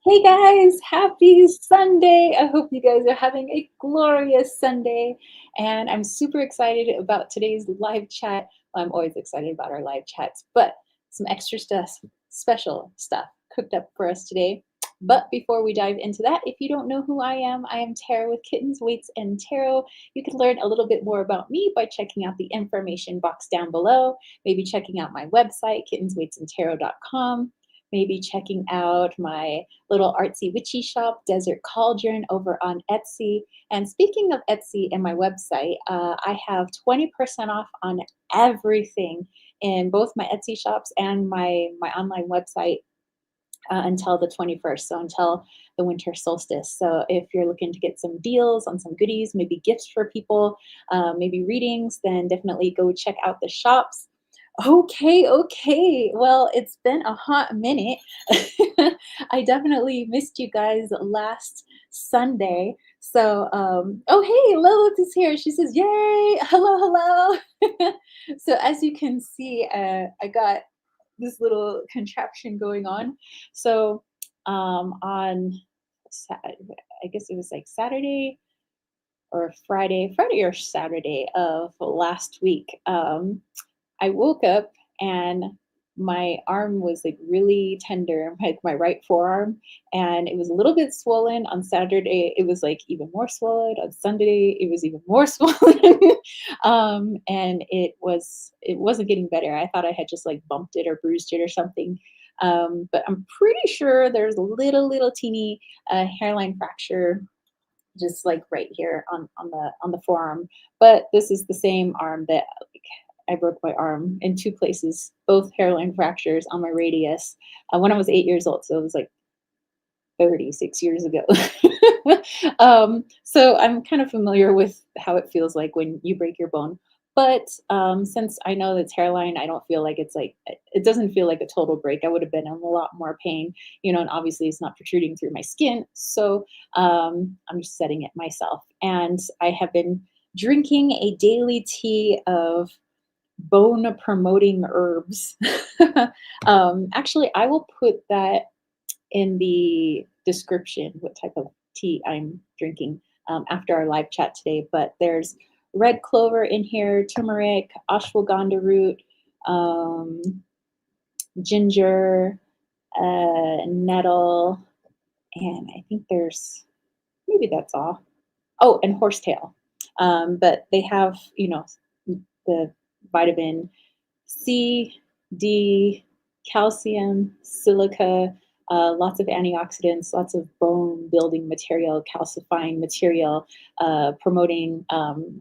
Hey guys, happy Sunday. I hope you guys are having a glorious Sunday. And I'm super excited about today's live chat. Well, I'm always excited about our live chats, but some extra stuff, special stuff cooked up for us today. But before we dive into that, if you don't know who I am Tara with Kittens, Weights, and Tarot. You can learn a little bit more about me by checking out the information box down below, maybe checking out my website, kittensweightsandtarot.com, maybe checking out my little artsy witchy shop, Desert Cauldron, over on Etsy. And speaking of Etsy and my website, I have 20% off on everything in both my Etsy shops and my online website until the 21st, so until the winter solstice. So if you're looking to get some deals on some goodies, maybe gifts for people, maybe readings, then definitely go check out the shops. Okay, okay. Well, it's been a hot minute. I definitely missed you guys last Sunday. So, oh, hey, Lilith is here. She says, Yay, hello, hello. So, as you can see, I got this little contraption going on. So, on I guess it was like Saturday or Friday or Saturday of last week. I woke up and my arm was like really tender, like my right forearm, and it was a little bit swollen. On Saturday, it was like even more swollen. On Sunday, it was even more swollen, and it wasn't getting better. I thought I had just like bumped it or bruised it or something, but I'm pretty sure there's a little teeny hairline fracture just like right here on the forearm. But this is the same arm that like, I broke my arm in two places, both hairline fractures on my radius when I was 8 years old. So it was like 36 years ago. So I'm kind of familiar with how it feels like when you break your bone. But since I know that's hairline, I don't feel like it doesn't feel like a total break. I would have been in a lot more pain, and obviously it's not protruding through my skin. So I'm just setting it myself. And I have been drinking a daily tea of bone promoting herbs. Actually, I will put that in the description, what type of tea I'm drinking after our live chat today. But there's red clover in here, turmeric, ashwagandha root, um, ginger, nettle, and I think there's maybe that's all. Oh, and horsetail. But they have, the vitamin C, D, calcium, silica, lots of antioxidants, lots of bone building material, calcifying material, promoting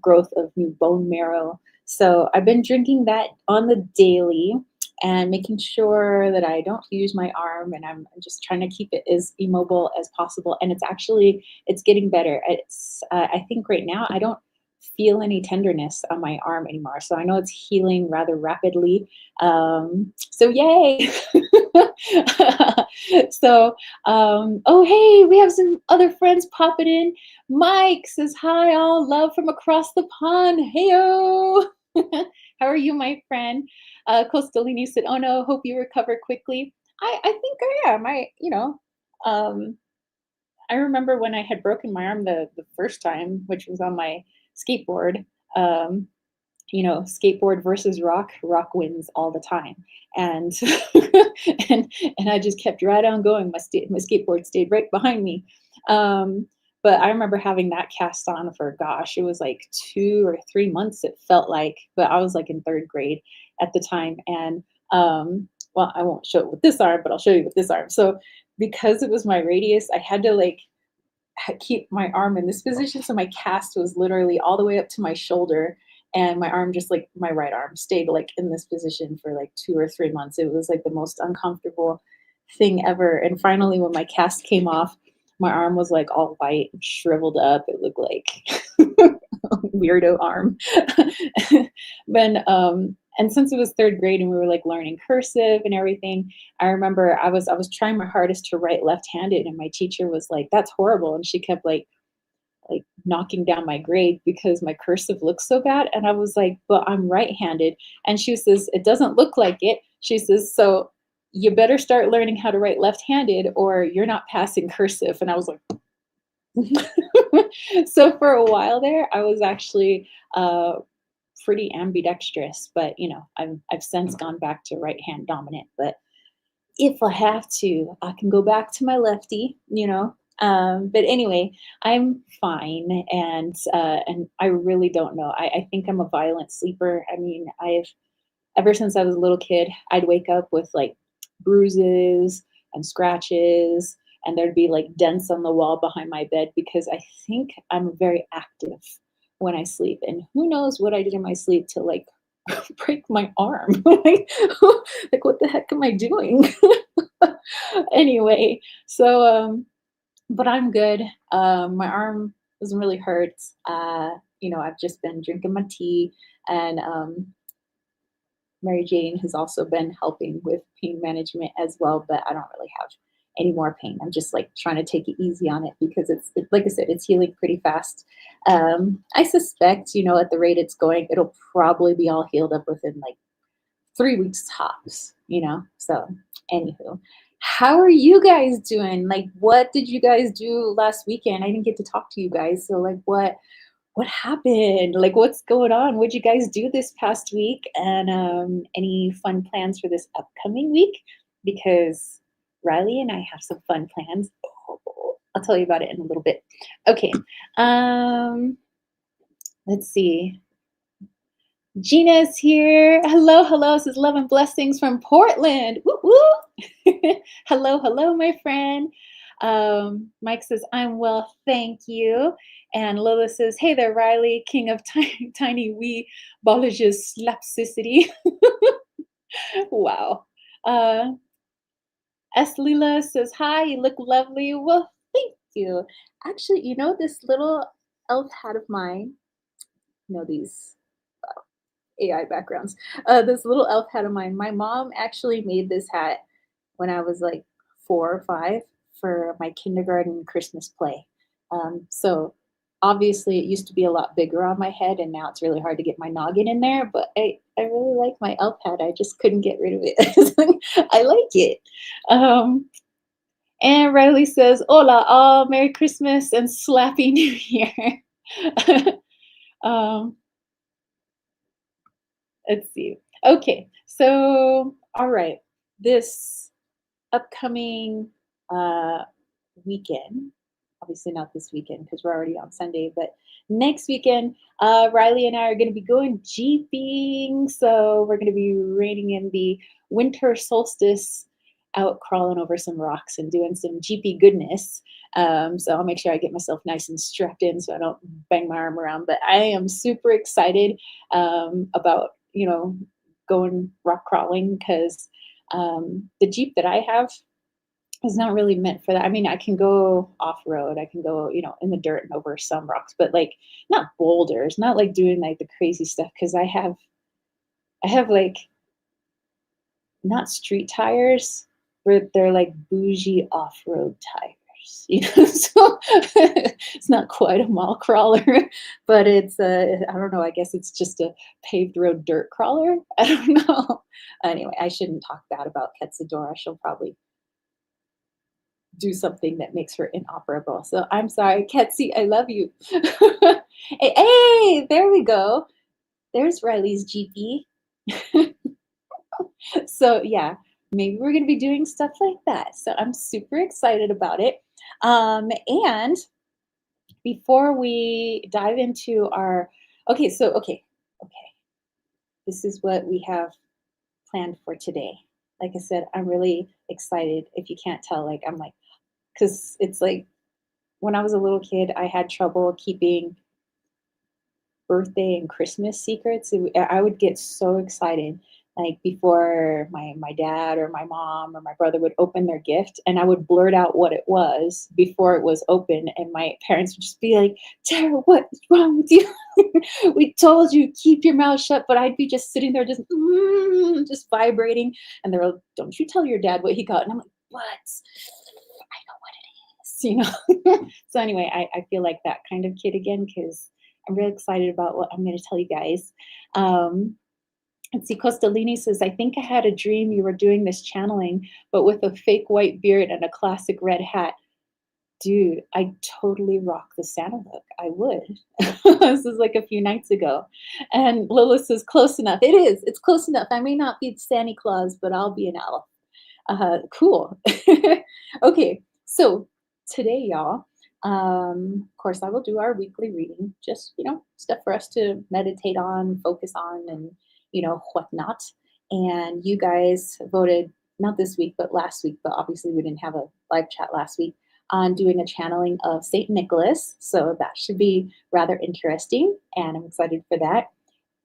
growth of new bone marrow. So I've been drinking that on the daily and making sure that I don't use my arm, and I'm just trying to keep it as immobile as possible. And it's getting better. I think right now I don't feel any tenderness on my arm anymore. So I know it's healing rather rapidly. So yay. So, oh, hey, we have some other friends popping in. Mike says, hi, all love from across the pond. Heyo. How are you, my friend? Costolini said, oh no, hope you recover quickly. I think I am. Um, I remember when I had broken my arm the first time, which was on my skateboard. Um, skateboard versus rock wins all the time. And and I just kept right on going. My skateboard stayed right behind me. But I remember having that cast on for, gosh, it was like 2 or 3 months, it felt like, but I was like in third grade at the time. And well, I won't show it with this arm, but I'll show you with this arm. So because it was my radius, I had to like keep my arm in this position. So my cast was literally all the way up to my shoulder, and my arm, just like my right arm, stayed like in this position for like 2 or 3 months. It was like the most uncomfortable thing ever. And finally, when my cast came off, my arm was like all white and shriveled up. It looked like a weirdo arm. And since it was third grade and we were like learning cursive and everything, I remember I was trying my hardest to write left-handed, and my teacher was like, "That's horrible," and she kept like knocking down my grade because my cursive looks so bad. And I was like, "But I'm right-handed," and she says, "It doesn't look like it." She says, "So." you better start learning how to write left-handed or you're not passing cursive. And I was like, so for a while there, I was actually uh, pretty ambidextrous, but I've since gone back to right hand dominant. But if I have to, I can go back to my lefty. But anyway, I'm fine, and I really don't know. I think I'm a violent sleeper. I mean, I've ever since I was a little kid, I'd wake up with like bruises and scratches, and there'd be like dents on the wall behind my bed because I think I'm very active when I sleep. And who knows what I did in my sleep to like break my arm? Like, what the heck am I doing? Anyway, but I'm good. My arm doesn't really hurt. I've just been drinking my tea, and Mary Jane has also been helping with pain management as well, but I don't really have any more pain. I'm just like trying to take it easy on it because like I said, it's healing pretty fast. I suspect, at the rate it's going, it'll probably be all healed up within like 3 weeks tops. So, anywho, how are you guys doing? Like, what did you guys do last weekend? I didn't get to talk to you guys. So, like, what happened? Like, what's going on? What'd you guys do this past week? And any fun plans for this upcoming week? Because Riley and I have some fun plans. I'll tell you about it in a little bit. Okay. Um, let's see. Gina's here. Hello, hello. This is love and blessings from Portland. Woo woo. Hello, hello, my friend. Mike says, I'm well, thank you. And Lola says, hey there, Riley, king of tiny wee ballages slapsicity. Wow. Uh, S. Lila says, hi, you look lovely. Well, thank you. Actually, this little elf hat of mine, these AI backgrounds. This little elf hat of mine. My mom actually made this hat when I was like 4 or 5 for my kindergarten Christmas play. So obviously it used to be a lot bigger on my head, and now it's really hard to get my noggin in there. But I really like my elf hat. I just couldn't get rid of it. I like it. Um, and Riley says, "Hola, all Merry Christmas and Slappy New Year." um, Let's see. Okay, so all right, this upcoming weekend, obviously not this weekend because we're already on Sunday, but next weekend, Riley and I are going to be going jeeping. So we're going to be reining in the winter solstice, out crawling over some rocks and doing some jeepy goodness. So I'll make sure I get myself nice and strapped in so I don't bang my arm around. But I am super excited about going rock crawling because the Jeep that I have is not really meant for that. I mean, I can go off road, I can go, in the dirt and over some rocks, but like not boulders, not like doing like the crazy stuff because I have like not street tires, but they're like bougie off road tires. So it's not quite a mall crawler, but it's I don't know. I guess it's just a paved road dirt crawler. I don't know. Anyway, I shouldn't talk bad about Ketsadora. She'll probably do something that makes her inoperable. So I'm sorry, Ketsi, I love you. Hey, there we go. There's Riley's GP. So yeah, maybe we're gonna be doing stuff like that. So I'm super excited about it. And before we dive into our okay, this is what we have planned for today. Like I said, I'm really excited. If you can't tell, like I'm like, because it's like when I was a little kid, I had trouble keeping birthday and Christmas secrets. I would get so excited, like before my dad or my mom or my brother would open their gift, and I would blurt out what it was before it was open, and my parents would just be like, "Tara, what's wrong with you? We told you keep your mouth shut." But I'd be just sitting there, just vibrating, and they're like, "Don't you tell your dad what he got?" And I'm like, "What? I know what it is," So anyway, I feel like that kind of kid again because I'm really excited about what I'm going to tell you guys. Um, Let's see, Costalini says, I think I had a dream you were doing this channeling, but with a fake white beard and a classic red hat. Dude, I totally rock the Santa look. I would. This is like a few nights ago. And Lilith says, close enough. It is. It's close enough. I may not be Santa Claus, but I'll be an elf. Cool. Okay, so today, y'all, of course, I will do our weekly reading, just, stuff for us to meditate on, focus on, and, whatnot. And you guys voted, not this week, but last week, but obviously we didn't have a live chat last week, on doing a channeling of St. Nicholas. So that should be rather interesting, and I'm excited for that.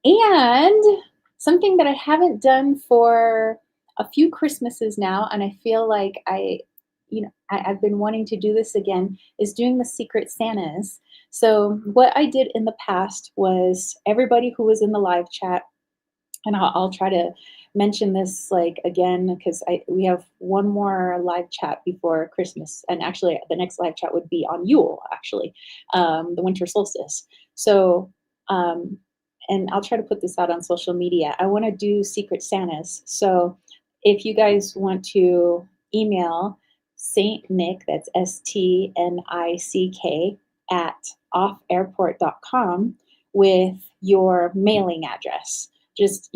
And something that I haven't done for a few Christmases now, and I feel like I've been wanting to do this again, is doing the Secret Santas. So what I did in the past was everybody who was in the live chat, and I'll try to mention this like again because we have one more live chat before Christmas, and actually the next live chat would be on Yule, actually, the winter solstice. So, and I'll try to put this out on social media. I want to do Secret Santas. So, if you guys want to email Saint Nick, that's STNICK at offairport.com with your mailing address, just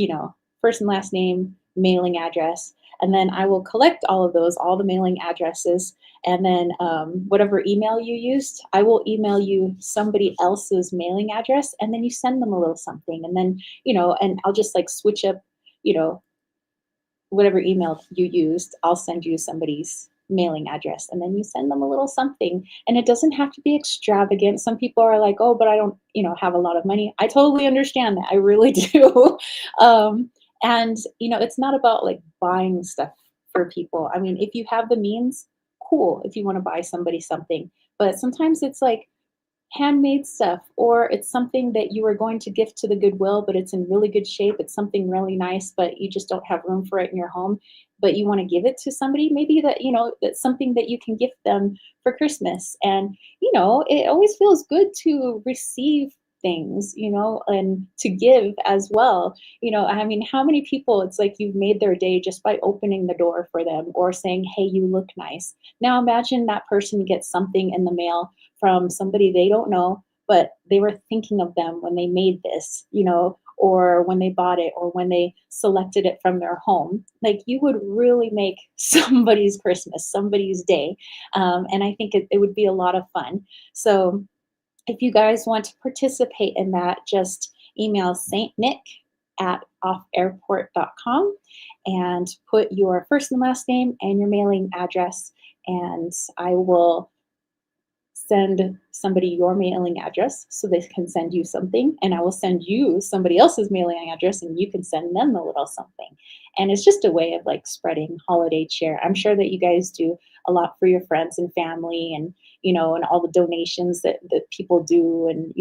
first and last name, mailing address, and then I will collect all of those, all the mailing addresses, and then whatever email you used, I will email you somebody else's mailing address, and then you send them a little something, and then and I'll just like switch up whatever email you used, I'll send you somebody's mailing address, and then you send them a little something. And it doesn't have to be extravagant. Some people are like, oh, but I don't have a lot of money. I totally understand that. I really do. And it's not about like buying stuff for people. I mean, if you have the means, cool, if you want to buy somebody something. But sometimes it's like handmade stuff, or it's something that you are going to gift to the Goodwill, but it's in really good shape. It's something really nice, but you just don't have room for it in your home, but you want to give it to somebody. Maybe that's something that you can gift them for Christmas. And it always feels good to receive things, and to give as well. I mean, how many people, it's like you've made their day just by opening the door for them or saying, hey, you look nice. Now imagine that person gets something in the mail from somebody they don't know, but they were thinking of them when they made this, or when they bought it, or when they selected it from their home. Like, you would really make somebody's Christmas, somebody's day. And I think it would be a lot of fun. So if you guys want to participate in that, just email Saint Nick at offairport.com and put your first and last name and your mailing address, and I will send somebody your mailing address so they can send you something, and I will send you somebody else's mailing address and you can send them a little something. And it's just a way of like spreading holiday cheer. I'm sure that you guys do a lot for your friends and family, and and all the donations that people do, and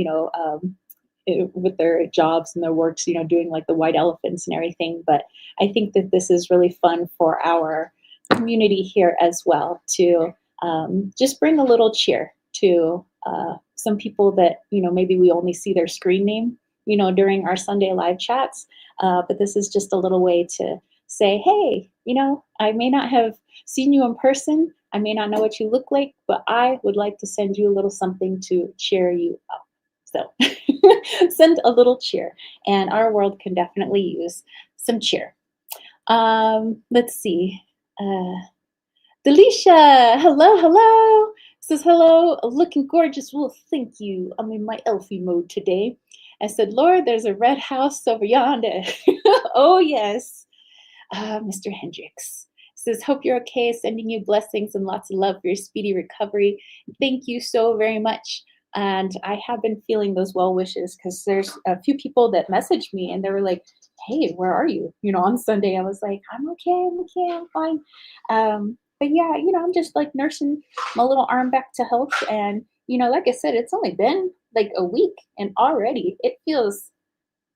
with their jobs and their works, doing like the white elephants and everything. But I think that this is really fun for our community here as well, to just bring a little cheer to some people that maybe we only see their screen name during our Sunday live chats, but this is just a little way to say, hey, I may not have seen you in person, I may not know what you look like, but I would like to send you a little something to cheer you up. So send a little cheer, and our world can definitely use some cheer. Let's see. Delisha, hello. Says, hello, looking gorgeous. Well, thank you. I'm in my elfie mode today. I said, Lord, there's a red house over yonder. Oh, yes. Mr. Hendricks says, hope you're okay. Sending you blessings and lots of love for your speedy recovery. Thank you so very much. And I have been feeling those well wishes, because there's a few people that messaged me and they were like, hey, where are you? On Sunday. I was like, I'm okay, I'm fine. But yeah, I'm just like nursing my little arm back to health. And, like I said, it's only been like a week, and already it feels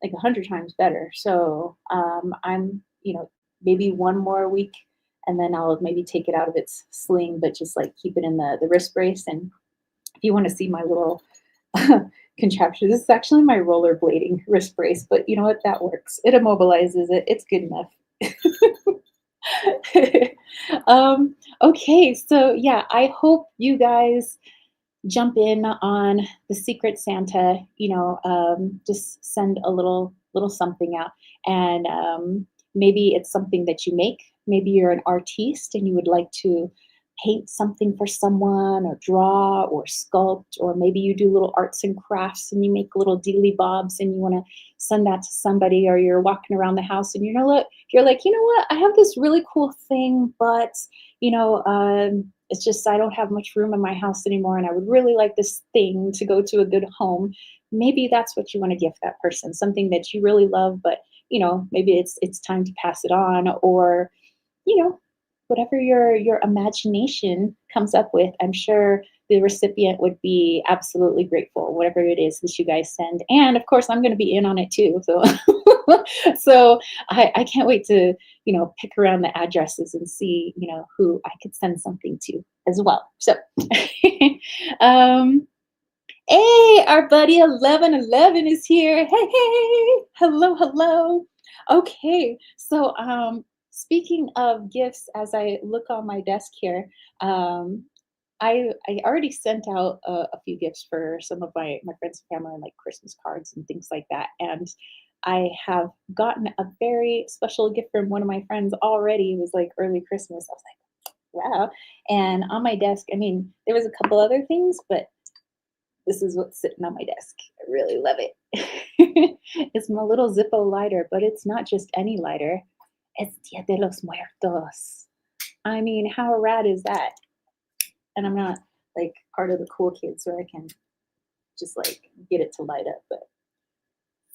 like 100 times better. So I'm, maybe one more week, and then I'll maybe take it out of its sling, but just like keep it in the wrist brace. And if you want to see my little contraption. This is actually my rollerblading wrist brace, but you know what? That works. It immobilizes it. It's good enough. Okay, so yeah, I hope you guys jump in on the Secret Santa. Just send a little something out, and maybe it's something that you make. Maybe you're an artiste and you would like to paint something for someone, or draw, or sculpt, or maybe you do little arts and crafts and you make little dealy bobs and you want to send that to somebody, or you're walking around the house and look, you're like, you know what, I have this really cool thing, but it's just I don't have much room in my house anymore, and I would really like this thing to go to a good home. Maybe that's what you want to gift that person, something that you really love, but maybe it's time to pass it on, or you know, whatever your imagination comes up with. I'm sure the recipient would be absolutely grateful, whatever it is that you guys send. And of course, I'm going to be in on it too. So, so I can't wait to, pick around the addresses and see, who I could send something to as well. So, um, hey, our buddy 1111 is here. Hey, hey, hello, hello. Okay, so speaking of gifts, as I look on my desk here, um, I already sent out a few gifts for some of my friends and family, like Christmas cards and things like that. And I have gotten a very special gift from one of my friends already. It was like early Christmas. I was like, wow. And on my desk, I mean, there was a couple other things, but this is what's sitting on my desk. I really love it. It's my little Zippo lighter, but it's not just any lighter. It's Dia de los Muertos. I mean, how rad is that? And I'm not like part of the cool kids where I can just like get it to light up, but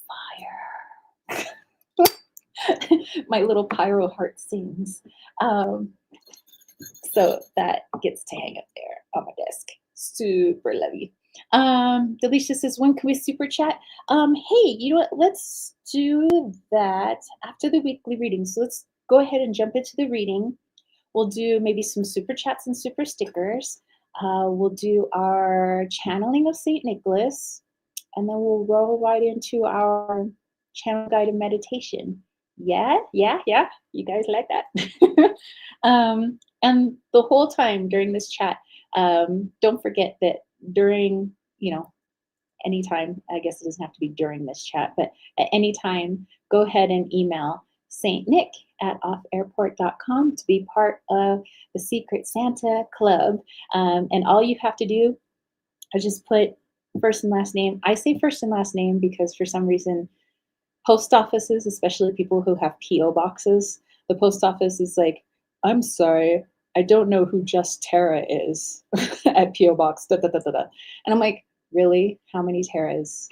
fire. My little pyro heart sings. Um, so that gets to hang up there on my desk. Super lovely. Delisha says, when can we super chat? Hey, you know what? Let's do that after the weekly reading. So let's go ahead and jump into the reading. We'll do maybe some super chats and super stickers. We'll do our channeling of St. Nicholas, and then we'll roll right into our channel guided meditation. Yeah, yeah, yeah. You guys like that? And the whole time during this chat, don't forget that during, anytime, I guess it doesn't have to be during this chat, but at any time, go ahead and email Saint Nick at offairport.com to be part of the Secret Santa Club. And all you have to do is just put first and last name. I say first and last name because for some reason, post offices, especially people who have P.O. boxes, the post office is like, I'm sorry, I don't know who Just Tara is at P.O. Box. Da, da, da, da, da. And I'm like, really? How many Taras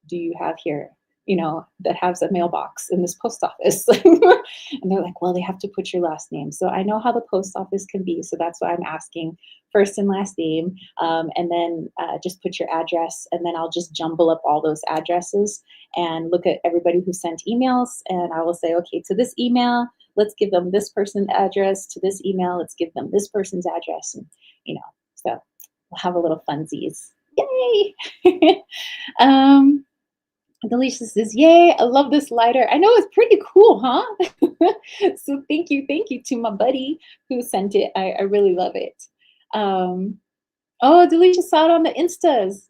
do you have here? That has a mailbox in this post office. And they're like, well, they have to put your last name. So I know how the post office can be. So that's why I'm asking first and last name. And then just put your address. And then I'll just jumble up all those addresses and look at everybody who sent emails. And I will say, okay, to this email, let's give them this person's address. To this email, let's give them this person's address. And, so we'll have a little funsies. Yay! Delisha says, yay, I love this lighter. I know it's pretty cool, huh? So thank you to my buddy who sent it. I really love it. Oh, Delisha saw it on the Instas.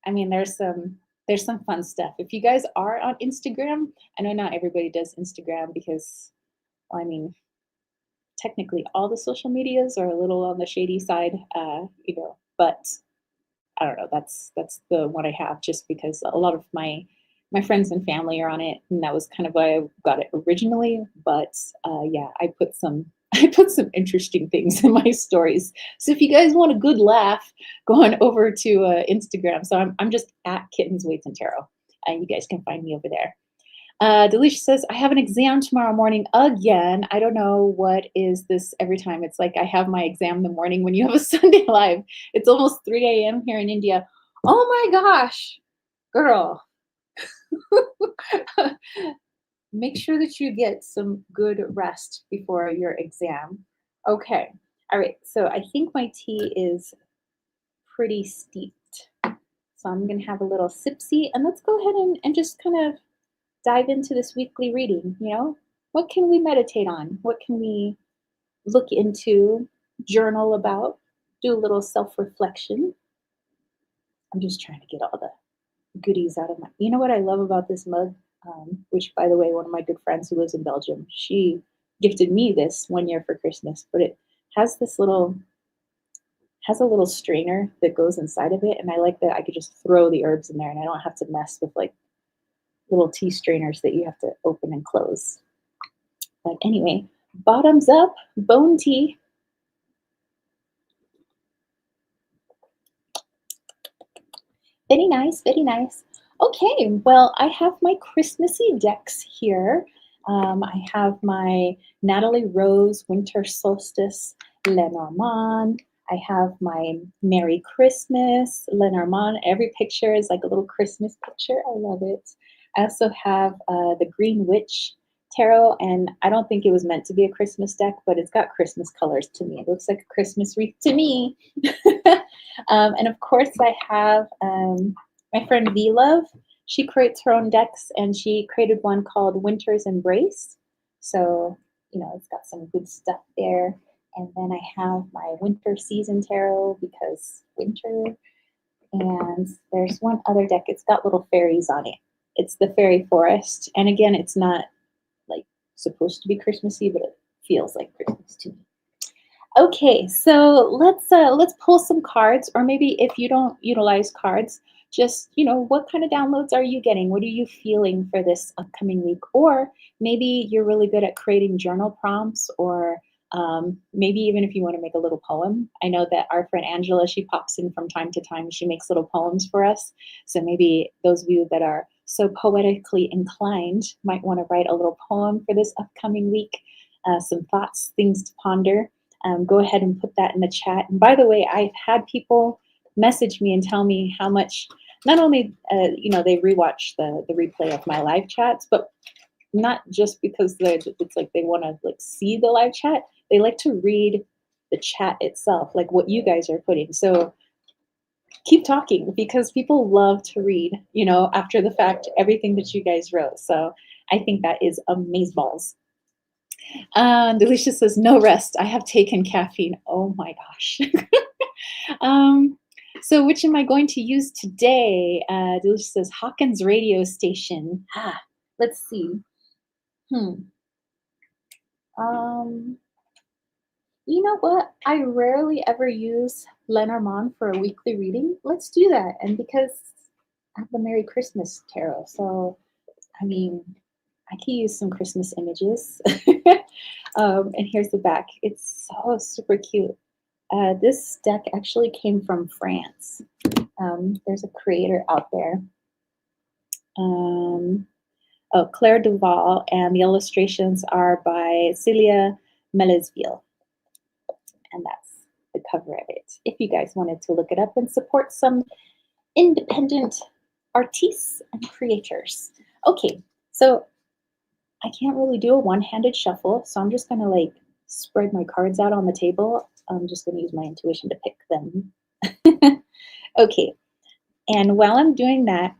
I mean, there's some fun stuff. If you guys are on Instagram, I know not everybody does Instagram because, well, I mean, technically all the social medias are a little on the shady side, but I don't know. That's the one I have just because a lot of my friends and family are on it, and that was kind of why I got it originally. But yeah, I put some interesting things in my stories. So if you guys want a good laugh, go on over to Instagram. So I'm just at Kittens Weights and Tarot, and you guys can find me over there. Delisha says, I have an exam tomorrow morning again. I don't know what is this every time. It's like I have my exam in the morning when you have a Sunday live. It's almost 3 a.m. here in India. Oh my gosh, girl. Make sure that you get some good rest before your exam. Okay. All right. So I think my tea is pretty steeped. So I'm going to have a little sipsy and let's go ahead and just kind of dive into this weekly reading. What can we meditate on? What can we look into, journal about, do a little self reflection? I'm just trying to get all the goodies out of my. You know what I love about this mug? Which, by the way, one of my good friends who lives in Belgium, she gifted me this one year for Christmas, but it has this little has a little strainer that goes inside of it, and I like that I could just throw the herbs in there, and I don't have to mess with like little tea strainers that you have to open and close. But anyway, bottoms up, bone tea. Very nice, very nice. Okay, well, I have my Christmassy decks here. I have my Natalie Rose Winter Solstice Lenormand. I have my Merry Christmas Lenormand. Every picture is like a little Christmas picture. I love it. I also have the Green Witch Tarot, and I don't think it was meant to be a Christmas deck, but it's got Christmas colors to me. It looks like a Christmas wreath to me. And of course, I have my friend V Love. She creates her own decks, and she created one called Winter's Embrace. So, it's got some good stuff there. And then I have my Winter Season Tarot because winter. And there's one other deck. It's got little fairies on it. It's the Fairy Forest. And again, it's not like supposed to be Christmassy, but it feels like Christmas to me. Okay, so let's pull some cards, or maybe if you don't utilize cards, just what kind of downloads are you getting? What are you feeling for this upcoming week? Or maybe you're really good at creating journal prompts, or maybe even if you want to make a little poem. I know that our friend Angela, she pops in from time to time. She makes little poems for us. So maybe those of you that are so poetically inclined might want to write a little poem for this upcoming week. Some thoughts, things to ponder. Go ahead and put that in the chat. And by the way, I've had people message me and tell me how much, not only, they rewatch the replay of my live chats, but not just because it's like they want to like see the live chat. They like to read the chat itself, like what you guys are putting. So keep talking because people love to read, after the fact, everything that you guys wrote. So I think that is amazeballs. Delicious says, no rest. I have taken caffeine. Oh my gosh. So which am I going to use today? Delicious says, Hawkins radio station. Let's see. You know what? I rarely ever use Lenormand for a weekly reading. Let's do that. And because I have the Merry Christmas tarot, so I mean, I can use some Christmas images. And here's the back. It's so super cute. This deck actually came from France. There's a creator out there. Claire Duval, and the illustrations are by Celia Melesville. And that's the cover of it. If you guys wanted to look it up and support some independent artists and creators. Okay, so I can't really do a one-handed shuffle, so I'm just gonna like spread my cards out on the table. I'm just gonna use my intuition to pick them. Okay, and while I'm doing that,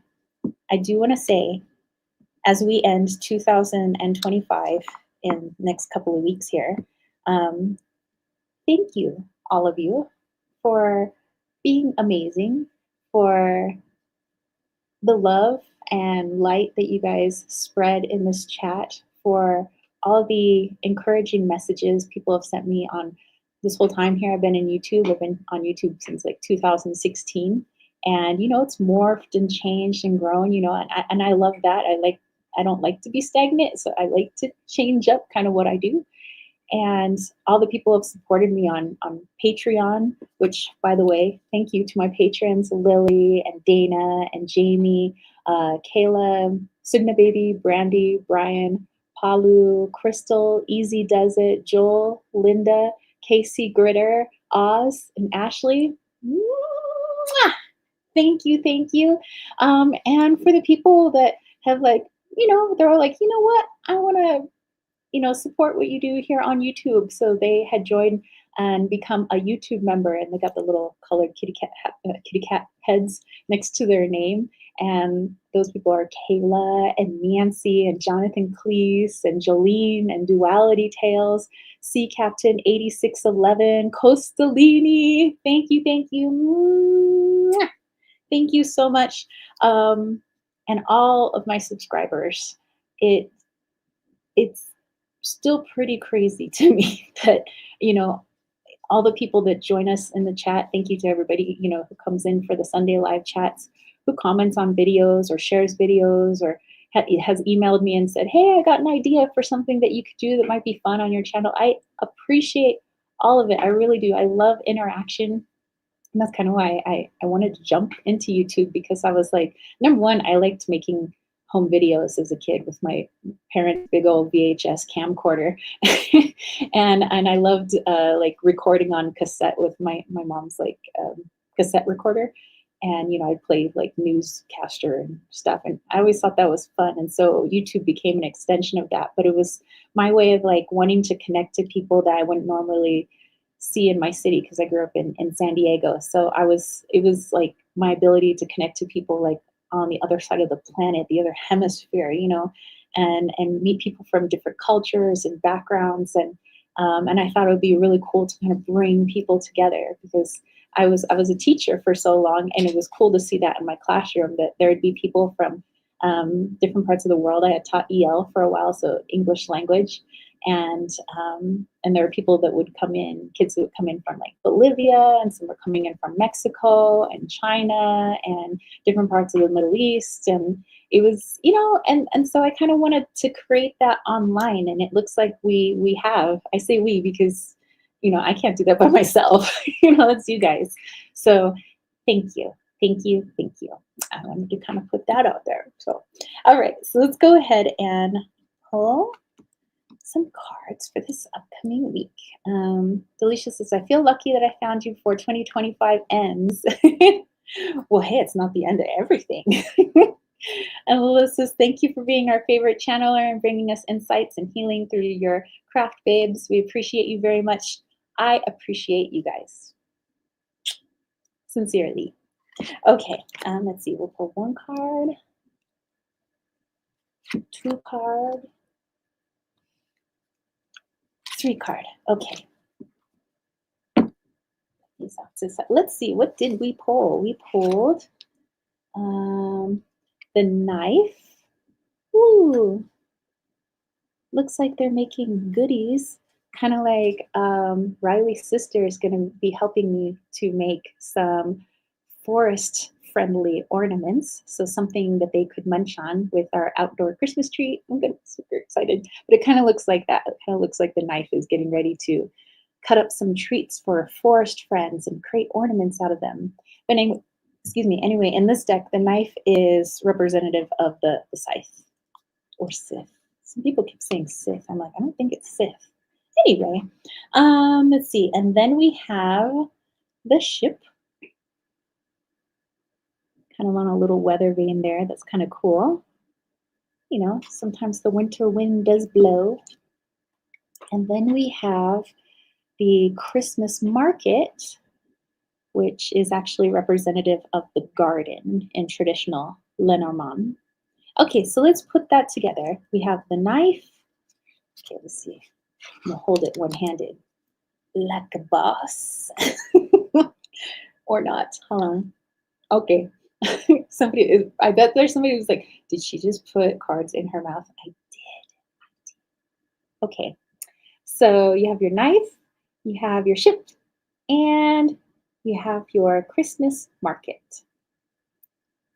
I do wanna say, as we end 2025 in the next couple of weeks here, thank you, all of you, for being amazing, for the love and light that you guys spread in this chat, for all the encouraging messages people have sent me on this whole time here. I've been in YouTube. I've been on YouTube since like 2016. And, it's morphed and changed and grown, and I love that. I don't like to be stagnant, so I like to change up kind of what I do. And all the people have supported me on Patreon, which, by the way, thank you to my patrons, Lily and Dana and Jamie, Kayla, Sugna Baby, Brandy, Brian, Palu, Crystal, Easy Does It, Joel, Linda, Casey Gritter, Oz, and Ashley. Mwah! Thank you, thank you. And for the people that have they're all like, you know what, I want to support what you do here on YouTube. So they had joined and become a YouTube member. And they got the little colored kitty cat heads next to their name. And those people are Kayla and Nancy and Jonathan Cleese and Jolene and Duality Tales, Sea Captain 8611, Costalini. Thank you, thank you. Mwah. Thank you so much. And all of my subscribers. It it's still pretty crazy to me that, you know, all the people that join us in the chat. Thank you to everybody, who comes in for the Sunday live chats, who comments on videos or shares videos or has emailed me and said, hey, I got an idea for something that you could do that might be fun on your channel. I appreciate all of it. I really do. I love interaction. And that's kind of why I wanted to jump into YouTube, because I was like, number one, I liked making home videos as a kid with my parents' big old VHS camcorder, and I loved like recording on cassette with my mom's like cassette recorder, and I'd play like newscaster and stuff, and I always thought that was fun, and so YouTube became an extension of that. But it was my way of like wanting to connect to people that I wouldn't normally see in my city, because I grew up in San Diego. So it was like my ability to connect to people like on the other side of the planet, the other hemisphere, and meet people from different cultures and backgrounds. And I thought it would be really cool to kind of bring people together, because I was a teacher for so long, and it was cool to see that in my classroom, that there would be people from different parts of the world. I had taught EL for a while, so English language, and there were people that would come in, kids that would come in from like Bolivia, and some were coming in from Mexico and China and different parts of the Middle East, and it was, and so I kind of wanted to create that online, and it looks like we have. I say we because I can't do that by myself. That's you guys. So thank you. Thank you. Thank you. I wanted to kind of put that out there. So, all right. So let's go ahead and pull some cards for this upcoming week. Delisha says, I feel lucky that I found you before 2025 ends. Well, hey, it's not the end of everything. And Lila says, thank you for being our favorite channeler and bringing us insights and healing through your craft, babes. We appreciate you very much. I appreciate you guys. Sincerely. Okay, let's see. We'll pull one card, two card, three card. Okay. Let's see. What did we pull? We pulled the knife. Ooh. Looks like they're making goodies. Kind of like Riley's sister is going to be helping me to make some forest-friendly ornaments. So something that they could munch on with our outdoor Christmas tree. I'm super excited. But it kind of looks like that. It kind of looks like the knife is getting ready to cut up some treats for forest friends and create ornaments out of them. But anyway, in this deck, the knife is representative of the scythe or scythe. Some people keep saying Sith. I'm like, I don't think it's Sith. Anyway, let's see. And then we have the ship. Kind of on a little weather vane there. That's kind of cool. Sometimes the winter wind does blow. And then we have the Christmas market, which is actually representative of the garden in traditional Lenormand. Okay, so let's put that together. We have the knife. Okay, let's see. I'm gonna hold it one-handed, like a boss, or not. Hold on. Okay. I bet there's somebody who's like, did she just put cards in her mouth? I did. Okay. So you have your knife, you have your ship, and you have your Christmas market.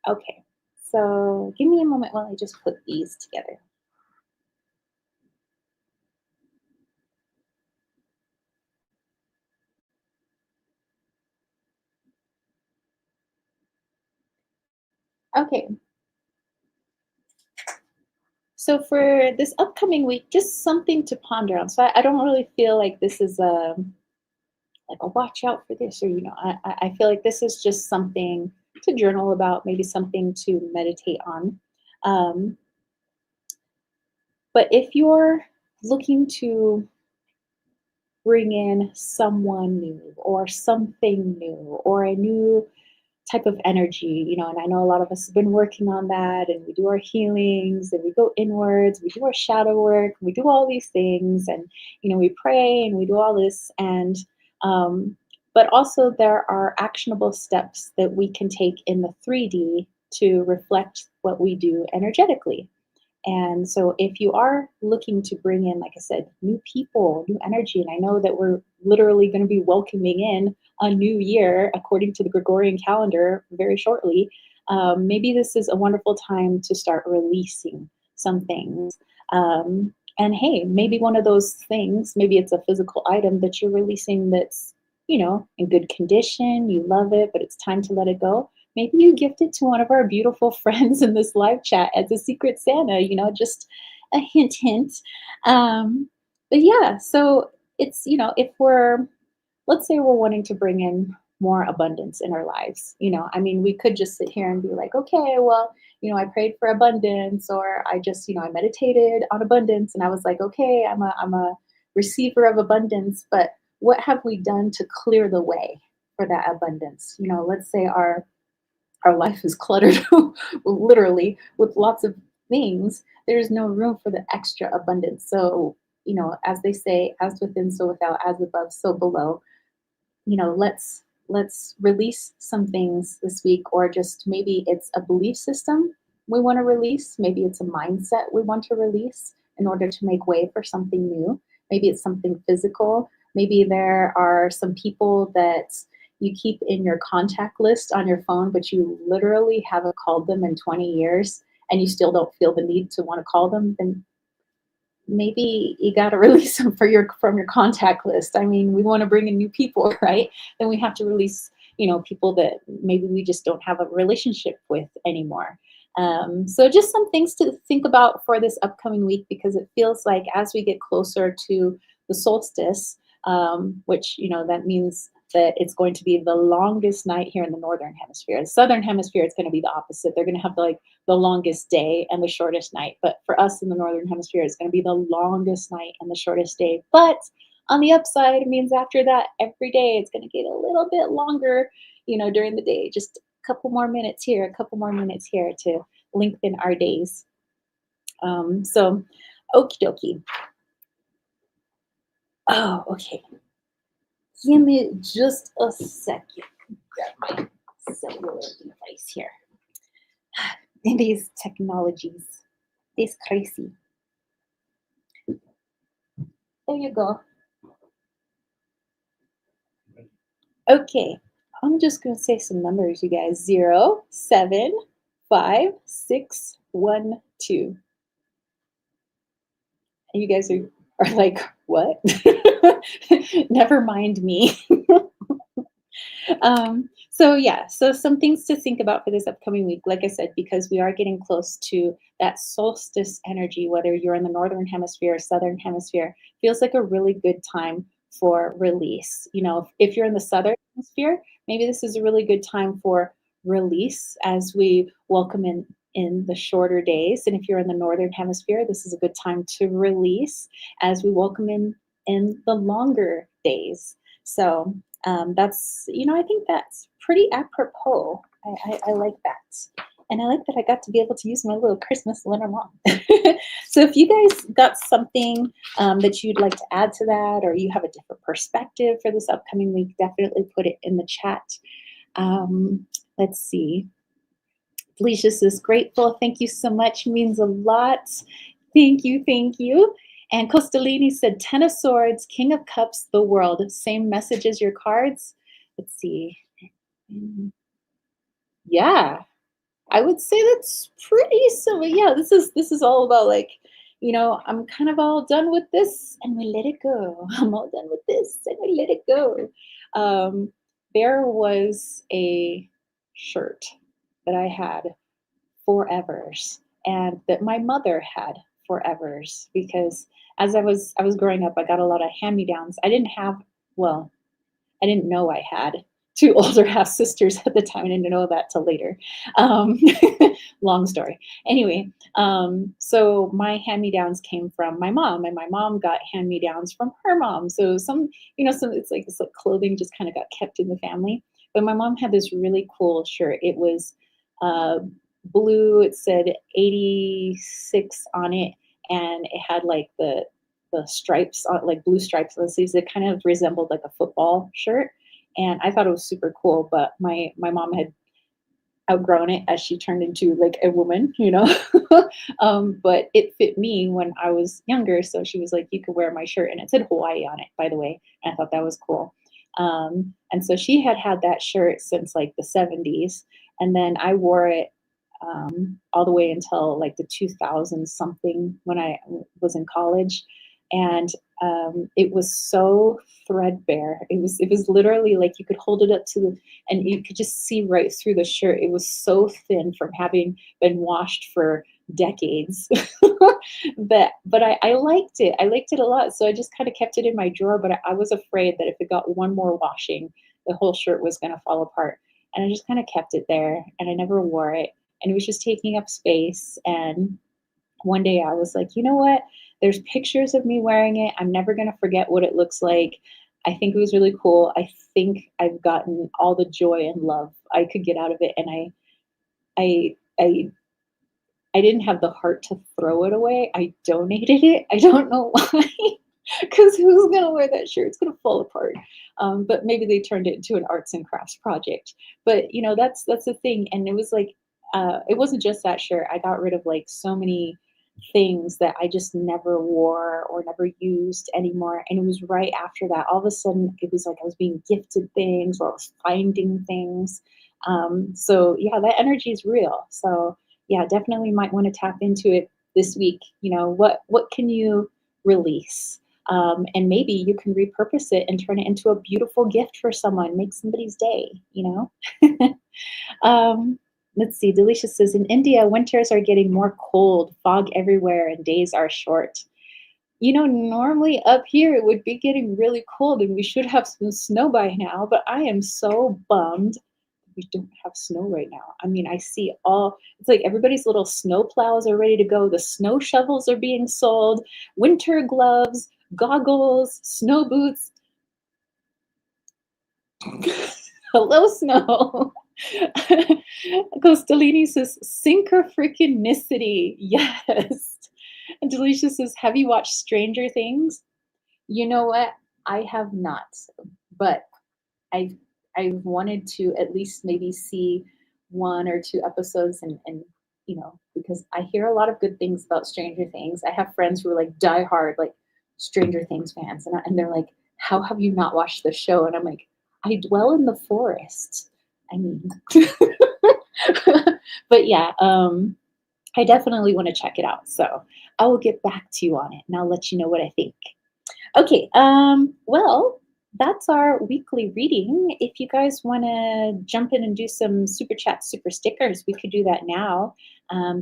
Okay. So give me a moment while I just put these together. Okay. So for this upcoming week, just something to ponder on. So I don't really feel like this is like a watch out for this, or I feel like this is just something to journal about, maybe something to meditate on. But if you're looking to bring in someone new or something new or a new type of energy, and I know a lot of us have been working on that, and we do our healings and we go inwards, we do our shadow work, we do all these things, and we pray and we do all this, and but also there are actionable steps that we can take in the 3D to reflect what we do energetically. And so, if you are looking to bring in, like I said, new people, new energy, and I know that we're literally going to be welcoming in a new year according to the Gregorian calendar very shortly, maybe this is a wonderful time to start releasing some things. And hey, maybe one of those things, maybe it's a physical item that you're releasing that's, in good condition, you love it, but it's time to let it go. Maybe you gift it to one of our beautiful friends in this live chat as a secret Santa, just a hint, hint. But yeah, so it's, if let's say we're wanting to bring in more abundance in our lives. I mean, we could just sit here and be like, okay, well, I prayed for abundance, or I just, I meditated on abundance, and I was like, okay, I'm a receiver of abundance, but what have we done to clear the way for that abundance? Let's say our life is cluttered literally with lots of things. There's no room for the extra abundance. So, as they say, as within, so without, as above, so below. Let's release some things this week, or just maybe it's a belief system we want to release, maybe it's a mindset we want to release in order to make way for something new. Maybe it's something physical. Maybe there are some people that you keep in your contact list on your phone, but you literally haven't called them in 20 years and you still don't feel the need to want to call them. Then maybe you got to release them from your contact list. I mean, we want to bring in new people, right? Then we have to release, people that maybe we just don't have a relationship with anymore. So just some things to think about for this upcoming week, because it feels like as we get closer to the solstice, which, that means that it's going to be the longest night here in the northern hemisphere. The southern hemisphere, it's going to be the opposite. They're going to have the longest day and the shortest night. But for us in the northern hemisphere, it's going to be the longest night and the shortest day. But on the upside, it means after that, every day it's going to get a little bit longer, during the day. Just a couple more minutes here, a couple more minutes here to lengthen our days. So, okie dokie. Oh, okay. Give me just a second. Grab my cellular device here. And these technologies, this crazy. There you go. Okay, I'm just gonna say some numbers, you guys. 0, 7, 5, 6, 1, 2. And you guys are like, what? Never mind me. So yeah, so some things to think about for this upcoming week, like I said, because we are getting close to that solstice energy, whether you're in the northern hemisphere or southern hemisphere, feels like a really good time for release. If you're in the southern hemisphere, maybe this is a really good time for release as we welcome in the shorter days. And if you're in the northern hemisphere, this is a good time to release as we welcome in the longer days. So that's, I think that's pretty apropos. I like that. And I like that I got to be able to use my little Christmas letter mom. So if you guys got something that you'd like to add to that, or you have a different perspective for this upcoming week, definitely put it in the chat. Let's see. Felicia's is grateful. Thank you so much. Means a lot. Thank you. Thank you. And Costolini said, 10 of Swords, King of Cups, the World. Same message as your cards. Let's see. Yeah, I would say that's pretty similar. Yeah, this is all about I'm kind of all done with this and we let it go. I'm all done with this and we let it go. There was a shirt that I had forevers and that my mother had forevers, because as I was growing up, I got a lot of hand-me-downs. I didn't know I had two older half sisters at the time. I didn't know that till later. Um, long story. Anyway, so my hand me downs came from my mom, and my mom got hand me downs from her mom. So some it's like clothing just kind of got kept in the family. But my mom had this really cool shirt. It was uh, blue. It said 86 on it, and it had like the stripes on, like blue stripes on the sleeves. It kind of resembled like a football shirt, and I thought it was super cool. But my mom had outgrown it as she turned into like a woman, you know. But it fit me when I was younger, so she was like, "You could wear my shirt," and it said Hawaii on it, by the way. And I thought that was cool. And so she had had that shirt since like the 70s, and then I wore it all the way until like the 2000s something when I was in college, and it was so threadbare. It was literally like you could hold it up to the and you could just see right through the shirt. It was so thin from having been washed for decades. But I liked it. I liked it a lot. So I just kind of kept it in my drawer. But I was afraid that if it got one more washing, the whole shirt was going to fall apart. And I just kind of kept it there, and I never wore it. And it was just taking up space. And one day I was like, you know what? There's pictures of me wearing it. I'm never going to forget what it looks like. I think it was really cool. I think I've gotten all the joy and love I could get out of it. And I, I, I didn't have the heart to throw it away. I donated it. I don't know why. Because who's gonna wear that shirt? It's gonna fall apart. But maybe they turned it into an arts and crafts project. But that's the thing. And it was like, it wasn't just that shirt. I got rid of like so many things that I just never wore or never used anymore. And it was right after that, all of a sudden, it was like I was being gifted things or I was finding things. So yeah, that energy is real. So yeah, definitely might want to tap into it this week. What can you release? And maybe you can repurpose it and turn it into a beautiful gift for someone, make somebody's day. Let's see. Delicious says in India, winters are getting more cold, fog everywhere, and days are short. Normally up here it would be getting really cold and we should have some snow by now, but I am so bummed we don't have snow right now. I mean, it's like everybody's little snow plows are ready to go. The snow shovels are being sold, winter gloves, goggles, snow boots. Hello, snow. Costalini says, synchro-freaking-nicity. Yes. And Delicia says, have you watched Stranger Things? You know what? I have not, but I've I've wanted to at least maybe see one or two episodes and because I hear a lot of good things about Stranger Things. I have friends who are like diehard like Stranger Things fans, and they're like, "How have you not watched the show?" And I'm like, "I dwell in the forest." I mean, but yeah, I definitely want to check it out. So I will get back to you on it, and I'll let you know what I think. Okay, well, that's our weekly reading. If you guys want to jump in and do some super chat, super stickers, we could do that now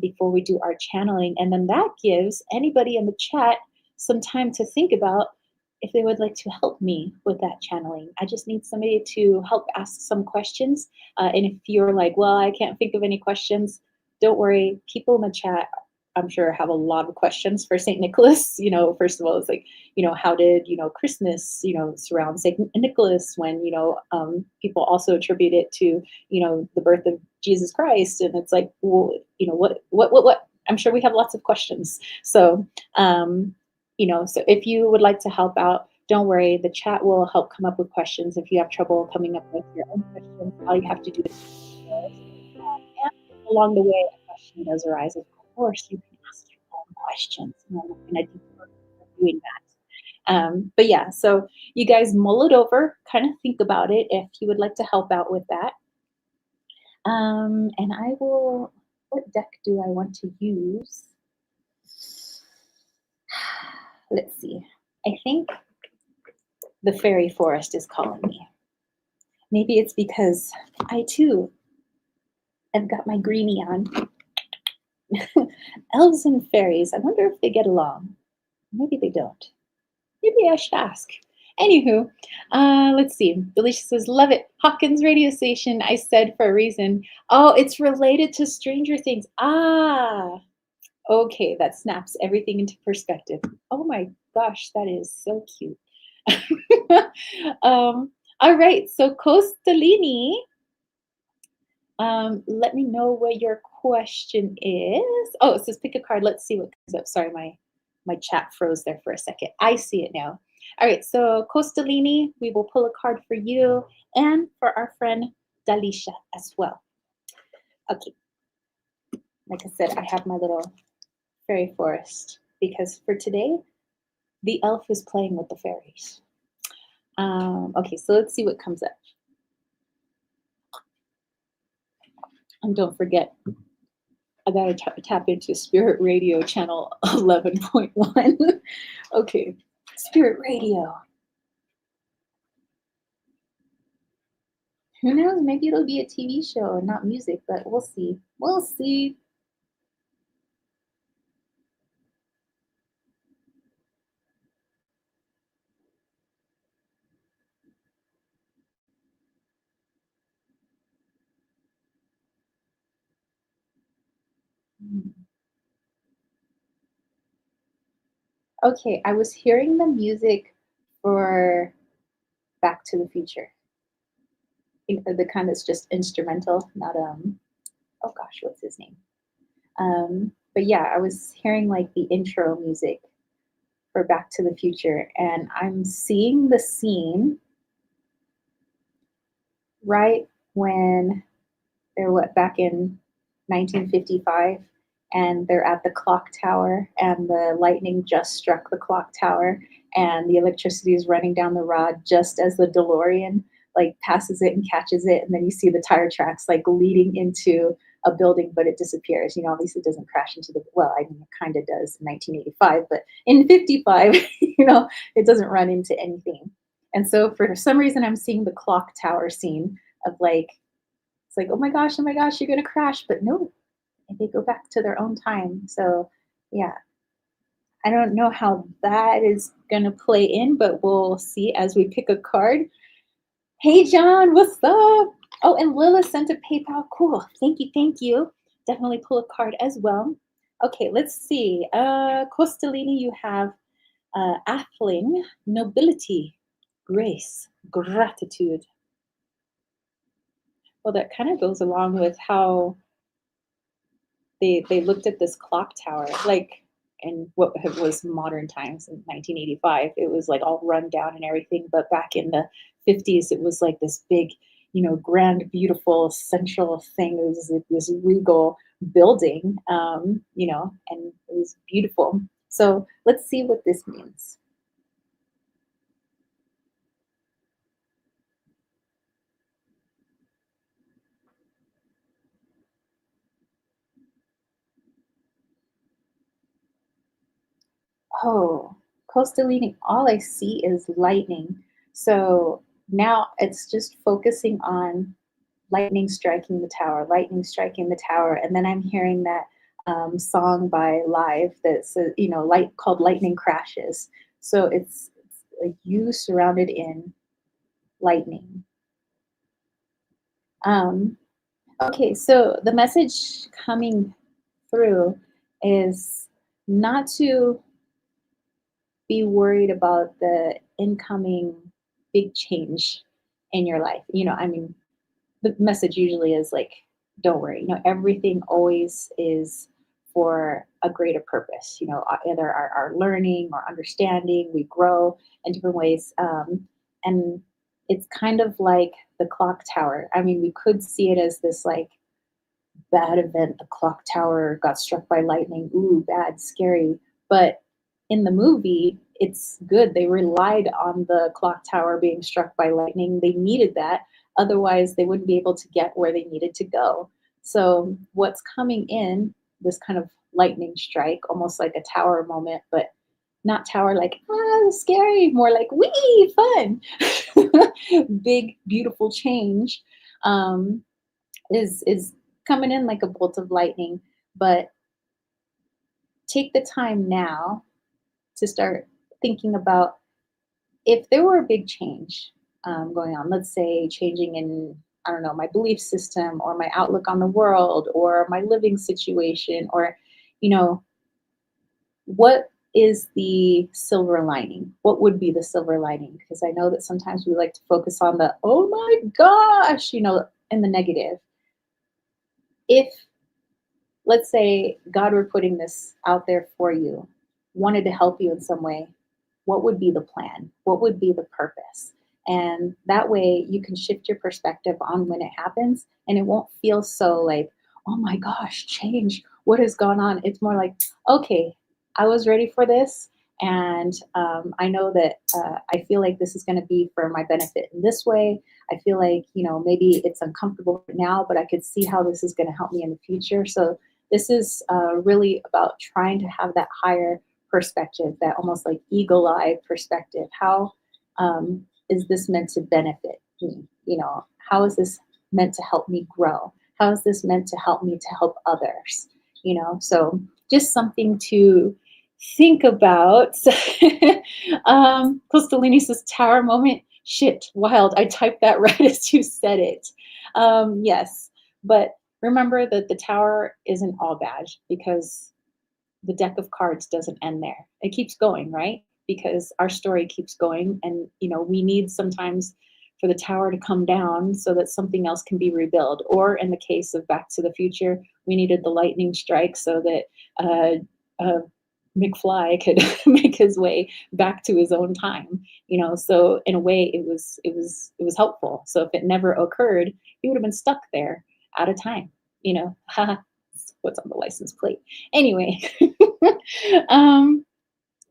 before we do our channeling. And then that gives anybody in the chat some time to think about if they would like to help me with that channeling. I just need somebody to help ask some questions. And if you're like, well, I can't think of any questions, don't worry. People in the chat, I'm sure, have a lot of questions for St. Nicholas. First of all, it's like, how did, Christmas, surround St. Nicholas when, people also attribute it to, the birth of Jesus Christ. And it's like, well, what? I'm sure we have lots of questions. So, so if you would like to help out, don't worry, the chat will help come up with questions. If you have trouble coming up with your own questions, all you have to do is and along the way a question does arise. Of course, you can ask your own questions. And I'm going to do doing that. But yeah, so you guys mull it over, kind of think about it if you would like to help out with that. And I will, what deck do I want to use? Let's see. I think the fairy forest is calling me. Maybe it's because I too have got my greenie on. Elves and fairies, I wonder if they get along. Maybe they don't. Maybe I should ask. Anywho, let's see. Delisha says, love it. Hawkins radio station. I said for a reason. Oh, it's related to Stranger Things. Ah, okay. That snaps everything into perspective. Oh my gosh, that is so cute. All right. So, Costalini, let me know what your question is. Oh, it says pick a card. Let's see what comes up. Sorry, my chat froze there for a second. I see it now. All right, so Costalini, we will pull a card for you and for our friend Dalisha as well. Okay, like I said, I have my little fairy forest because for today, the elf is playing with the fairies. Okay, so let's see what comes up. And don't forget, I gotta tap into Spirit Radio channel 11.1. Okay, Spirit Radio. Who knows? Maybe it'll be a TV show and not music, but we'll see. We'll see. Okay, I was hearing the music for Back to the Future. The kind that's just instrumental, not oh gosh, what's his name? But yeah, I was hearing like the intro music for Back to the Future, and I'm seeing the scene right when they're back in 1955, and they're at the clock tower, and the lightning just struck the clock tower, and the electricity is running down the rod just as the DeLorean like passes it and catches it, and then you see the tire tracks like leading into a building, but it disappears. You know, obviously it doesn't crash into the, well, I mean, it kind of does in 1985, but in 55, you know, it doesn't run into anything. And so for some reason, I'm seeing the clock tower scene of like, it's like, oh my gosh, you're gonna crash, but no, they go back to their own time. So yeah, I don't know how that is gonna play in, but we'll see as we pick a card. Hey John, what's up? Oh, and Lilith sent a PayPal. Cool. Thank you, thank you. Definitely pull a card as well. Okay, let's see. Costalini, you have Athling, nobility, grace, gratitude. Well, that kind of goes along with how they looked at this clock tower, like in what was modern times in 1985. It was like all run down and everything, but back in the 50s, it was like this big, you know, grand, beautiful central thing. It was like this regal building, you know, and it was beautiful. So let's see what this means. Oh, coastal leading, all I see is lightning. So now it's just focusing on lightning striking the tower, and then I'm hearing that song by Live that's you know, light called Lightning Crashes. So it's like you surrounded in lightning. Um, okay, so the message coming through is not to be worried about the incoming big change in your life. You know, I mean, the message usually is like, don't worry, you know, everything always is for a greater purpose. You know, either our learning or understanding, we grow in different ways. And it's kind of like the clock tower. I mean, we could see it as this like bad event. The clock tower got struck by lightning. Ooh, bad, scary. But in the movie, it's good. They relied on the clock tower being struck by lightning. They needed that. Otherwise, they wouldn't be able to get where they needed to go. So, what's coming in, this kind of lightning strike, almost like a tower moment, but not tower like, ah, scary, more like, wee, fun. Big, beautiful change. Um, is coming in like a bolt of lightning, but take the time now to start thinking about if there were a big change going on, let's say changing in, I don't know, my belief system or my outlook on the world or my living situation, or, you know, what is the silver lining? What would be the silver lining? Because I know that sometimes we like to focus on the, oh my gosh, and the negative. If, let's say, God were putting this out there for you, wanted to help you in some way, what would be the plan? What would be the purpose? And that way you can shift your perspective on when it happens, and it won't feel so like, oh my gosh, change. What has gone on? It's more like, okay, I was ready for this. And I know that I feel like this is going to be for my benefit in this way. I feel like, maybe it's uncomfortable right now, but I could see how this is going to help me in the future. So this is really about trying to have that higher perspective, that almost like eagle eye perspective. How is this meant to benefit me? How is this meant to help me grow? How is this meant to help me to help others? So just something to think about. Costalini says tower moment. Shit, wild. I typed that right as you said it. Yes, but remember that the tower isn't all bad, because the deck of cards doesn't end there. It keeps going, right? Because our story keeps going, and we need sometimes for the tower to come down so that something else can be rebuilt. Or in the case of Back to the Future, we needed the lightning strike so that McFly could make his way back to his own time. So in a way, it was helpful. So if it never occurred, he would have been stuck there out of time. What's on the license plate? Anyway, um,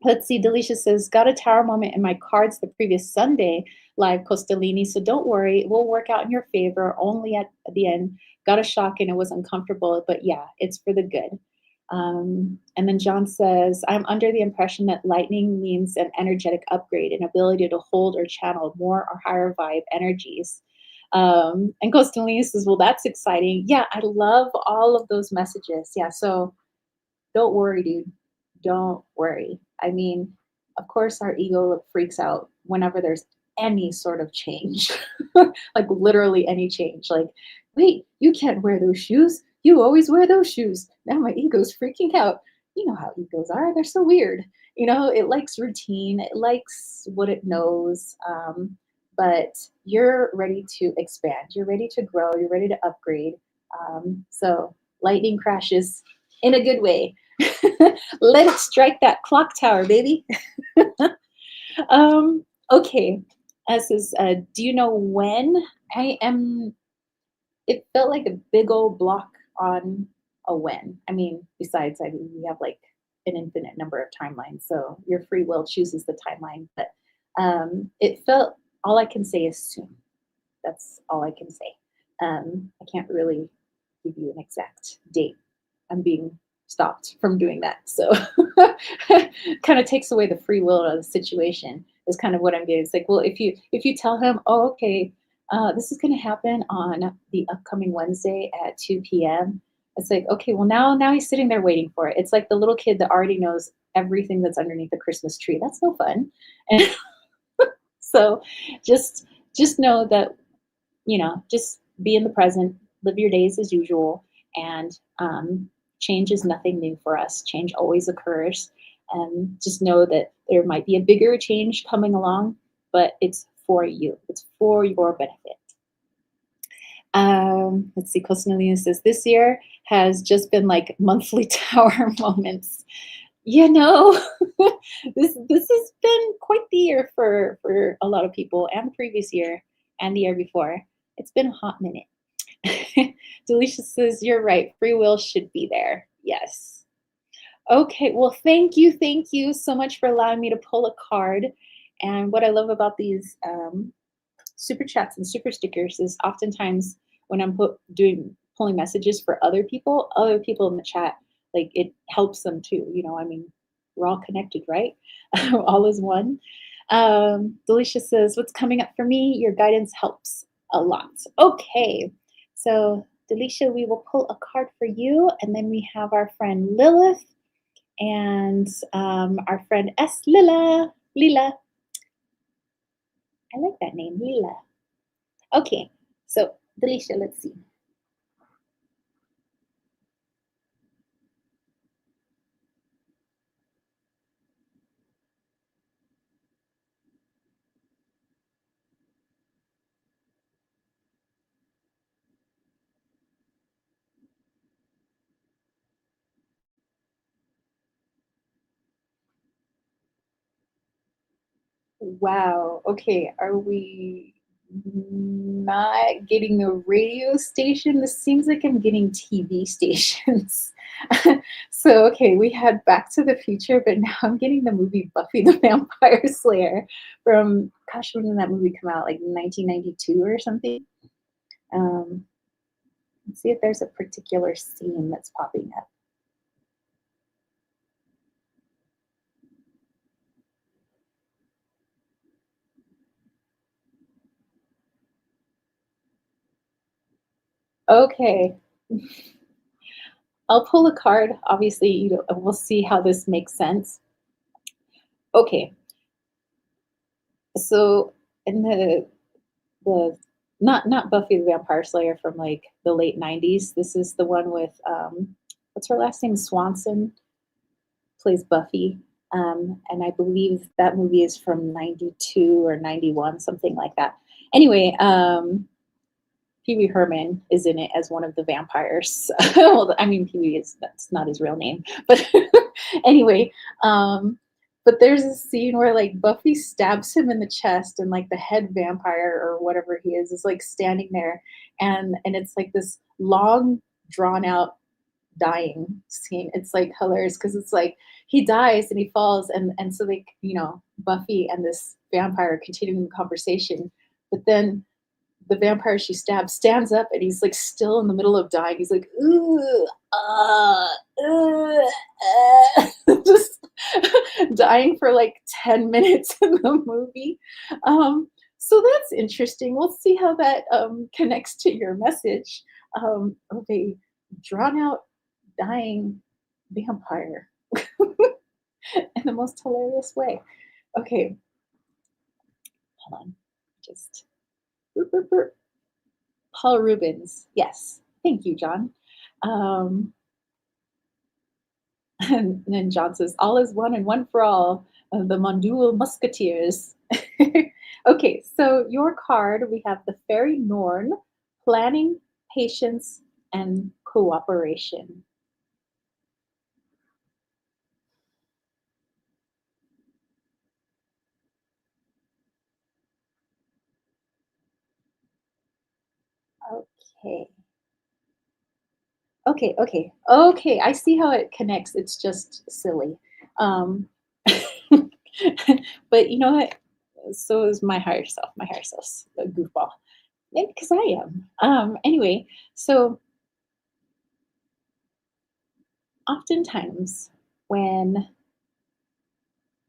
let's see. Delisha says, got a tower moment in my cards the previous Sunday, live Costalini. So don't worry, it will work out in your favor. Only at the end, got a shock and it was uncomfortable, but yeah, it's for the good. And then John says, I'm under the impression that lightning means an energetic upgrade, an ability to hold or channel more or higher vibe energies. And Costalini says, well, that's exciting. Yeah, I love all of those messages. Yeah, so don't worry, dude. Don't worry. I mean, of course, our ego freaks out whenever there's any sort of change, like literally any change. Like, wait, you can't wear those shoes. You always wear those shoes. Now my ego's freaking out. You know how egos are. They're so weird. It likes routine, it likes what it knows. But you're ready to expand. You're ready to grow. You're ready to upgrade. So lightning crashes in a good way. Let it strike that clock tower, baby. Okay. This is, do you know when? I am, it felt like a big old block on a when. I mean, besides, we have like an infinite number of timelines, so your free will chooses the timeline. But it felt, all I can say is soon. That's all I can say. I can't really give you an exact date. I'm being stopped from doing that. So kind of takes away the free will of the situation is kind of what I'm getting. It's like, well, if you tell him, oh, okay, this is going to happen on the upcoming Wednesday at 2 p.m. It's like, okay, well now he's sitting there waiting for it. It's like the little kid that already knows everything that's underneath the Christmas tree. That's no fun. And so just know that, just be in the present, live your days as usual, and change is nothing new for us. Change always occurs, and just know that there might be a bigger change coming along, but it's for you. It's for your benefit. Let's see. Cosnelina says this year has just been like monthly tower moments. This has been quite the year for a lot of people, and the previous year and the year before. It's been a hot minute. Delisha says, you're right. Free will should be there. Yes. Okay. Well, thank you so much for allowing me to pull a card. And what I love about these super chats and super stickers is oftentimes when I'm pulling messages for other people in the chat, like it helps them too. I mean, we're all connected, right? All is one. Delisha says, what's coming up for me? Your guidance helps a lot. Okay. So Delisha, we will pull a card for you. And then we have our friend Lilith and our friend Lila. I like that name, Lila. Okay, so Delisha, let's see. Wow. Okay. Are we not getting a radio station? This seems like I'm getting TV stations. So, okay, we had Back to the Future, but now I'm getting the movie Buffy the Vampire Slayer from, gosh, when did that movie come out? Like 1992 or something? Um, let's see if there's a particular scene that's popping up. Okay. I'll pull a card. Obviously, we'll see how this makes sense. Okay, so in the not Buffy the Vampire Slayer from like the late '90s. This is the one with what's her last name? Swanson plays Buffy, and I believe that movie is from '92 or '91, something like that. Anyway, Pee Wee Herman is in it as one of the vampires. Well, I mean, Pee Wee is that's not his real name, but anyway, um, but there's a scene where like Buffy stabs him in the chest, and like the head vampire or whatever he is like standing there, and it's like this long, drawn out dying scene. It's like hilarious because it's like he dies and he falls, and so like Buffy and this vampire continuing the conversation, but then the vampire she stabs stands up and he's like still in the middle of dying. He's like, ooh, just dying for like 10 minutes in the movie. So that's interesting. We'll see how that connects to your message of a drawn out dying vampire in the most hilarious way. Okay, hold on. Just boop, boop, boop. Paul Rubens. Yes. Thank you, John. Um, and then John says, all is one and one for all. The Mondul Musketeers. Okay, so your card, we have the Fairy Norn, planning, patience, and cooperation. Okay. Okay. I see how it connects. It's just silly. Um, but you know what? So is my higher self. My higher self's a goofball. Maybe because I am. Anyway, so oftentimes when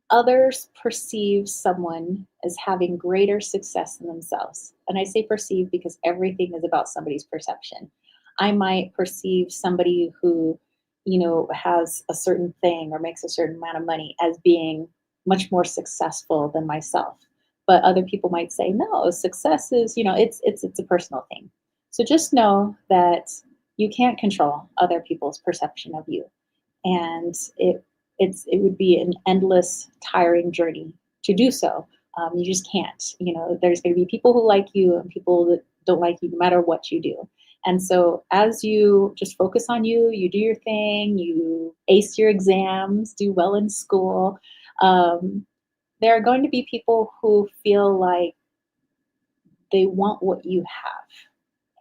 others perceive someone as having greater success than themselves. And I say perceive because everything is about somebody's perception. I might perceive somebody who, has a certain thing or makes a certain amount of money as being much more successful than myself. But other people might say, no, success is, it's a personal thing. So just know that you can't control other people's perception of you. And it would be an endless, tiring journey to do so. You just can't. There's going to be people who like you and people that don't like you, no matter what you do. And so, as you just focus on you, you do your thing, you ace your exams, do well in school. Um, there are going to be people who feel like they want what you have,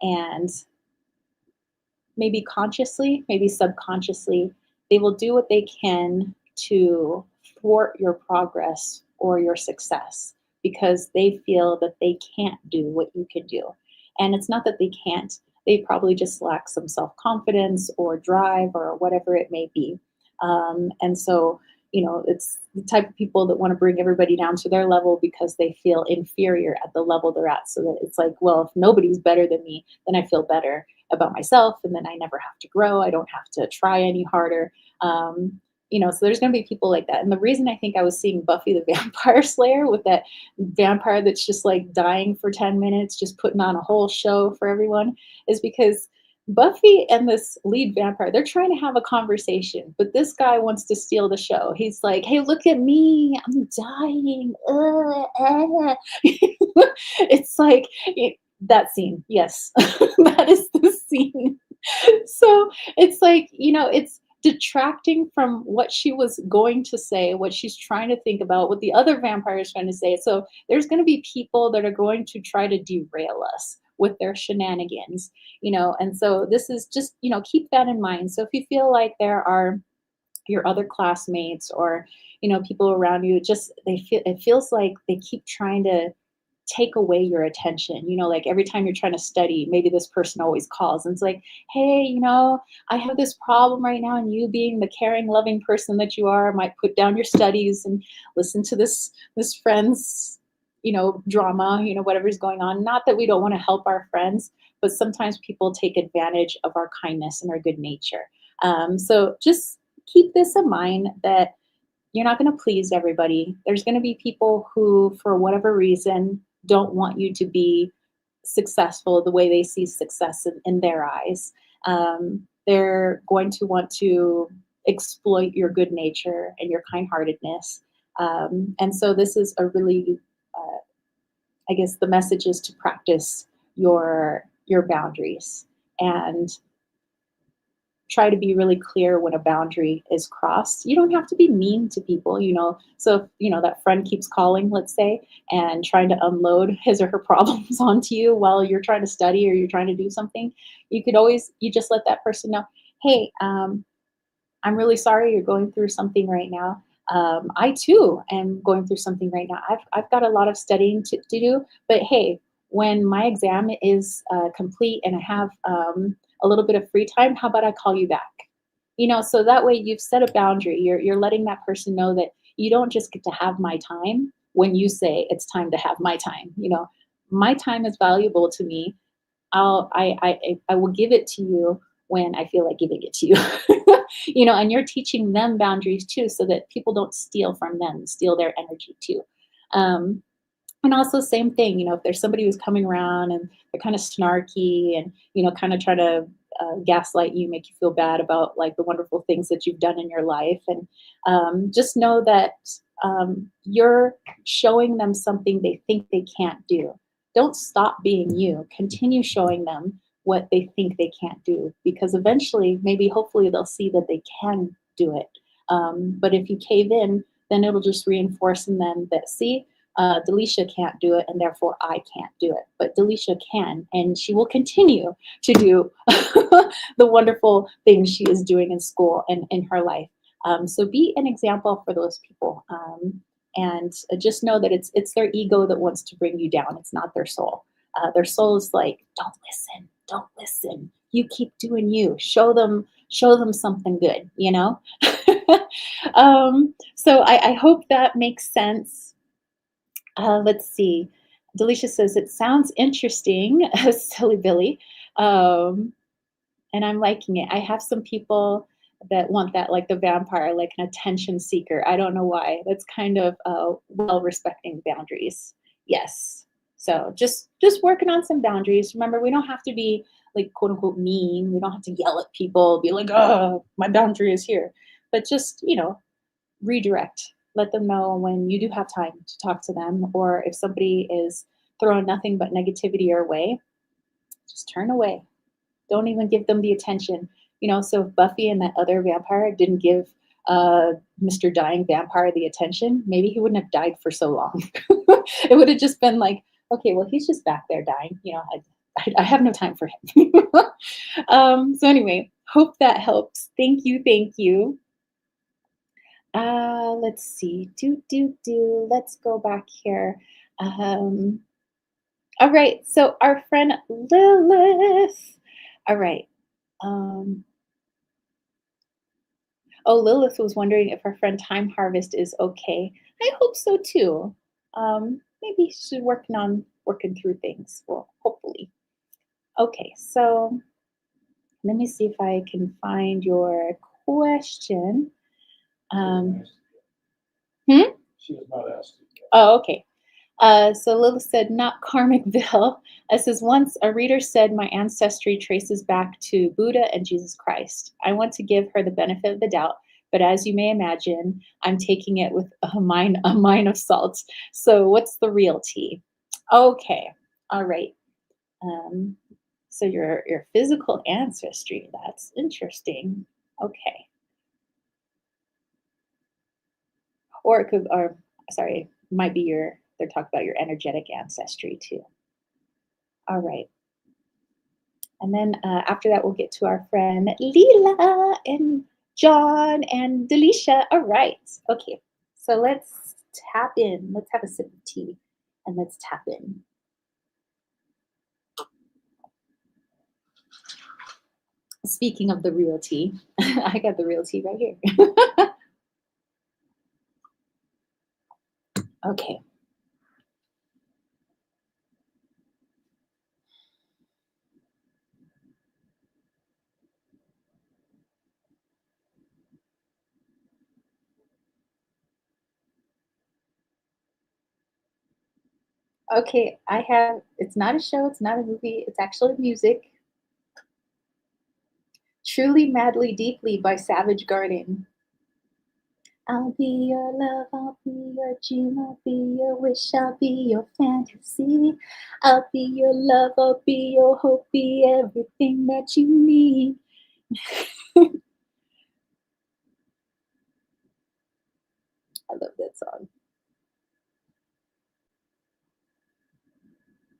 and maybe consciously, maybe subconsciously, they will do what they can to thwart your progress or your success because they feel that they can't do what you can do. And it's not that they can't, they probably just lack some self confidence or drive or whatever it may be. And so, it's the type of people that want to bring everybody down to their level because they feel inferior at the level they're at. So that it's like, well, if nobody's better than me, then I feel better about myself, and then I never have to grow. I don't have to try any harder. So there's going to be people like that. And the reason I think I was seeing Buffy the Vampire Slayer with that vampire that's just like dying for 10 minutes, just putting on a whole show for everyone, is because Buffy and this lead vampire, they're trying to have a conversation, but this guy wants to steal the show. He's like, "Hey, look at me. I'm dying." It's like that scene. Yes, that is the scene. So it's like, it's detracting from what she was going to say, what she's trying to think about, what the other vampire is trying to say. So there's going to be people that are going to try to derail us with their shenanigans, and so this is just, keep that in mind. So if you feel like there are your other classmates or people around you, just it feels like they keep trying to take away your attention. Like every time you're trying to study, maybe this person always calls and it's like, "Hey, I have this problem right now." And you, being the caring, loving person that you are, might put down your studies and listen to this friend's, drama, whatever's going on. Not that we don't want to help our friends, but sometimes people take advantage of our kindness and our good nature. So just keep this in mind, that you're not going to please everybody. There's going to be people who, for whatever reason, don't want you to be successful the way they see success in their eyes. They're going to want to exploit your good nature and your kind heartedness. And so, this is a really, I guess, the message is to practice your boundaries and try to be really clear when a boundary is crossed. You don't have to be mean to people. So if, that friend keeps calling, let's say, and trying to unload his or her problems onto you while you're trying to study or you're trying to do something, you just let that person know, "Hey, I'm really sorry you're going through something right now. I too am going through something right now. I've got a lot of studying to do, but hey, when my exam is complete and I have a little bit of free time, how about I call you back?" So that way you've set a boundary. You're letting that person know that you don't just get to have my time when you say it's time to have my time. My time is valuable to me. I will give it to you when I feel like giving it to you. And you're teaching them boundaries too, so that people don't steal from them, steal their energy too. Um, and also, same thing, if there's somebody who's coming around and they're kind of snarky and, kind of try to gaslight you, make you feel bad about like the wonderful things that you've done in your life. And just know that you're showing them something they think they can't do. Don't stop being you. Continue showing them what they think they can't do, because eventually, maybe, hopefully, they'll see that they can do it. But if you cave in, then it'll just reinforce in them that, see, Delisha can't do it, and therefore I can't do it. But Delisha can, and she will continue to do the wonderful things she is doing in school and in her life. So be an example for those people, and just know that it's their ego that wants to bring you down. It's not their soul. Their soul is like, "Don't listen, don't listen. You keep doing you. Show them something good." So I hope that makes sense. Let's see. Delisha says, "It sounds interesting," silly Billy. Um, and I'm liking it. I have some people that want that, like the vampire, like an attention seeker. I don't know why. That's kind of well respecting boundaries. Yes. So just working on some boundaries. Remember, we don't have to be like quote unquote mean. We don't have to yell at people, be like, "Oh, my boundary is here." But just, redirect. Let them know when you do have time to talk to them, or if somebody is throwing nothing but negativity your way, just turn away. Don't even give them the attention. So if Buffy and that other vampire didn't give Mr. Dying Vampire the attention, maybe he wouldn't have died for so long. It would have just been like, "Okay, well, he's just back there dying. I have no time for him." So anyway, hope that helps. Thank you. Thank you. Let's see. Do. Let's go back here. Um, all right. So our friend Lilith. All right. Um, oh, Lilith was wondering if our friend Time Harvest is okay. I hope so too. Maybe she's working through things. Well, hopefully. Okay. So let me see if I can find your question. Um, hmm? Oh, okay. So Lilith said, not Karmicville. It says, once a reader said my ancestry traces back to Buddha and Jesus Christ. I want to give her the benefit of the doubt, but as you may imagine, I'm taking it with a mine of salt. So what's the real tea? Okay, all right. Um, so your physical ancestry, that's interesting. Okay. Or it could, or sorry, might be they're talking about your energetic ancestry too. All right. And then after that, we'll get to our friend Leela and John and Delisha. All right. Okay. So let's tap in. Let's have a sip of tea and let's tap in. Speaking of the real tea, I got the real tea right here. Okay. Okay. it's not a show, it's not a movie, it's actually music. Truly, Madly, Deeply by Savage Garden. I'll be your love, I'll be your dream, I'll be your wish, I'll be your fantasy. I'll be your love, I'll be your hope, be everything that you need. I love that song.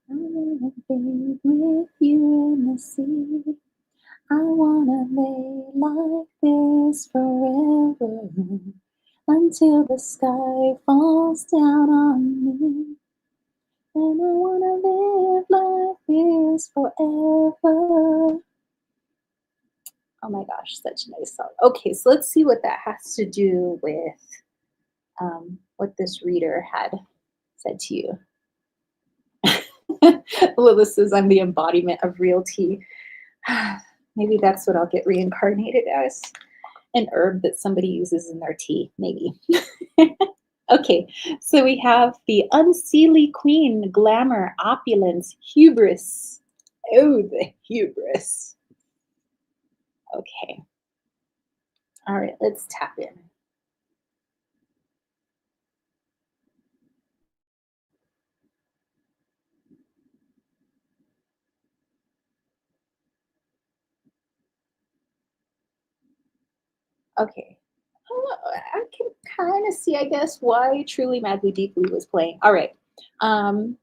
I wanna bathe with you in the sea. I wanna lay like this forever until the sky falls down on me. And I wanna live like this forever. Oh my gosh, such a nice song. Okay, so let's see what that has to do with what this reader had said to you. Lilith says, I'm the embodiment of realty. Maybe that's what I'll get reincarnated as, an herb that somebody uses in their tea, maybe. Okay, so we have the unseelie queen, glamour, opulence, hubris. Oh, the hubris. Okay, all right, let's tap in. Okay. I can kind of see, I guess, why Truly Madly Deeply was playing. All right. Um,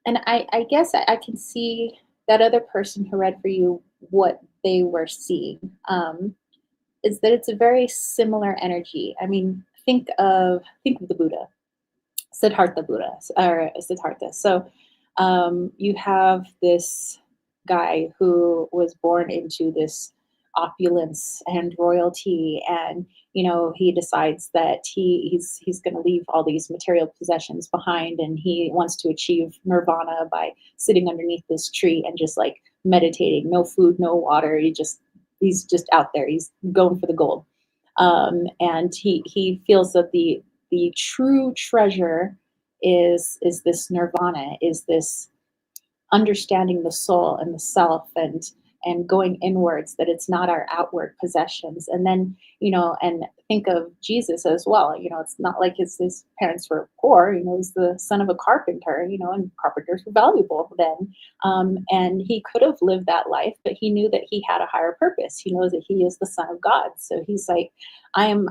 and I guess I can see that other person who read for you what they were seeing. Is that it's a very similar energy. I mean, think of the Buddha, Siddhartha Buddha, or Siddhartha. So you have this guy who was born into this opulence and royalty, and he decides that he's going to leave all these material possessions behind, and he wants to achieve nirvana by sitting underneath this tree and just like meditating, no food, no water. He's just out there. He's going for the gold, and he feels that the true treasure is this nirvana, is this understanding the soul and the self, and going inwards, that it's not our outward possessions. And then and think of Jesus as well. It's not like his parents were poor. He's the son of a carpenter. And carpenters were valuable then. And he could have lived that life, but he knew that he had a higher purpose. He knows that he is the son of God. So he's like, I'm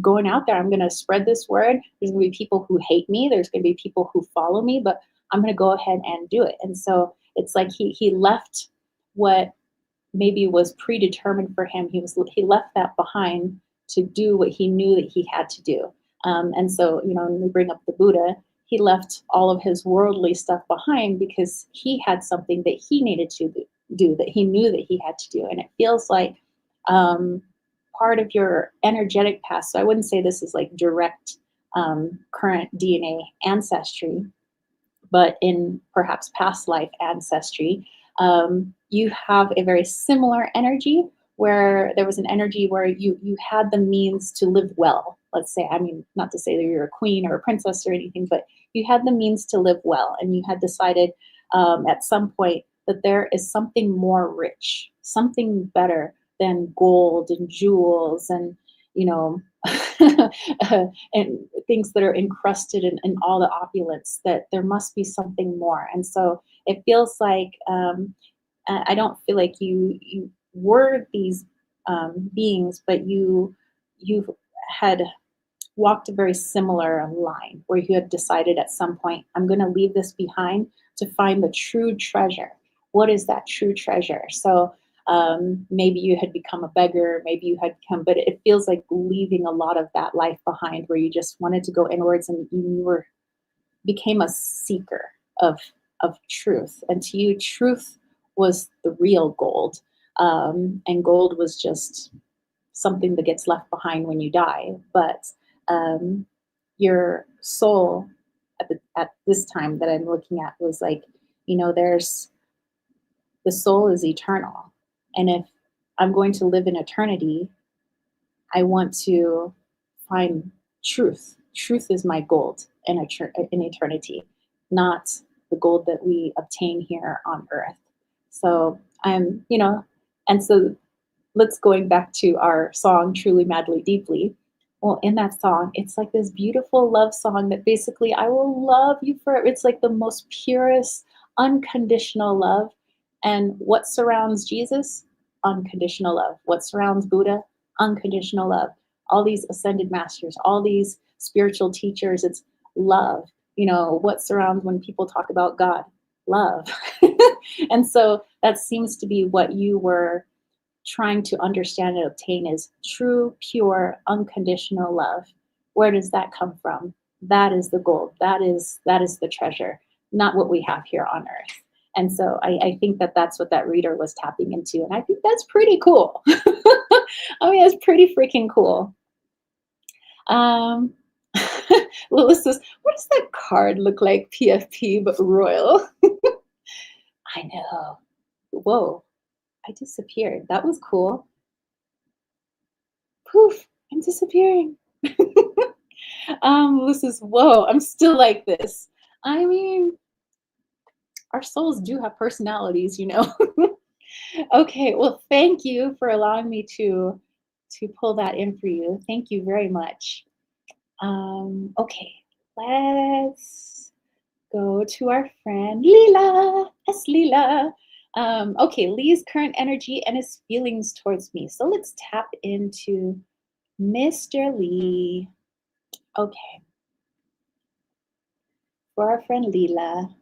going out there, I'm going to spread this word. There's going to be people who hate me, there's going to be people who follow me, but I'm going to go ahead and do it. And so it's like he left what maybe was predetermined for him. He left that behind to do what he knew that he had to do. And so when we bring up the Buddha, he left all of his worldly stuff behind because he had something that he needed to do, that he knew that he had to do. And it feels like part of your energetic past. So I wouldn't say this is like direct current DNA ancestry, but in perhaps past life ancestry, you have a very similar energy where there was an energy where you had the means to live well. Let's say, I mean, not to say that you're a queen or a princess or anything, but you had the means to live well, and you had decided at some point that there is something more rich, something better than gold and jewels and you know and things that are encrusted in all the opulence. That there must be something more, and so it feels like I don't feel like you were these beings, but you had walked a very similar line where you had decided at some point, I'm going to leave this behind to find the true treasure. What is that true treasure? So maybe you had become a beggar, maybe you had become, but it feels like leaving a lot of that life behind where you just wanted to go inwards and you were became a seeker of of truth, and to you truth was the real gold, and gold was just something that gets left behind when you die. But um, your soul at this time that I'm looking at was like, there's the soul is eternal, and if I'm going to live in eternity, I want to find truth. Truth is my gold in eternity, not the gold that we obtain here on earth. So and so let's going back to our song Truly Madly Deeply. Well, in that song, it's like this beautiful love song that basically I will love you forever. It's like the most purest, unconditional love. And what surrounds Jesus? Unconditional love. What surrounds Buddha? Unconditional love. All these ascended masters, all these spiritual teachers, it's love. What surrounds when people talk about God? Love. And so that seems to be what you were trying to understand and obtain, is true, pure, unconditional love. Where does that come from? That is the gold. That is the treasure, not what we have here on earth. And so I think that that's what that reader was tapping into, and I think that's pretty cool. I mean, that's pretty freaking cool. Um, Lewis says, "What does that card look like? PFP, but royal." I know. Whoa, I disappeared. That was cool. Poof, I'm disappearing. This is whoa, I'm still like this. I mean, our souls do have personalities. Okay, well, thank you for allowing me to pull that in for you. Thank you very much. Okay, let's go to our friend Leela. Yes, Leela. Okay, Lee's current energy and his feelings towards me. So let's tap into Mr. Lee. Okay, for our friend Leela.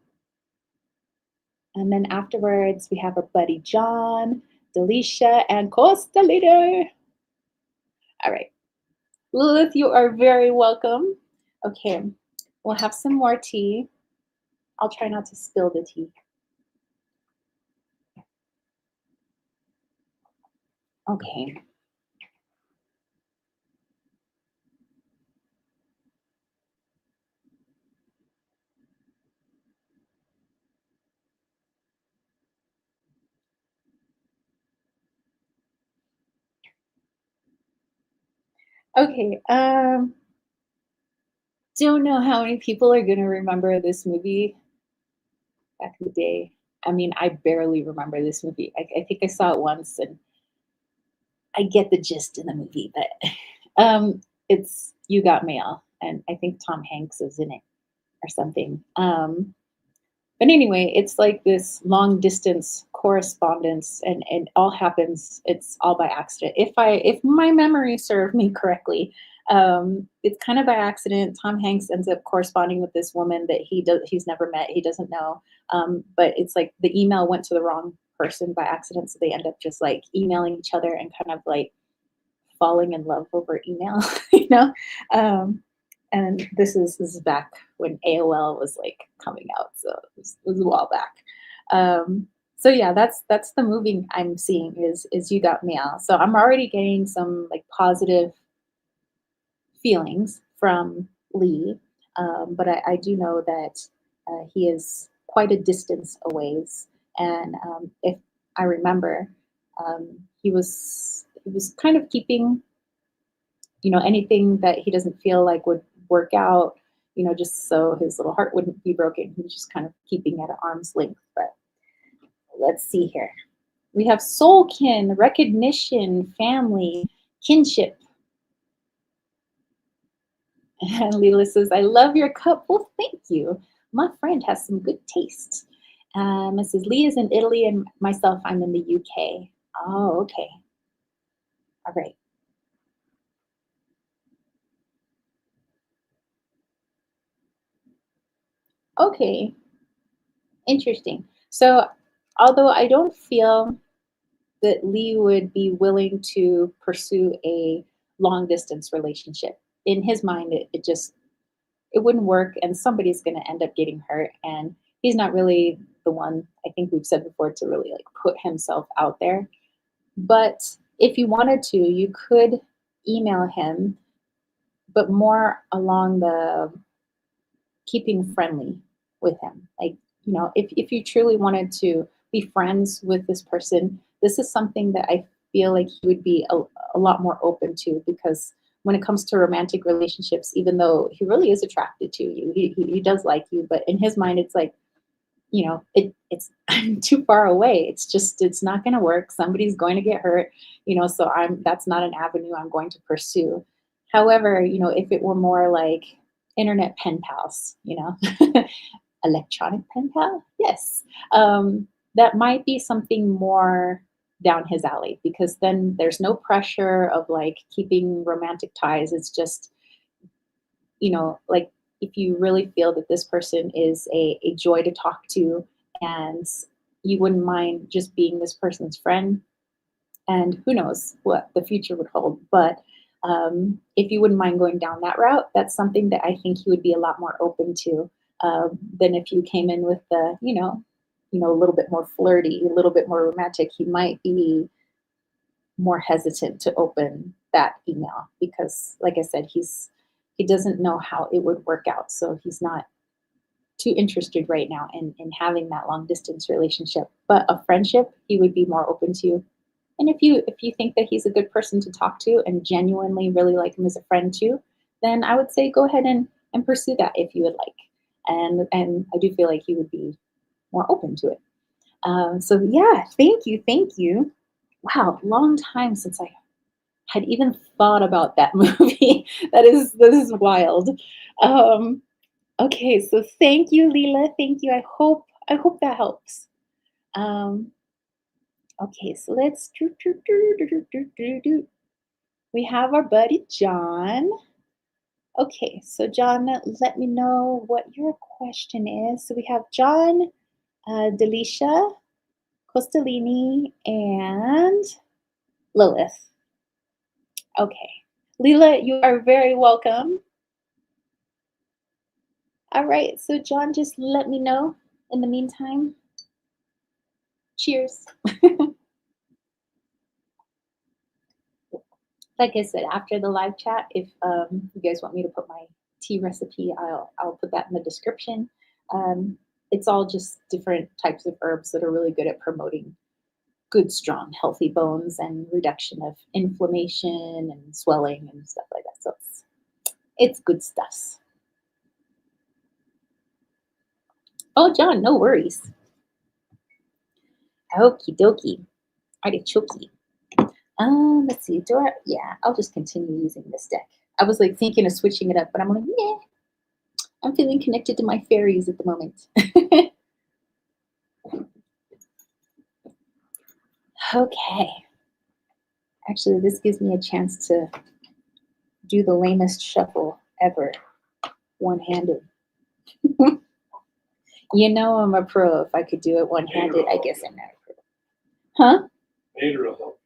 And then afterwards, we have our buddy John, Delisha, and Costa Leader. All right. Lilith, you are very welcome. Okay, we'll have some more tea. I'll try not to spill the tea. Okay. Okay. Don't know how many people are gonna remember this movie back in the day. I mean, I barely remember this movie. I think I saw it once, and I get the gist in the movie, but it's You Got Mail, and I think Tom Hanks is in it or something. But anyway, it's like this long distance correspondence, and it all happens. It's all by accident. If my memory served me correctly, it's kind of by accident. Tom Hanks ends up corresponding with this woman that he's never met. He doesn't know, but it's like the email went to the wrong person by accident, so they end up just like emailing each other and kind of like falling in love over email, you know. Um, and this is back when AOL was like coming out, so it was a while back. So yeah, that's the movie I'm seeing is You Got Mail. So I'm already getting some like positive feelings from Lee, but I do know that he is quite a distance away, and if I remember, he was he was kind of keeping, anything that he doesn't feel like would work out, just so his little heart wouldn't be broken. He was just kind of keeping at an arm's length. But let's see here. We have soulkin, recognition, family, kinship. And Leela says, I love your cup. Well, thank you. My friend has some good taste. It says, Leah's in Italy and myself, I'm in the UK. Oh, okay. All right. Okay. Interesting. So, although I don't feel that Lee would be willing to pursue a long distance relationship, in his mind, it wouldn't work and somebody's going to end up getting hurt, and he's not really the one, I think we've said before, to really like put himself out there. But if you wanted to, you could email him, but more along the keeping friendly with him. Like, if you truly wanted to be friends with this person, this is something that I feel like he would be a lot more open to, because when it comes to romantic relationships, even though he really is attracted to you, he does like you, but in his mind, it's like, it's too far away. It's not going to work. Somebody's going to get hurt, so that's not an avenue I'm going to pursue. However, if it were more like internet pen pals, electronic pen pal, yes, that might be something more down his alley, because then there's no pressure of like keeping romantic ties. It's just, like, if you really feel that this person is a joy to talk to, and you wouldn't mind just being this person's friend, and who knows what the future would hold. But if you wouldn't mind going down that route, that's something that I think he would be a lot more open to, than if you came in with the, a little bit more flirty, a little bit more romantic. He might be more hesitant to open that email because, like I said, he doesn't know how it would work out, so he's not too interested right now in having that long distance relationship. But a friendship, he would be more open to. And if you think that he's a good person to talk to and genuinely really like him as a friend too, then I would say go ahead and pursue that if you would like. And I do feel like he would be more open to it. So yeah, thank you. Wow, long time since I had even thought about that movie. That is wild. Um, okay, so thank you, Leela. Thank you. I hope that helps. Um, okay, so let's do. We have our buddy John. Okay, so John, let me know what your question is. So we have John, Delisha, Costalini, and Lilith. Okay. Leela, you are very welcome. All right, so John, just let me know in the meantime. Cheers. Like I said, after the live chat, if you guys want me to put my tea recipe, I'll put that in the description. Um, it's all just different types of herbs that are really good at promoting good, strong, healthy bones and reduction of inflammation and swelling and stuff like that. So it's good stuff. Oh, John, no worries. Okie dokie. Artichoke. Let's see. Yeah, I'll just continue using this deck. I was like thinking of switching it up, but I'm like, yeah, I'm feeling connected to my fairies at the moment. Okay. Actually, this gives me a chance to do the lamest shuffle ever, one-handed. I'm a pro. If I could do it one-handed, I guess I'm not a pro. Huh? Vader will help.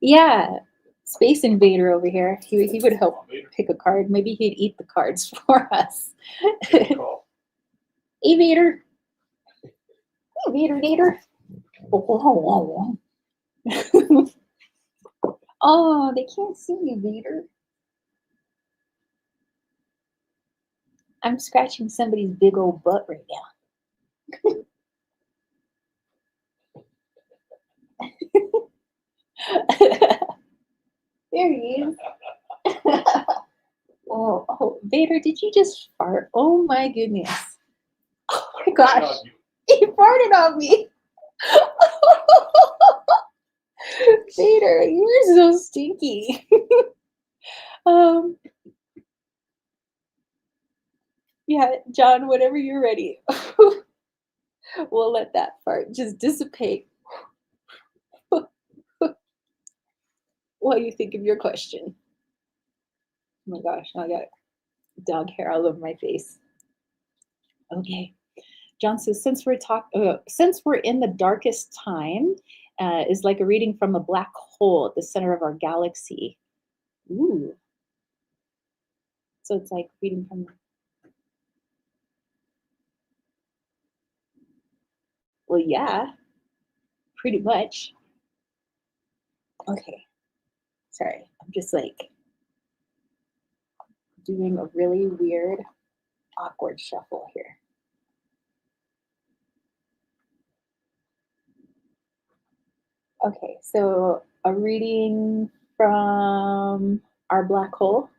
Yeah, Space Invader over here. He would help pick a card. Maybe he'd eat the cards for us. Hey, Vader. Hey, Vader, Vader. Oh, they can't see me, Vader. I'm scratching somebody's big old butt right now. fairies. Oh, Vader, did you just fart? Oh my goodness. Oh my gosh. He farted on me. Vader, you're so stinky. um, yeah, John, whenever you're ready, we'll let that fart just dissipate while you think of your question. Oh my gosh, I got dog hair all over my face. Okay. John says, since we're in the darkest time, is like a reading from a black hole at the center of our galaxy. Ooh. So it's like reading from, well, yeah, pretty much. Okay. Sorry. I'm just like doing a really weird, awkward shuffle here. Okay. So a reading from our black hole,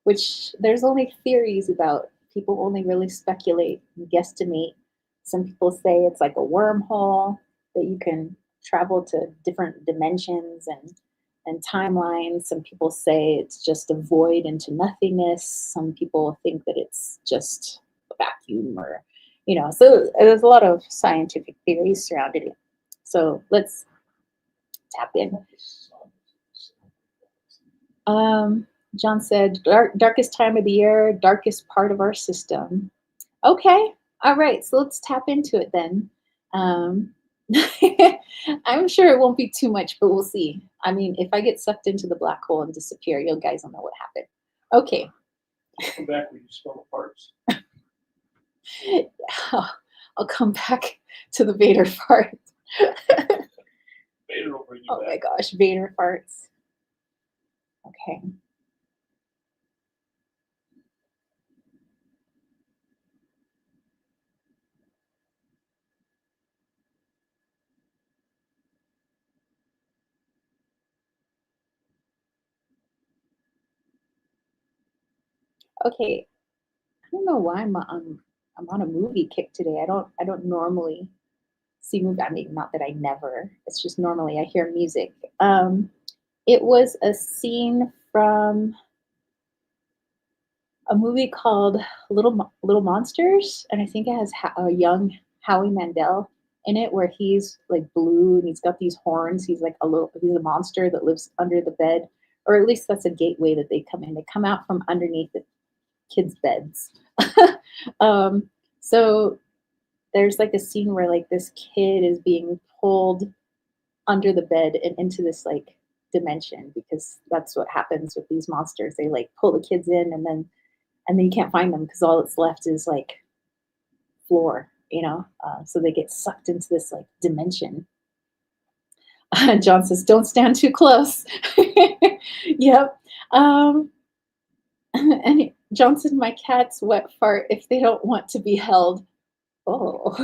which there's only theories about. People only really speculate and guesstimate. Some people say it's like a wormhole that you can travel to different dimensions and timelines. Some people say it's just a void into nothingness. Some people think that it's just a vacuum or, so there's a lot of scientific theories surrounding it. So let's tap in. John said, darkest time of the year, darkest part of our system. Okay, all right, so let's tap into it then. Um, I'm sure it won't be too much, but we'll see. I mean, if I get sucked into the black hole and disappear, you guys will know what happened. Okay. Come back when you smell the parts. I'll come back to the Vader fart. Vader will bring you oh back. my gosh, Vader farts. Okay. Okay, I don't know why I'm on a movie kick today. I don't normally see movie. I mean, not that I never. It's just normally I hear music. It was a scene from a movie called Little Monsters, and I think it has a young Howie Mandel in it, where he's like blue and he's got these horns. He's a monster that lives under the bed, or at least that's a gateway that they come in. They come out from underneath the kids' beds. um, so there's like a scene where like this kid is being pulled under the bed and into this like dimension, because that's what happens with these monsters. They like pull the kids in, and then you can't find them because all that's left is like floor, so they get sucked into this like dimension. John says, don't stand too close. Yep. And John said, my cats wet fart if they don't want to be held. Oh,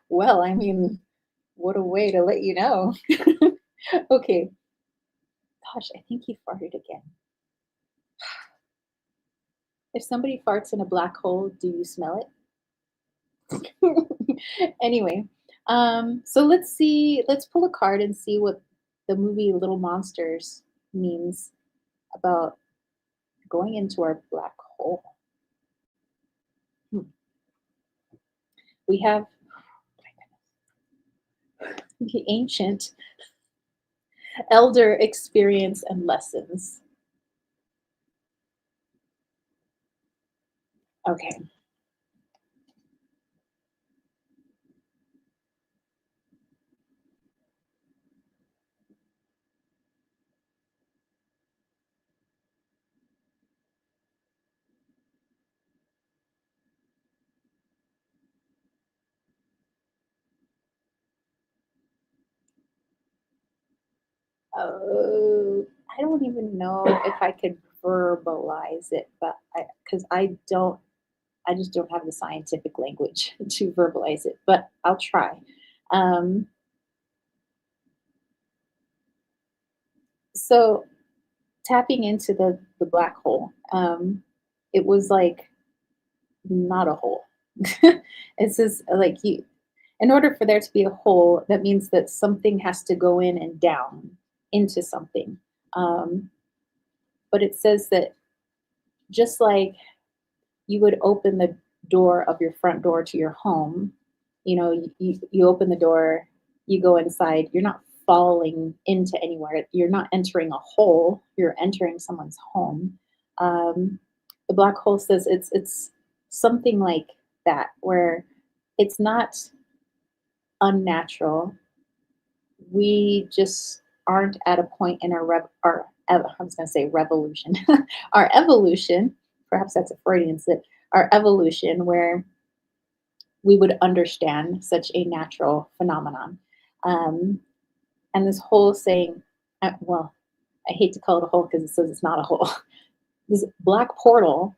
well, I mean, what a way to let you know. Okay. Gosh, I think he farted again. If somebody farts in a black hole, do you smell it? Anyway, so let's pull a card and see what the movie Little Monsters means about going into our black hole. We have the ancient elder experience and lessons. Okay. Oh, I don't even know if I could verbalize it, but because I just don't have the scientific language to verbalize it, but I'll try. Um, so tapping into the black hole. It was like not a hole. It's just like you, in order for there to be a hole, that means that something has to go in and down into something. Um, but it says that just like you would open the door of your front door to your home, you open the door, you go inside, you're not falling into anywhere, you're not entering a hole, you're entering someone's home. um, the black hole says it's something like that, where it's not unnatural. We just aren't at a point in I was going to say revolution, our evolution, perhaps that's a Freudian slip, our evolution, where we would understand such a natural phenomenon. Um, and this whole saying, well, I hate to call it a hole because it says it's not a hole. This black portal,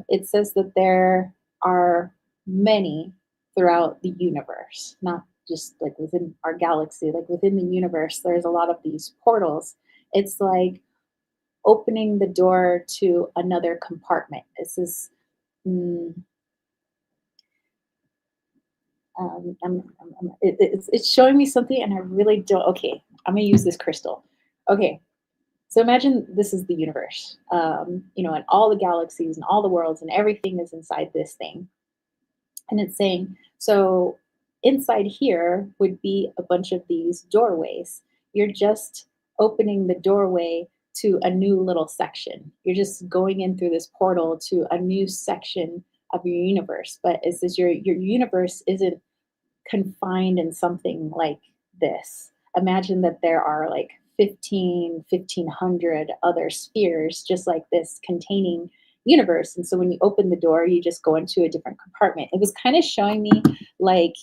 it says that there are many throughout the universe, not just like within our galaxy, like within the universe, there's a lot of these portals. It's like opening the door to another compartment. This is, mm, it's showing me something, and I really don't. Okay, I'm gonna use this crystal. Okay, so imagine this is the universe, and all the galaxies and all the worlds and everything is inside this thing. And it's saying, so inside here would be a bunch of these doorways. You're just opening the doorway to a new little section. You're just going in through this portal to a new section of your universe. But it says your universe isn't confined in something like this. Imagine that there are like 1,500 other spheres just like this containing universe. And so when you open the door, you just go into a different compartment. It was kind of showing me like,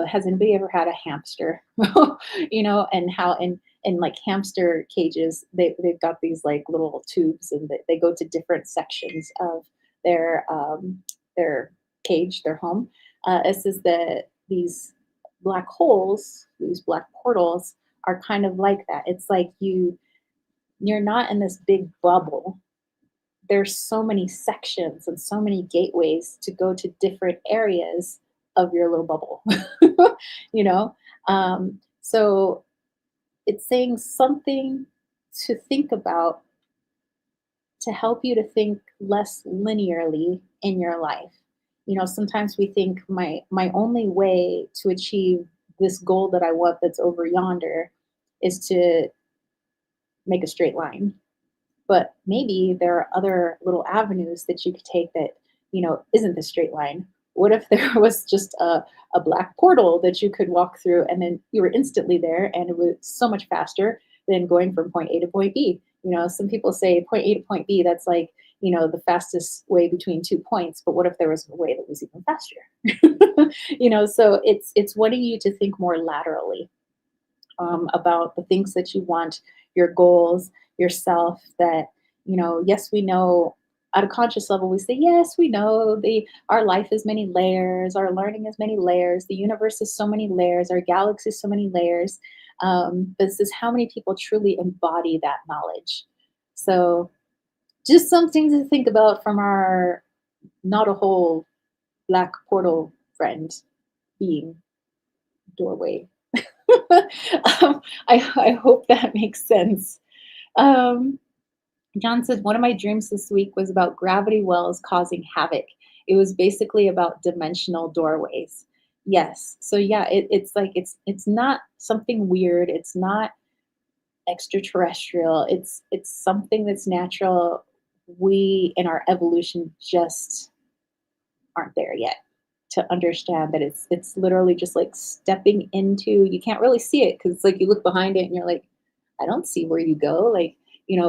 has anybody ever had a hamster? And how in like hamster cages, they've got these like little tubes, and they go to different sections of their cage, their home. It says that these black holes, these black portals, are kind of like that. It's like you're not in this big bubble. There's so many sections and so many gateways to go to different areas of your little bubble. you know so it's saying something to think about, to help you to think less linearly in your life. Sometimes we think my only way to achieve this goal that I want that's over yonder is to make a straight line. But maybe there are other little avenues that you could take that, isn't the straight line. What if there was just a black portal that you could walk through, and then you were instantly there, and it was so much faster than going from point A to point B? Some people say point A to point B, that's like, the fastest way between 2 points. But what if there was a way that was even faster? So it's wanting you to think more laterally, about the things that you want, your goals, yourself. That, yes, we know at a conscious level, we say, yes, we know our life is many layers, our learning is many layers, the universe is so many layers, our galaxy is so many layers. But this is how many people truly embody that knowledge. So just something to think about from our not a whole black portal friend being doorway. I hope that makes sense. Um, John said, one of my dreams this week was about gravity wells causing havoc. It was basically about dimensional doorways. Yes. So yeah, it's like it's not something weird. It's not extraterrestrial. It's something that's natural. We in our evolution just aren't there yet to understand that it's literally just like stepping into, you can't really see it because it's like you look behind it and you're like, I don't see where you go, like,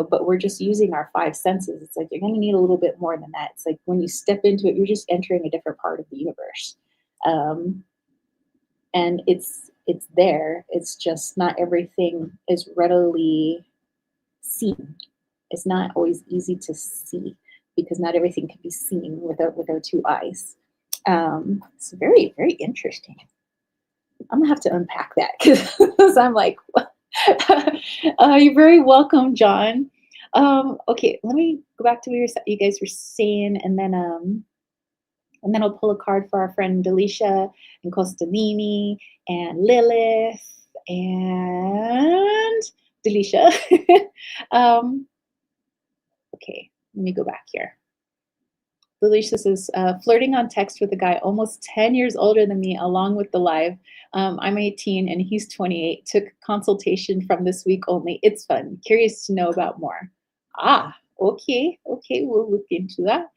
but we're just using our five senses. It's like you're going to need a little bit more than that. It's like when you step into it, you're just entering a different part of the universe. And it's there, it's just not everything is readily seen. It's not always easy to see because not everything can be seen with our two eyes. It's very, very interesting. I'm gonna have to unpack that because I'm like, you're very welcome, John. Okay, let me go back to what you guys were saying, and then I'll pull a card for our friend Delisha and Costalini and Lilith and Delisha. um, okay, let me go back here. Delisha says, flirting on text with a guy almost 10 years older than me, along with the live. I'm 18 and he's 28. Took consultation from this week only. It's fun. Curious to know about more. Ah, okay. Okay, we'll look into that.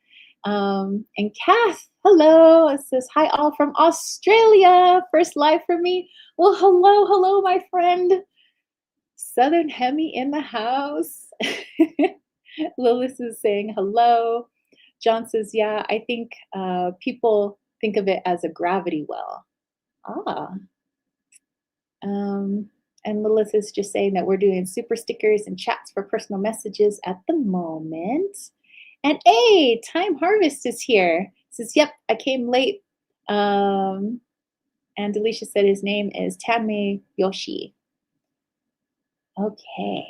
And Kath, hello. It says, hi, all from Australia. First live for me. Well, hello, my friend. Southern Hemi in the house. Lilith is saying hello. John says, yeah, I think people think of it as a gravity well. Ah. And Lilith is just saying that we're doing super stickers and chats for personal messages at the moment. And hey, Time Harvest is here. Says, yep, I came late. And Delisha said his name is Tanmay Yoshi. Okay.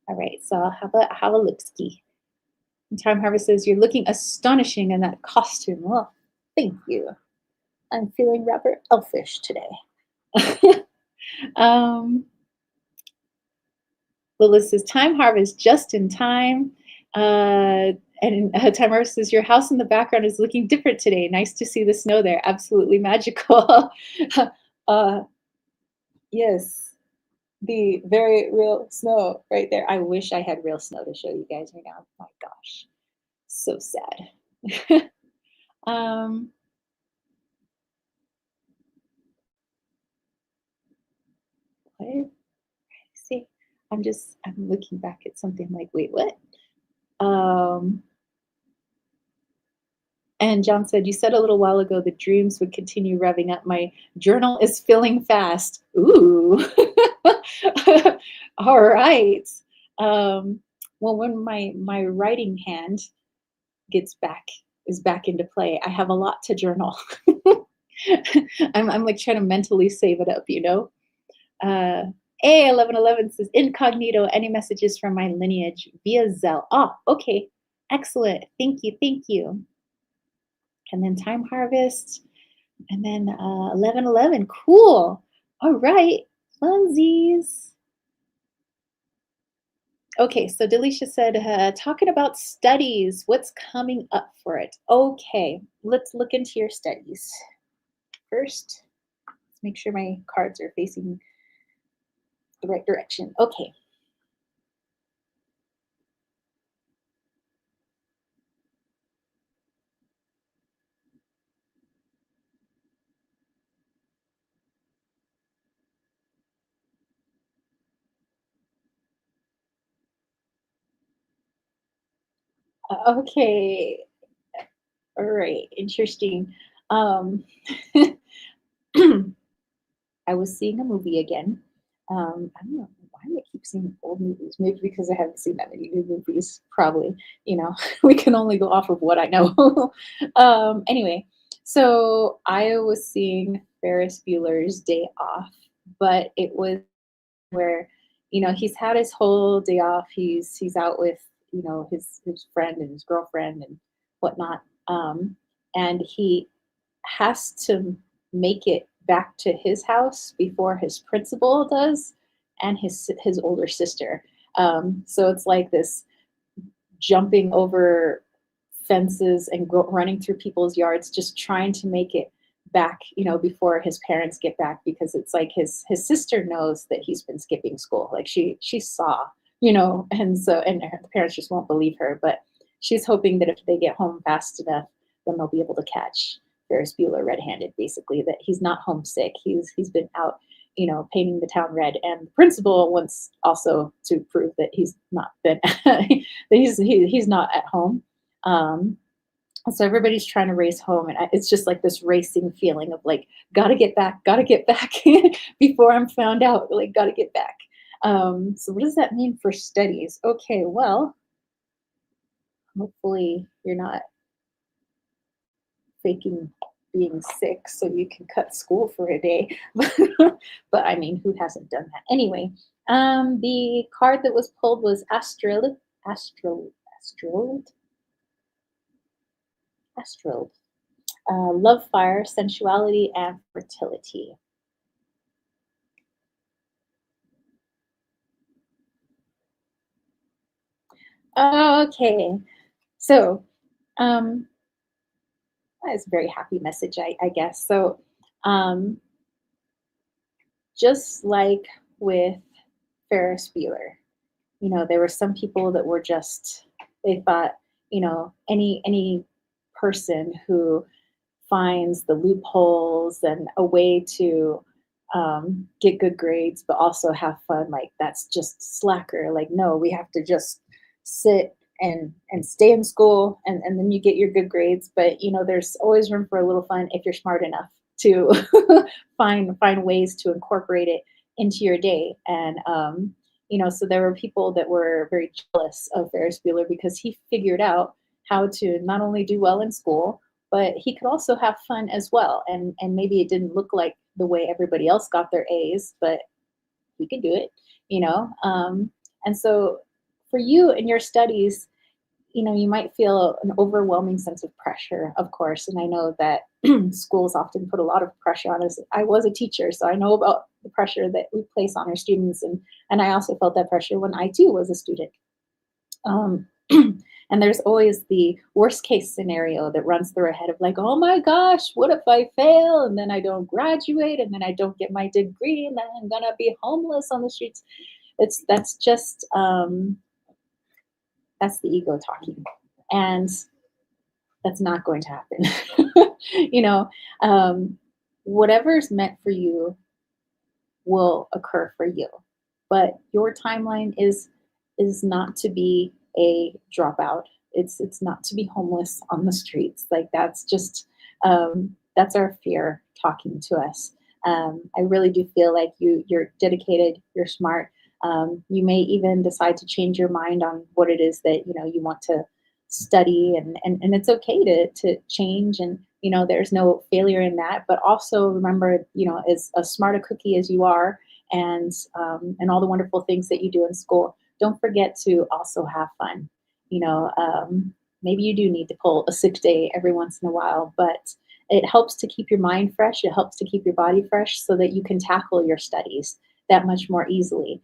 All right, so I'll have a look-ski. And Time Harvest says, you're looking astonishing in that costume. Oh, thank you. I'm feeling rather elfish today. Lilith says, Time Harvest just in time. And Time Harvest says, your house in the background is looking different today. Nice to see the snow there. Absolutely magical. Yes, the very real snow right there. I wish I had real snow to show you guys right now. Oh my gosh, so sad. um, what? See, I'm looking back at something like, wait, what? And John said, you said a little while ago the dreams would continue revving up. My journal is filling fast. Ooh. All right. Well, when my writing hand is back into play, I have a lot to journal. I'm like trying to mentally save it up, you know? A1111 says, incognito, any messages from my lineage via Zelle? Oh, okay. Excellent. Thank you. Thank you. And then Time Harvest, and then 1111. Cool. All right. Funsies. Okay, so Delisha said, talking about studies, what's coming up for it? Okay, let's look into your studies. First, let's make sure my cards are facing the right direction. Okay. Okay. All right. Interesting. Um, I was seeing a movie again. I don't know why I keep seeing old movies. Maybe because I haven't seen that many new movies. Probably, we can only go off of what I know. Anyway, so I was seeing Ferris Bueller's Day Off, but it was where he's had his whole day off. He's out with his friend and his girlfriend and whatnot, and he has to make it back to his house before his principal does and his older sister. So it's like this jumping over fences and running through people's yards, just trying to make it back, before his parents get back, because it's like his sister knows that he's been skipping school. Like she saw, and the parents just won't believe her. But she's hoping that if they get home fast enough, then they'll be able to catch Ferris Bueller red-handed. Basically, that he's not homesick. He's been out, painting the town red. And the principal wants also to prove that he's not been that he's not at home. So everybody's trying to race home, and it's just like this racing feeling of like, gotta get back before I'm found out. Like, gotta get back. So what does that mean for studies? Okay, well, hopefully you're not faking being sick so you can cut school for a day. But I mean, who hasn't done that? Anyway, the card that was pulled was Astral Astrode, Astrode. Love, fire, sensuality, and fertility. Okay, so um, that's a very happy message, I guess. So, um, just like with Ferris Bueller, there were some people that were just they thought, any person who finds the loopholes and a way to get good grades but also have fun, like that's just slacker. Like, no, we have to just sit and stay in school, and then you get your good grades. But there's always room for a little fun if you're smart enough to find ways to incorporate it into your day. And so there were people that were very jealous of Ferris Bueller because he figured out how to not only do well in school, but he could also have fun as well. And maybe it didn't look like the way everybody else got their A's, but he could do it. And so for you in your studies, you might feel an overwhelming sense of pressure, of course. And I know that schools often put a lot of pressure on us. I was a teacher, so I know about the pressure that we place on our students. And I also felt that pressure when I too was a student. Um, and there's always the worst case scenario that runs through our head of like, oh my gosh, what if I fail and then I don't graduate and then I don't get my degree and then I'm gonna be homeless on the streets. That's just that's the ego talking, and that's not going to happen. you know, Whatever's meant for you will occur for you. But your timeline is not to be a dropout. It's not to be homeless on the streets. Like that's our fear talking to us. I really do feel like you're dedicated, you're smart. You may even decide to change your mind on what it is that you want to study, and it's okay to change. And there's no failure in that. But also remember, as a smart a cookie as you are, and all the wonderful things that you do in school, don't forget to also have fun. you know um, Maybe you do need to pull a sick day every once in a while, but it helps to keep your mind fresh, it helps to keep your body fresh so that you can tackle your studies that much more easily.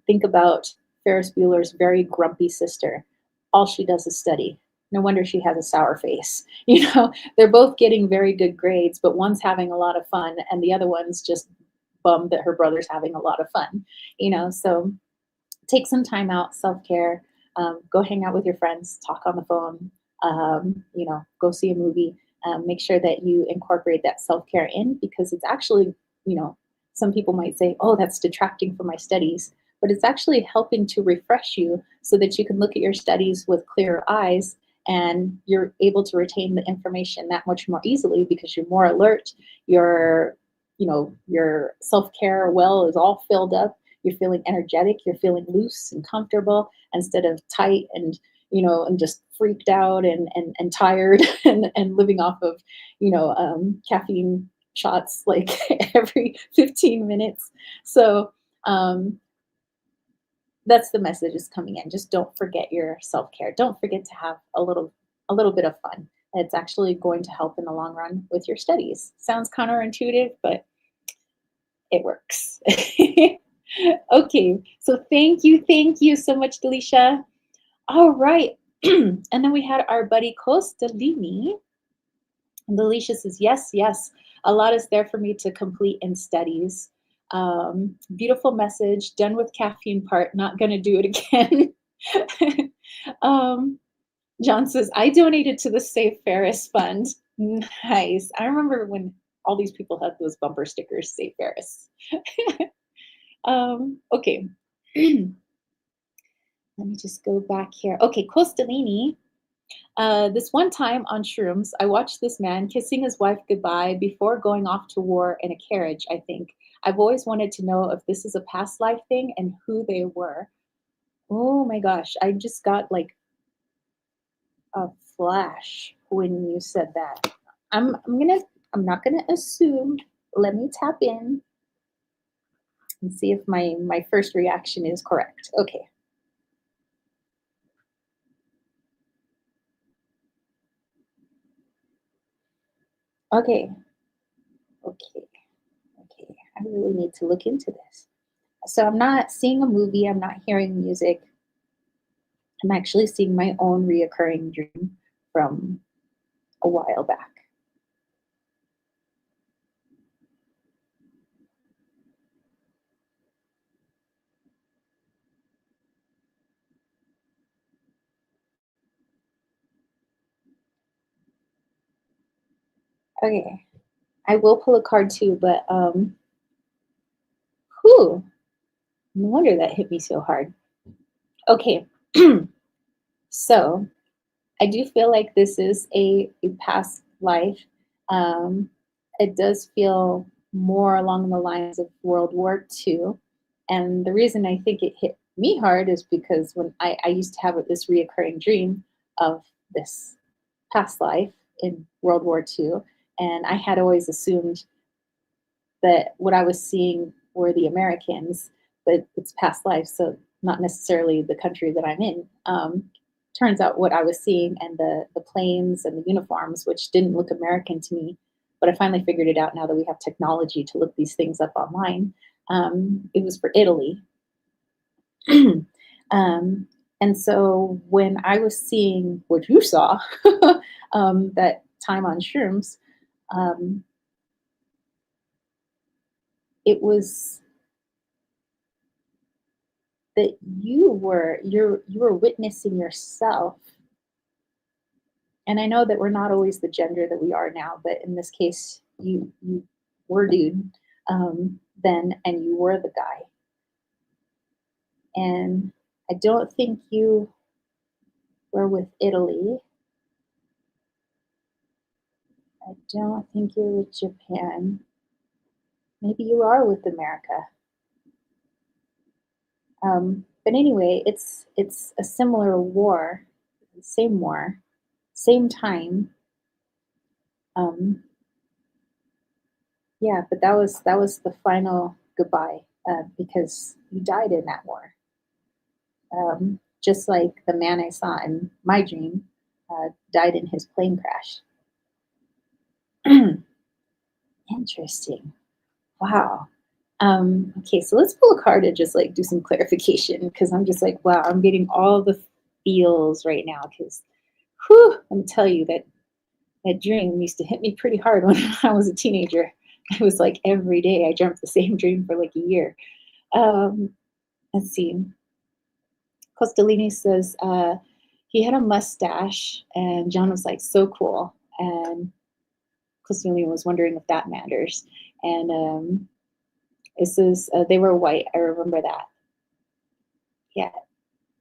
Think about Ferris Bueller's very grumpy sister. All she does is study. No wonder she has a sour face. They're both getting very good grades, but one's having a lot of fun and the other one's just bummed that her brother's having a lot of fun. So take some time out, self-care. Go hang out with your friends, talk on the phone, go see a movie. Make sure that you incorporate that self-care in, because it's actually, you know some people might say, oh, that's detracting from my studies, but it's actually helping to refresh you so that you can look at your studies with clearer eyes, and you're able to retain the information that much more easily because you're more alert. Your self-care well is all filled up. You're feeling energetic, you're feeling loose and comfortable instead of tight and just freaked out and tired and living off of caffeine shots like every 15 minutes. So um, that's the message is coming in. Just don't forget your self-care. Don't forget to have a little bit of fun. It's actually going to help in the long run with your studies. Sounds counterintuitive, but it works. Okay, so thank you so much, Delisha. All right. And then we had our buddy Costalini. And Delisha says, yes, yes, a lot is there for me to complete in studies. Beautiful message. Done with caffeine part. Not going to do it again. um, John says, I donated to the Safe Ferris Fund. Nice. I remember when all these people had those bumper stickers, Safe Ferris. Okay. Let me just go back here. Okay, Costalini. This one time on shrooms, I watched this man kissing his wife goodbye before going off to war in a carriage, I think. I've always wanted to know if this is a past life thing and who they were. Oh my gosh, I just got like a flash when you said that. I'm not gonna assume. Let me tap in and see if my first reaction is correct. Okay. Okay, okay, okay. I really need to look into this. So I'm not seeing a movie, I'm not hearing music. I'm actually seeing my own reoccurring dream from a while back. Okay, I will pull a card too, but whew, no wonder that hit me so hard. Okay, so I do feel like this is a past life. Um, it does feel more along the lines of World War II. And the reason I think it hit me hard is because when I used to have this reoccurring dream of this past life in World War II. And I had always assumed that what I was seeing were the Americans, but it's past life, so not necessarily the country that I'm in. Turns out what I was seeing and the planes and the uniforms, which didn't look American to me, but I finally figured it out now that we have technology to look these things up online. It was for Italy. um, and so when I was seeing what you saw, that time on shrooms, um, it was that you were witnessing yourself. And I know that we're not always the gender that we are now, but in this case you were dude then, and you were the guy. And I don't think you were with Italy. I don't think you're with Japan. Maybe you are with America. But anyway, it's a similar war, same time. um, Yeah, but that was the final goodbye, because you died in that war. Just like the man I saw in my dream died in his plane crash. Interesting. Wow. Okay, so let's pull a card and just like do some clarification because I'm just like, wow, I'm getting all the feels right now. Because, whew, let me tell you that that dream used to hit me pretty hard when I was a teenager. It was like every day I dreamt the same dream for like a year. Um, let's see. Costolini says he had a mustache, and John was like, so cool. And Costolini was wondering if that matters. And it says they were white. I remember that. Yeah,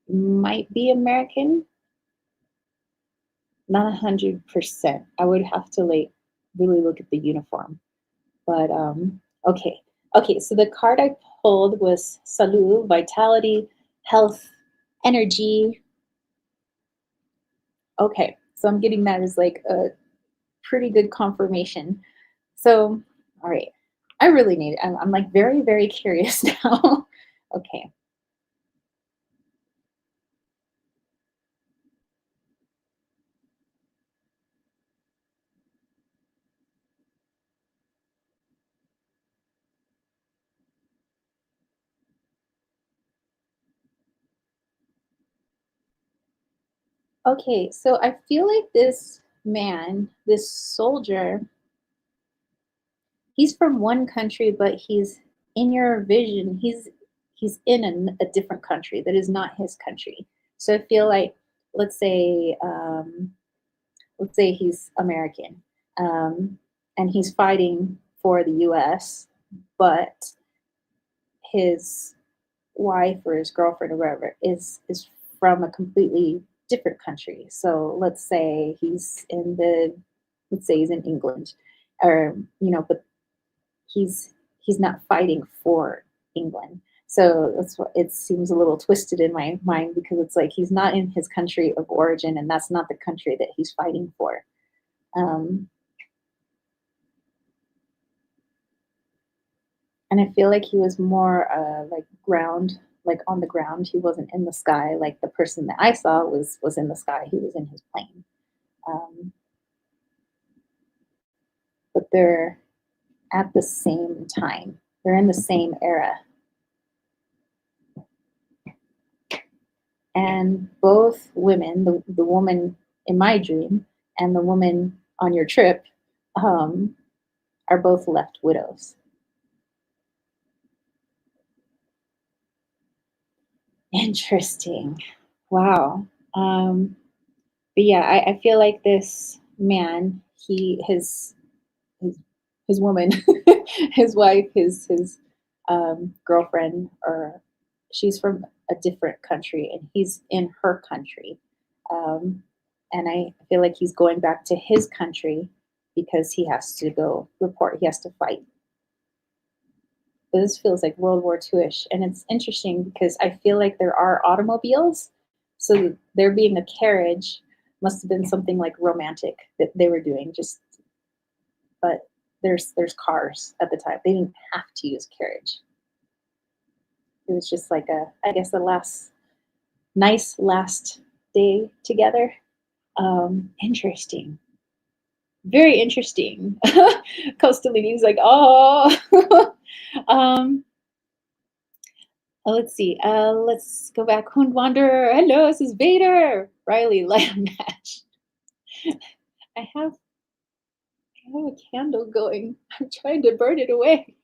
might be American, not 100%. I would have to like really look at the uniform. But okay. Okay, so the card I pulled was Salud, vitality, health, energy. Okay, so I'm getting that as like a pretty good confirmation. So, all right, I really need it. I'm like very, very curious now. Okay, okay, so I feel like this man, this soldier, he's from one country, but he's in your vision. He's in a different country that is not his country. So I feel like, let's say, let's say he's American, and he's fighting for the U.S., but his wife or his girlfriend or whatever is from a completely different country. So let's say he's in England, or but he's not fighting for England. So that's what it seems a little twisted in my mind because it's like he's not in his country of origin, and that's not the country that he's fighting for. Um, and I feel like he was more like ground, like on the ground. He wasn't in the sky. Like the person that I saw was in the sky. He was in his plane. Um, but they're at the same time. They're in the same era. And both women, the woman in my dream and the woman on your trip, um, are both left widows. Interesting. Wow. But yeah, I feel like this man, his his woman, his wife, his girlfriend, or she's from a different country, and he's in her country, um, and I feel like he's going back to his country because he has to go report. He has to fight. But this feels like World War II-ish, and it's interesting because I feel like there are automobiles, so there being a carriage must have been something like romantic that they were doing. Just but there's cars at the time. They didn't have to use carriage. It was just like a, I guess, a nice last day together. Interesting, very interesting. Costalini's like, oh. um, let's see. Let's go back. Hund Wanderer. Hello, this is Vader. Riley, light a match. I have I have a candle going. I'm trying to burn it away.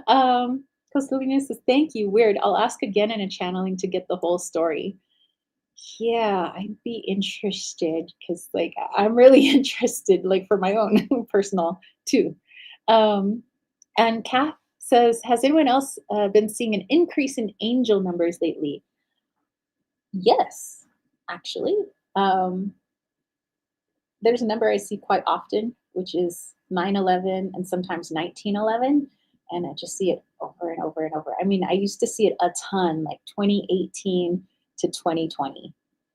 Costalina says, thank you. Weird. I'll ask again in a channeling to get the whole story. Yeah, I'd be interested because, like, I'm really interested, like, for my own personal too. Um, and Kath says, has anyone else been seeing an increase in angel numbers lately? Yes, actually. Um, there's a number I see quite often, which is 911 and sometimes 1911. And I just see it over and over and over. I mean, I used to see it a ton, like 2018 to 2020.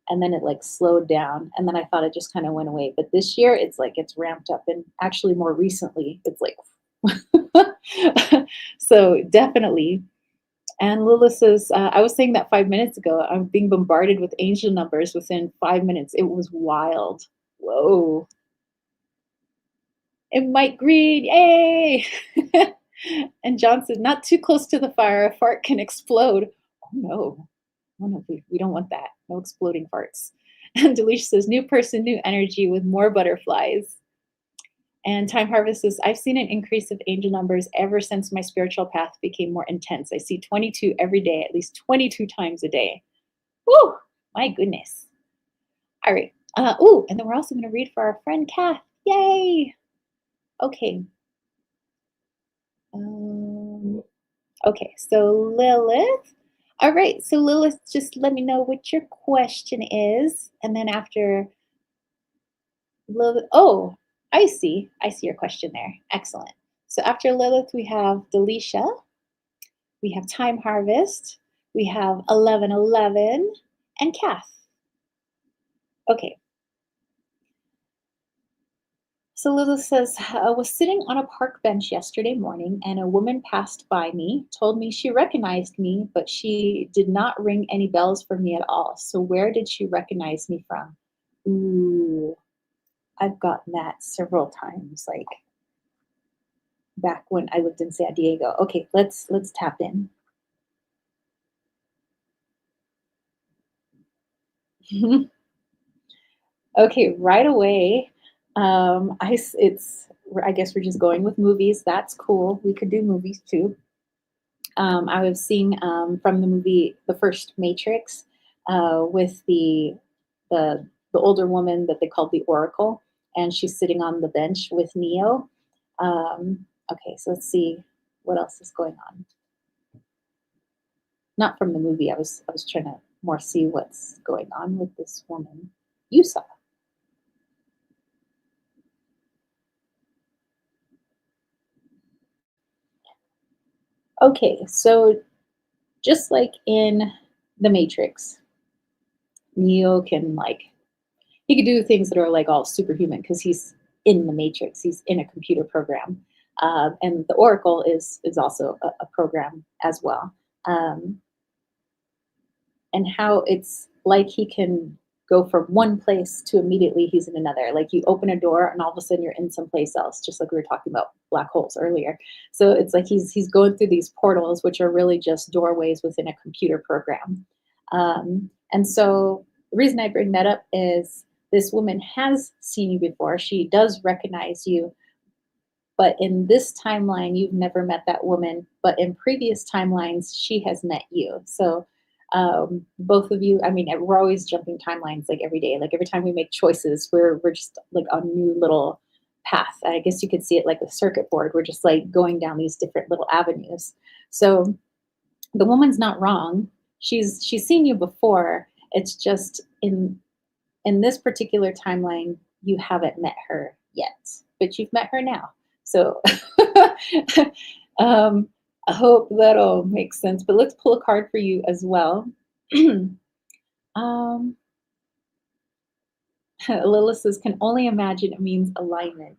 And then it like slowed down. And then I thought it just kind of went away. But this year, it's like it's ramped up. And actually, more recently, it's like, so definitely. And Lila says, I was saying that 5 minutes ago. I'm being bombarded with angel numbers within 5 minutes. It was wild. Whoa. And Mike Green, yay! And John said, not too close to the fire. A fart can explode. Oh no. Oh no, we don't want that. No exploding farts. And Delisha says, new person, new energy with more butterflies. And Time Harvest says, I've seen an increase of angel numbers ever since my spiritual path became more intense. I see 22 every day, at least 22 times a day. Woo! My goodness. All right. And then we're also going to read for our friend Kath. Yay! Okay. Okay, so Lilith. All right, so Lilith, just let me know what your question is. And then after Lilith, oh, I see. I see your question there. Excellent. So after Lilith, we have Delisha. We have Time Harvest. We have 1111 and Kath. Okay. So Lilith says, I was sitting on a park bench yesterday morning and a woman passed by me, told me she recognized me, but she did not ring any bells for me at all. So where did she recognize me from? Ooh, I've gotten that several times, like back when I lived in San Diego. Okay, let's tap in. Okay, right away. I guess we're just going with movies. That's cool. We could do movies too. I was seeing from the movie The First Matrix with the older woman that they called the Oracle, and she's sitting on the bench with Neo. Okay, so let's see what else is going on. Not from the movie. I was trying to more see what's going on with this woman. You saw. Okay, so just like in the Matrix, Neo can like he could do things that are like all superhuman because he's in the Matrix. He's in a computer program, and the Oracle is also a program as well. And how it's like he can go from one place to immediately he's in another. Like you open a door and all of a sudden you're in someplace else, just like we were talking about black holes earlier. So it's like he's going through these portals, which are really just doorways within a computer program. And so the reason I bring that up is this woman has seen you before. She does recognize you, but in this timeline, you've never met that woman. But in previous timelines, she has met you. So both of you, I mean, we're always jumping timelines like every day. Like every time we make choices, we're just like a new little path. I guess you could see it like a circuit board. We're just like going down these different little avenues. So the woman's not wrong. She's seen you before. It's just in this particular timeline, you haven't met her yet, but you've met her now. So um, I hope that'll make sense. But let's pull a card for you as well. um, Lilith says, can only imagine it means alignment.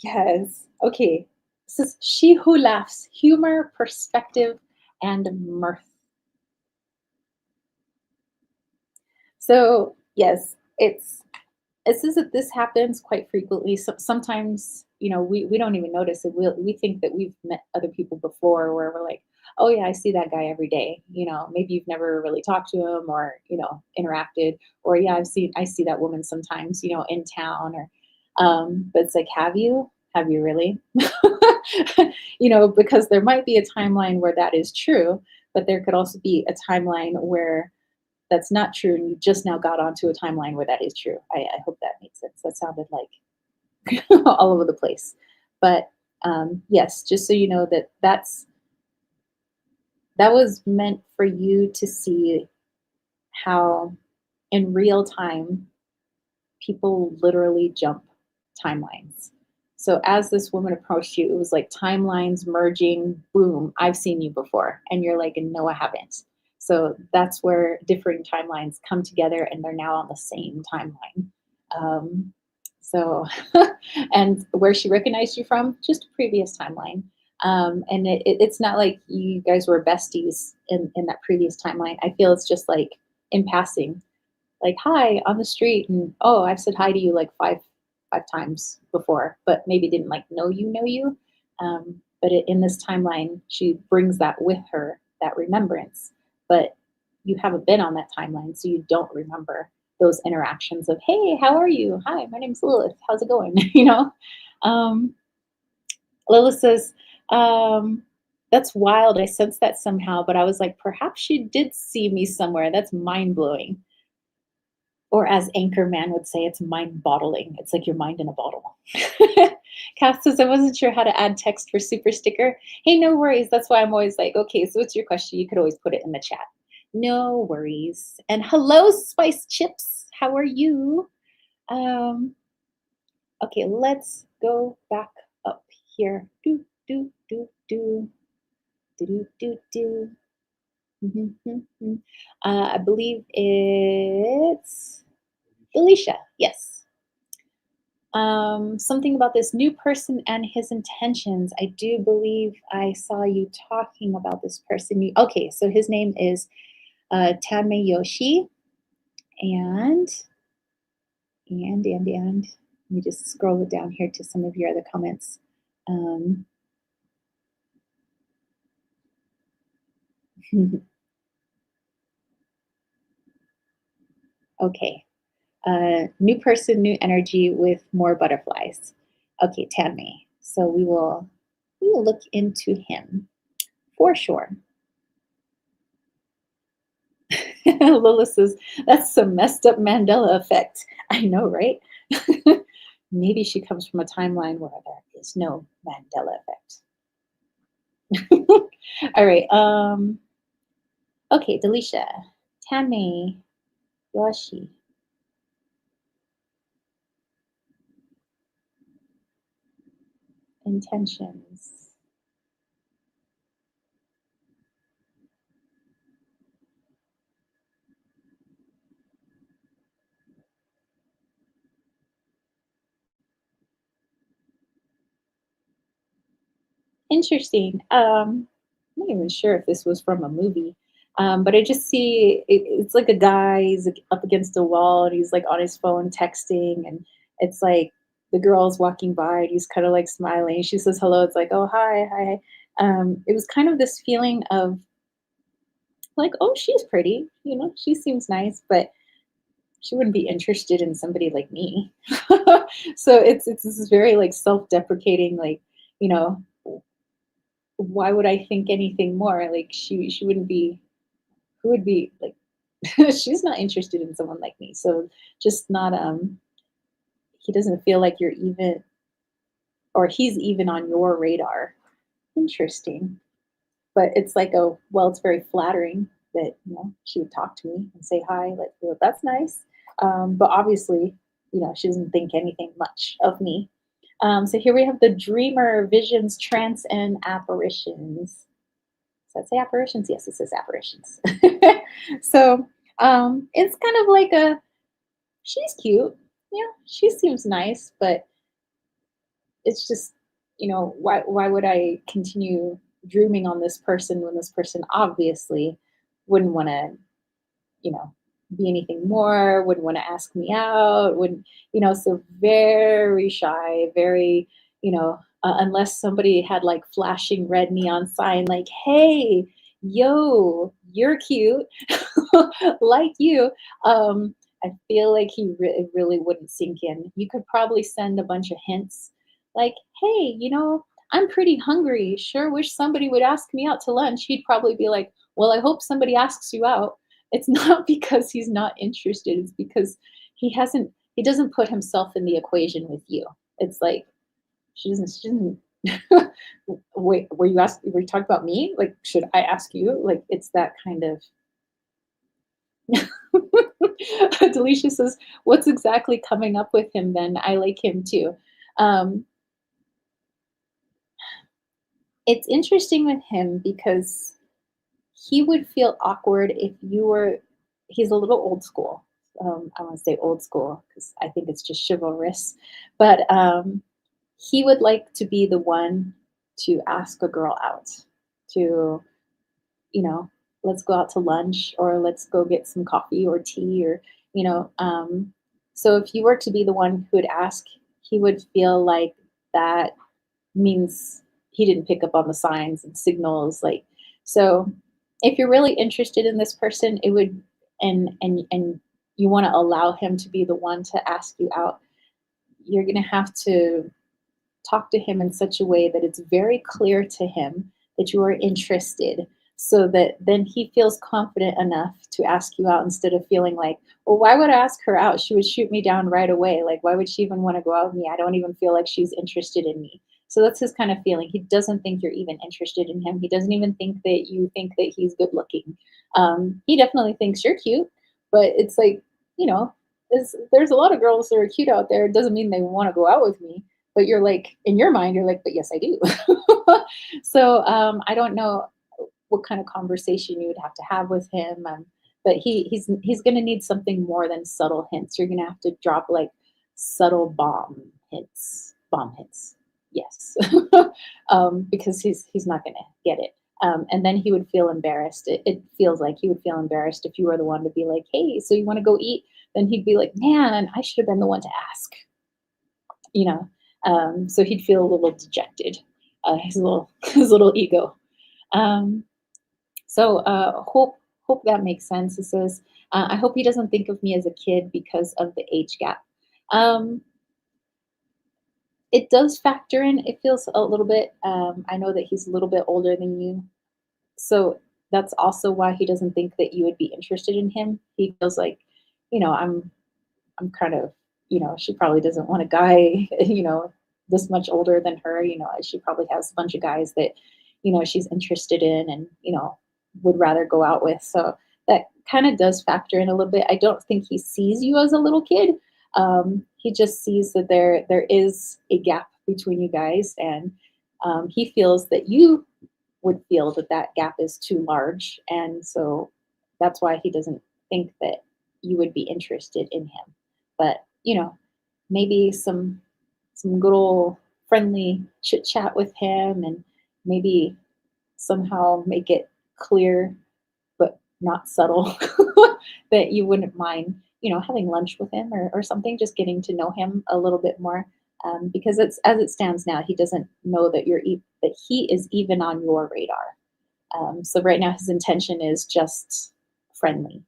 Yes. Okay. This is she who laughs, humor, perspective, and mirth. So yes, it says that this happens quite frequently. So sometimes, we don't even notice it. We think that we've met other people before where we're like, oh yeah, I see that guy every day. Maybe you've never really talked to him or, interacted, or yeah, I see that woman sometimes, in town or, but it's like, have you? Have you really? Because there might be a timeline where that is true, but there could also be a timeline where that's not true and you just now got onto a timeline where that is true. I hope that makes sense. That sounded like all over the place. But yes, just so you know that was meant for you to see how in real time people literally jump timelines. So as this woman approached you, it was like timelines merging, boom, I've seen you before. And you're like, no, I haven't. So that's where differing timelines come together and they're now on the same timeline. Um, so, and where she recognized you from, just a previous timeline. And it's not like you guys were besties in that previous timeline. I feel it's just like in passing, like hi on the street, and oh, I've said hi to you like five times before, but maybe didn't like know you. But in this timeline, she brings that with her, that remembrance. But you haven't been on that timeline, so you don't remember those interactions of hey, how are you? Hi, my name's Lilith. How's it going? Um, Lilith says, that's wild. I sensed that somehow, but I was like, perhaps she did see me somewhere. That's mind blowing. Or as Anchorman would say, it's mind bottling. It's like your mind in a bottle. Kath says, I wasn't sure how to add text for super sticker. Hey, no worries. That's why I'm always like, okay, so what's your question? You could always put it in the chat. No worries. And hello, Spice Chips. How are you? Okay, let's go back up here. Do, do, do, do. Do, do, do, do. I believe it's Alicia. Yes. Something about this new person and his intentions. I do believe I saw you talking about this person. Okay, so his name is Tamayoshi, and let me just scroll it down here to some of your other comments. Okay, new person, new energy with more butterflies. Okay, Tanmay. So we will look into him for sure. Lila says, that's some messed up Mandela effect. I know, right? Maybe she comes from a timeline where there is no Mandela effect. All right. Okay, Delisha, Tammy, Yoshi. Intentions. Interesting. I'm not even sure if this was from a movie. But I just see it's like a guy, he's like up against a wall and he's like on his phone texting, and it's like the girl's walking by and he's kind of like smiling. She says hello. It's like, oh, hi, hi. It was kind of this feeling of like, oh, she's pretty, she seems nice, but she wouldn't be interested in somebody like me. So it's this is very like self-deprecating, like, you know, why would I think anything more? Like she wouldn't be who would be like she's not interested in someone like me. So just not he doesn't feel like you're even or he's even on your radar. Interesting. But it's like, oh, well, it's very flattering that, she would talk to me and say hi. Like, well, that's nice. But obviously, she doesn't think anything much of me. So here we have the dreamer, visions, trance, and apparitions. Does that say apparitions? Yes, it says apparitions. So it's kind of like she's cute. Yeah, she seems nice, but it's just, why would I continue dreaming on this person when this person obviously wouldn't want to, you know, be anything more, wouldn't want to ask me out, wouldn't, so very shy, very, unless somebody had like flashing red neon sign, like, hey, yo, you're cute, like you. I feel like it really wouldn't sink in. You could probably send a bunch of hints like, hey, I'm pretty hungry. Sure wish somebody would ask me out to lunch. He'd probably be like, well, I hope somebody asks you out. It's not because he's not interested. It's because he doesn't put himself in the equation with you. It's like she doesn't wait, were you talking about me? Like, should I ask you? Like, it's that kind of Delisha says, what's exactly coming up with him then? I like him too. Um, it's interesting with him because he would feel awkward if you were he's a little old school. I want to say old school because I think it's just chivalrous. But he would like to be the one to ask a girl out, to, you know, let's go out to lunch or let's go get some coffee or tea or, you know. So if you were to be the one who would ask, he would feel like that means he didn't pick up on the signs and signals, like, so if you're really interested in this person, it would, and you want to allow him to be the one to ask you out, you're going to have to talk to him in such a way that it's very clear to him that you are interested, so that then he feels confident enough to ask you out instead of feeling like, well, why would I ask her out? She would shoot me down right away. Like, why would she even want to go out with me? I don't even feel like she's interested in me. So that's his kind of feeling. He doesn't think you're even interested in him. He doesn't even think that you think that he's good looking. He definitely thinks you're cute, but it's like, there's a lot of girls that are cute out there. It doesn't mean they want to go out with me, but you're like, in your mind, you're like, but yes, I do. So I don't know what kind of conversation you would have to have with him. But he's going to need something more than subtle hints. You're going to have to drop like subtle bomb hints. Yes, because he's not going to get it. And then he would feel embarrassed. It feels like he would feel embarrassed if you were the one to be like, hey, so you want to go eat? Then he'd be like, man, I should have been the one to ask. You know, so he'd feel a little dejected, his little ego. Um, so hope that makes sense. It says, I hope he doesn't think of me as a kid because of the age gap. Um, it does factor in. It feels a little bit. I know that he's a little bit older than you, so that's also why he doesn't think that you would be interested in him. He feels like, I'm kind of, she probably doesn't want a guy, this much older than her. She probably has a bunch of guys that, she's interested in and, would rather go out with. So that kind of does factor in a little bit. I don't think he sees you as a little kid. He just sees that there is a gap between you guys, and he feels that you would feel that that gap is too large, and so that's why he doesn't think that you would be interested in him. But maybe some good old friendly chit chat with him, and maybe somehow make it clear, but not subtle, that you wouldn't mind, having lunch with him or something, just getting to know him a little bit more. Because it's as it stands now, he doesn't know that that he is even on your radar. So right now, his intention is just friendly,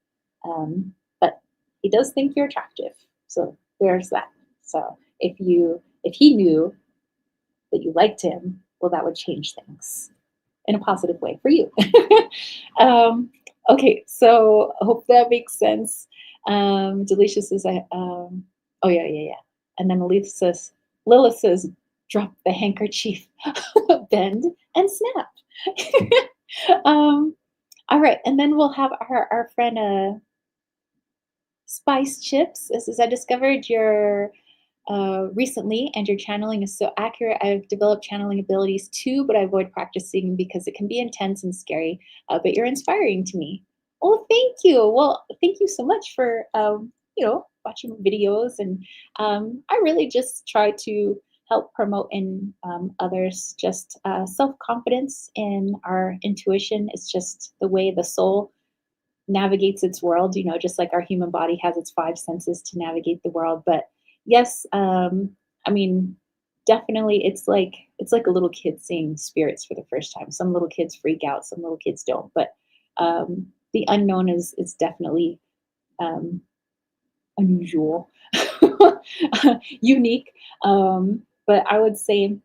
but he does think you're attractive. So there's that. So if he knew that you liked him, well, that would change things in a positive way for you. um, okay, so I hope that makes sense. Delicious says, oh yeah. And then Lilith says, drop the handkerchief, bend and snap. All right, and then we'll have our friend Spice Chips. This is I discovered your recently, and your channeling is so accurate. I've developed channeling abilities too, but I avoid practicing because it can be intense and scary. But you're inspiring to me. Oh, thank you. Well, thank you so much for watching videos, and I really just try to help promote in others just self confidence in our intuition. It's just the way the soul navigates its world, just like our human body has its five senses to navigate the world. But yes, I mean, definitely it's like a little kid seeing spirits for the first time. Some little kids freak out, some little kids don't. But the unknown is definitely um, unusual, unique. But I would say,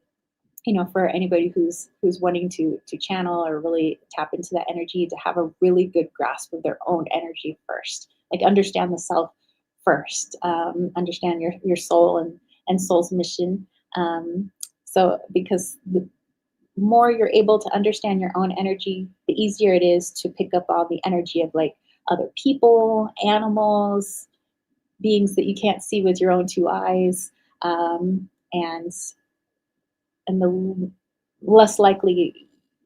for anybody who's wanting to channel or really tap into that energy, to have a really good grasp of their own energy first, like understand the self first, understand your soul and soul's mission. So because the more you're able to understand your own energy, the easier it is to pick up all the energy of like other people, animals, beings that you can't see with your own two eyes, and the less likely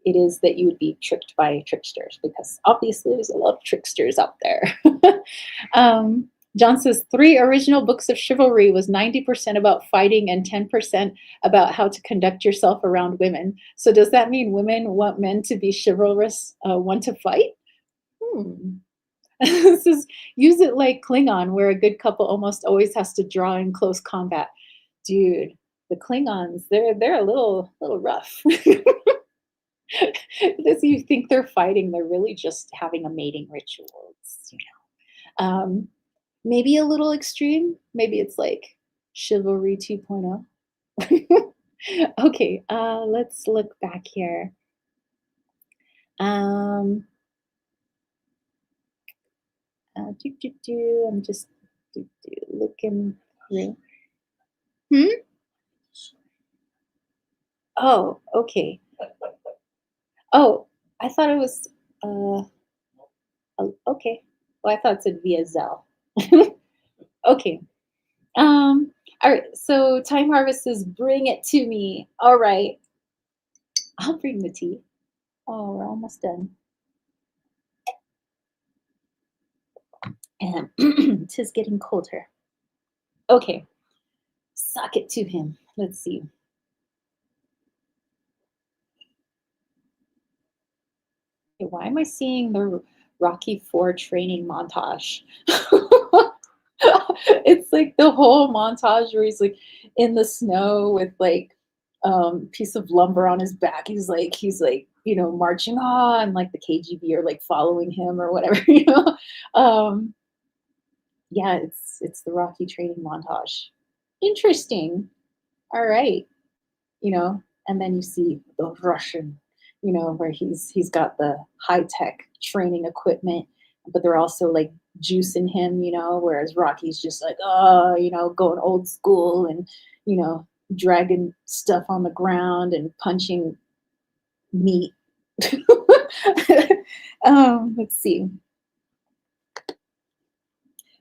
it is that you would be tricked by tricksters, because obviously there's a lot of tricksters out there. John says three original books of chivalry was 90% about fighting and 10% about how to conduct yourself around women. So does that mean women want men to be chivalrous, want to fight? Hmm. This is use it like Klingon, where a good couple almost always has to draw in close combat. Dude, the Klingons, they're a little rough. Because you think they're fighting, they're really just having a mating ritual. Maybe a little extreme. Maybe it's like chivalry 2.0. Okay, let's look back here. Um, I'm just looking through. Hmm? Oh, okay. Oh, I thought it was. Uh, oh, okay. Well, I thought it said via Zell. Okay. All right. So Time Harvest says, "Bring it to me." All right. I'll bring the tea. Oh, we're almost done. And tis getting colder. Okay. Suck it to him. Let's see. Okay, why am I seeing the Rocky Four training montage? It's like the whole montage where he's like in the snow with like piece of lumber on his back. He's like marching on, like the KGB are like following him or whatever. Um, yeah, it's the Rocky training montage. Interesting. All right. And then you see the Russian, where he's got the high tech training equipment, but they're also like juicing him, whereas Rocky's just like, oh, going old school and, you know, dragging stuff on the ground and punching meat. Let's see.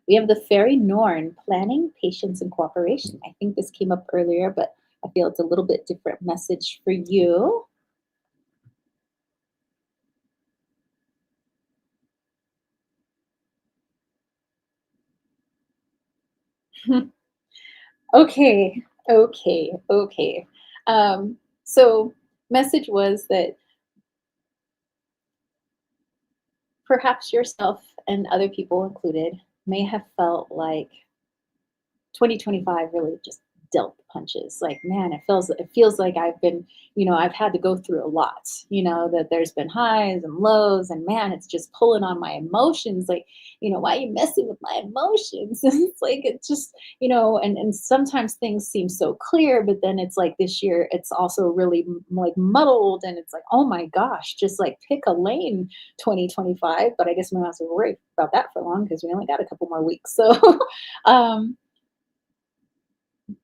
We have the fairy Norn, planning, patience, and cooperation. I think this came up earlier, but I feel it's a little bit different message for you. Okay, okay. So message was that perhaps yourself and other people included may have felt like 2025 really just dealt the punches. Like, man, it feels like I've been, I've had to go through a lot. That there's been highs and lows, and man, it's just pulling on my emotions. Like, why are you messing with my emotions? And it's like it's just, and sometimes things seem so clear, but then it's like this year it's also really like muddled, and it's like, oh my gosh, just like pick a lane, 2025. But I guess we don't have to worry about that for long because we only got a couple more weeks. So um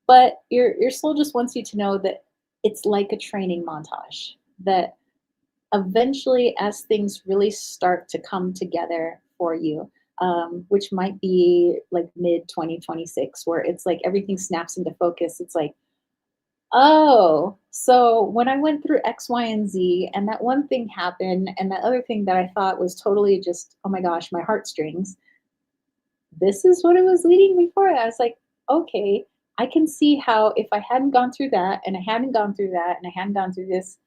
but your soul just wants you to know that it's like a training montage, that eventually as things really start to come together for you, which might be like mid 2026, where it's like everything snaps into focus. It's like, oh, so when I went through X, Y, and Z, and that one thing happened, and that other thing that I thought was totally just, oh my gosh, my heartstrings, this is what it was leading me for. I was like, okay, I can see how if I hadn't gone through that, and I hadn't gone through that, and I hadn't gone through this,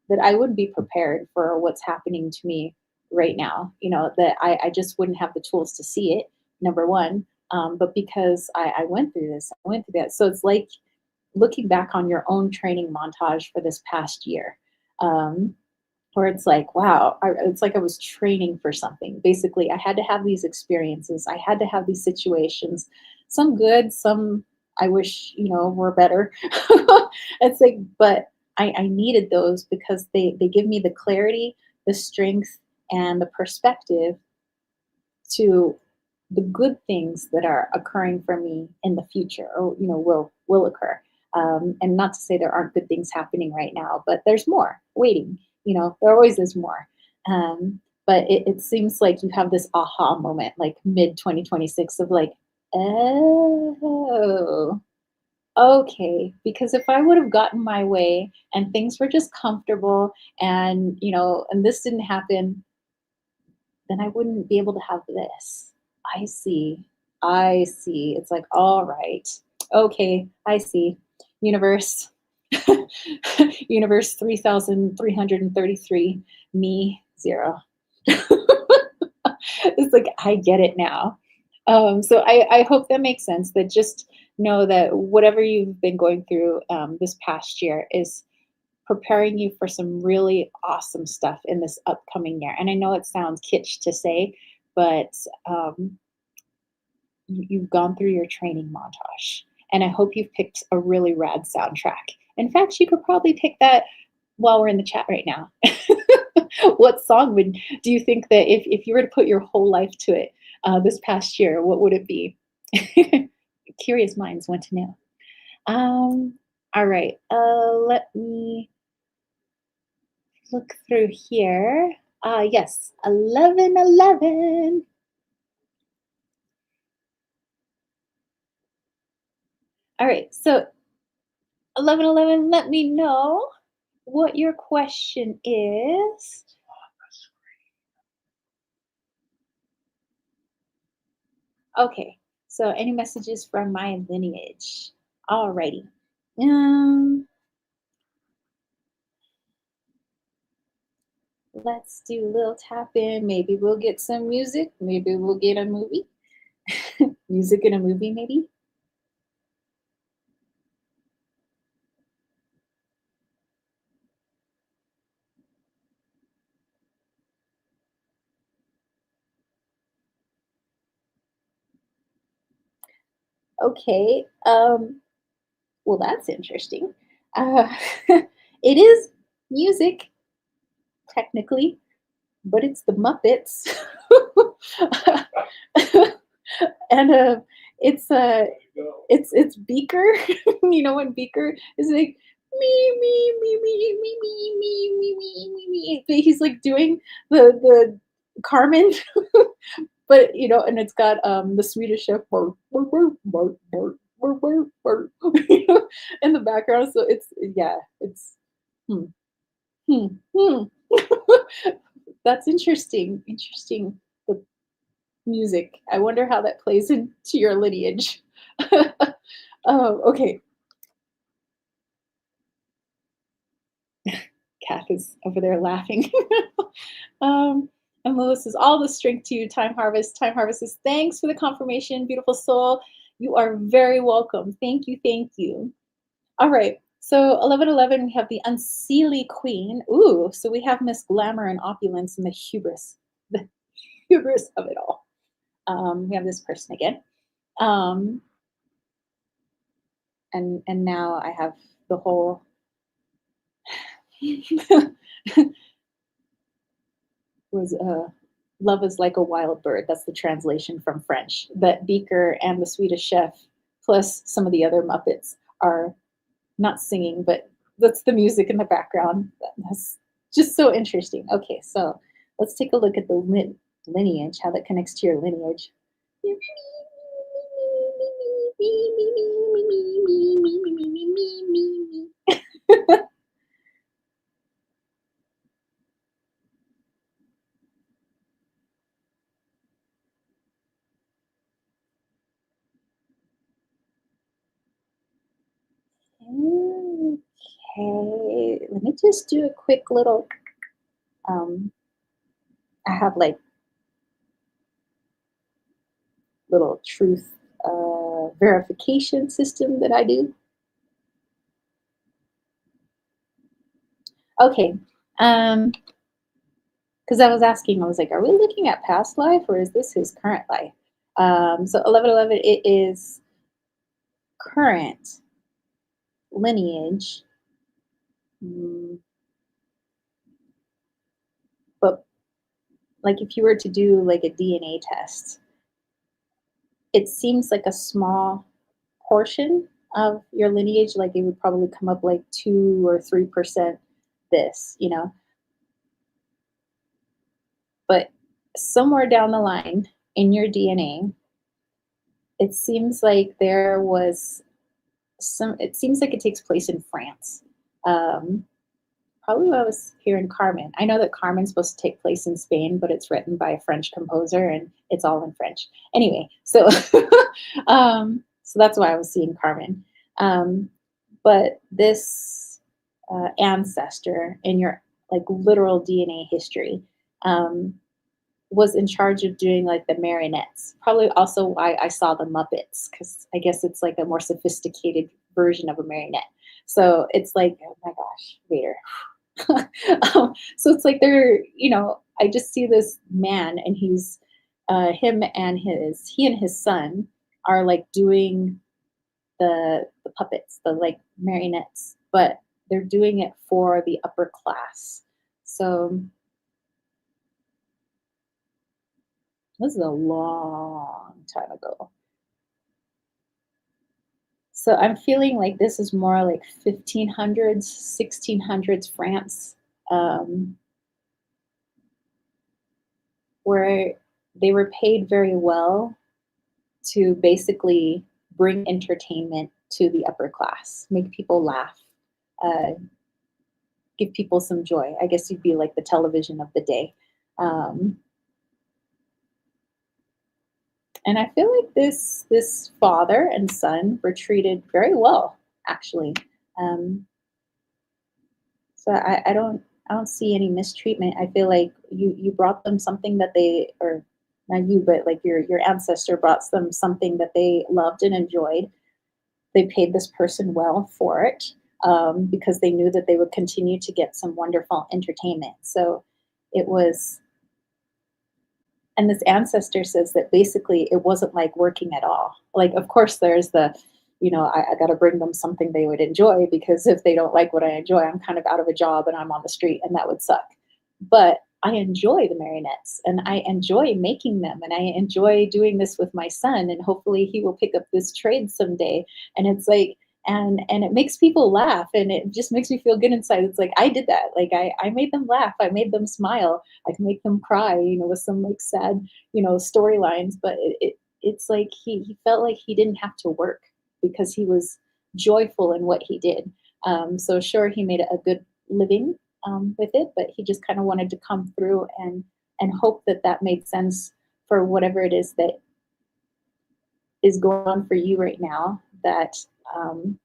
that I wouldn't be prepared for what's happening to me right now. That I just wouldn't have the tools to see it, number one. But because I went through this, I went through that. So it's like looking back on your own training montage for this past year. Um, where it's like, wow, it's like I was training for something. Basically, I had to have these experiences. I had to have these situations, some good, some I wish, were better. It's like, but I needed those because they give me the clarity, the strength, and the perspective to the good things that are occurring for me in the future, or will occur. And not to say there aren't good things happening right now, but there's more waiting. There always is more. But it seems like you have this aha moment, like mid 2026, of like, oh, okay. Because if I would have gotten my way and things were just comfortable, and this didn't happen, then I wouldn't be able to have this. I see. I see. It's like, all right. Okay, I see. Universe. Universe 3333, me 0. It's like I get it now. So I hope that makes sense. That just know that whatever you've been going through this past year is preparing you for some really awesome stuff in this upcoming year. And I know it sounds kitsch to say, but you've gone through your training montage. And I hope you've picked a really rad soundtrack. In fact, you could probably pick that while we're in the chat right now. What song do you think that if you were to put your whole life to it this past year, what would it be? Curious minds want to know. All right, let me look through here. Yes, 1111. All right, so 1111, let me know what your question is. Okay, so any messages from my lineage? Alrighty. Um, let's do a little tap in. Maybe we'll get some music. Maybe we'll get a movie. Music in a movie, maybe. Okay. Well, that's interesting. Uh, it is music, technically, but it's the Muppets. And it's it's Beaker. When Beaker is like me. But he's like doing the Carmen, but and it's got the Swedish chef in the background. So it's, yeah, it's hmm, hmm, hmm. That's interesting. Interesting. The music. I wonder how that plays into your lineage. Oh, okay. Kath is over there laughing. um, And Lewis says, all the strength to you, Time Harvest. Time Harvest says, thanks for the confirmation, beautiful soul. You are very welcome. Thank you, thank you. All right. So 1111, we have the unseelie queen. Ooh, so we have Miss Glamour and opulence and the hubris of it all. We have this person again. Um, and now I have the whole was love is like a wild bird. That's the translation from French. That Beaker and the Swedish chef, plus some of the other Muppets, are not singing, but that's the music in the background. That's just so interesting. Okay, so let's take a look at the lineage, how that connects to your lineage. Okay, let me just do a quick little, I have like little truth verification system that I do. Okay, because I was asking, I was like, are we looking at past life or is this his current life? So 1111, it is current lineage, mm, but like if you were to do like a DNA test, it seems like a small portion of your lineage, like it would probably come up like 2 or 3% this, but somewhere down the line in your DNA, it seems like there was it seems like it takes place in France. Um, Probably when I was hearing Carmen. I know that Carmen's supposed to take place in Spain, but it's written by a French composer and it's all in French. Anyway, so so that's why I was seeing Carmen. But this ancestor in your like literal DNA history um, was in charge of doing like the marionettes. Probably also why I saw the Muppets, because I guess it's like a more sophisticated version of a marionette. So it's like, oh my gosh, Vader. So it's like I just see this man and he's he and his son are like doing the puppets, the like marionettes, but they're doing it for the upper class. So this is a long time ago. So I'm feeling like this is more like 1500s, 1600s France, um, where they were paid very well to basically bring entertainment to the upper class, make people laugh, uh, give people some joy. I guess you'd be like the television of the day. Um, and I feel like this father and son were treated very well, actually. Um, so I don't see any mistreatment. I feel like you brought them something that they, or not you, but like your ancestor brought them something that they loved and enjoyed. They paid this person well for it, because they knew that they would continue to get some wonderful entertainment. So it was, and this ancestor says that basically it wasn't like working at all. Like, of course, there's the, I got to bring them something they would enjoy, because if they don't like what I enjoy, I'm kind of out of a job and I'm on the street and that would suck. But I enjoy the marionettes and I enjoy making them and I enjoy doing this with my son, and hopefully he will pick up this trade someday. And it's like, and it makes people laugh and it just makes me feel good inside. It's like I did that. Like I made them laugh, I made them smile, I can make them cry, with some like sad, storylines. But it's like he felt like he didn't have to work because he was joyful in what he did. So sure, he made a good living with it, but he just kind of wanted to come through and hope that that made sense for whatever it is that is going on for you right now. That um,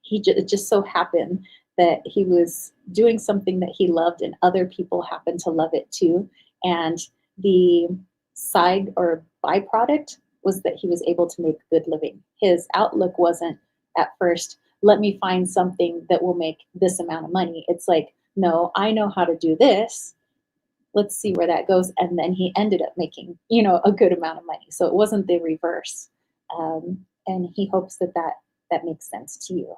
it just so happened that he was doing something that he loved and other people happened to love it too, And the side or byproduct was that he was able to make good living. His outlook wasn't at first, let me find something that will make this amount of money. It's like, no, I know how to do this. Let's see where that goes. And then he ended up making, a good amount of money. So it wasn't the reverse. And he hopes that that makes sense to you.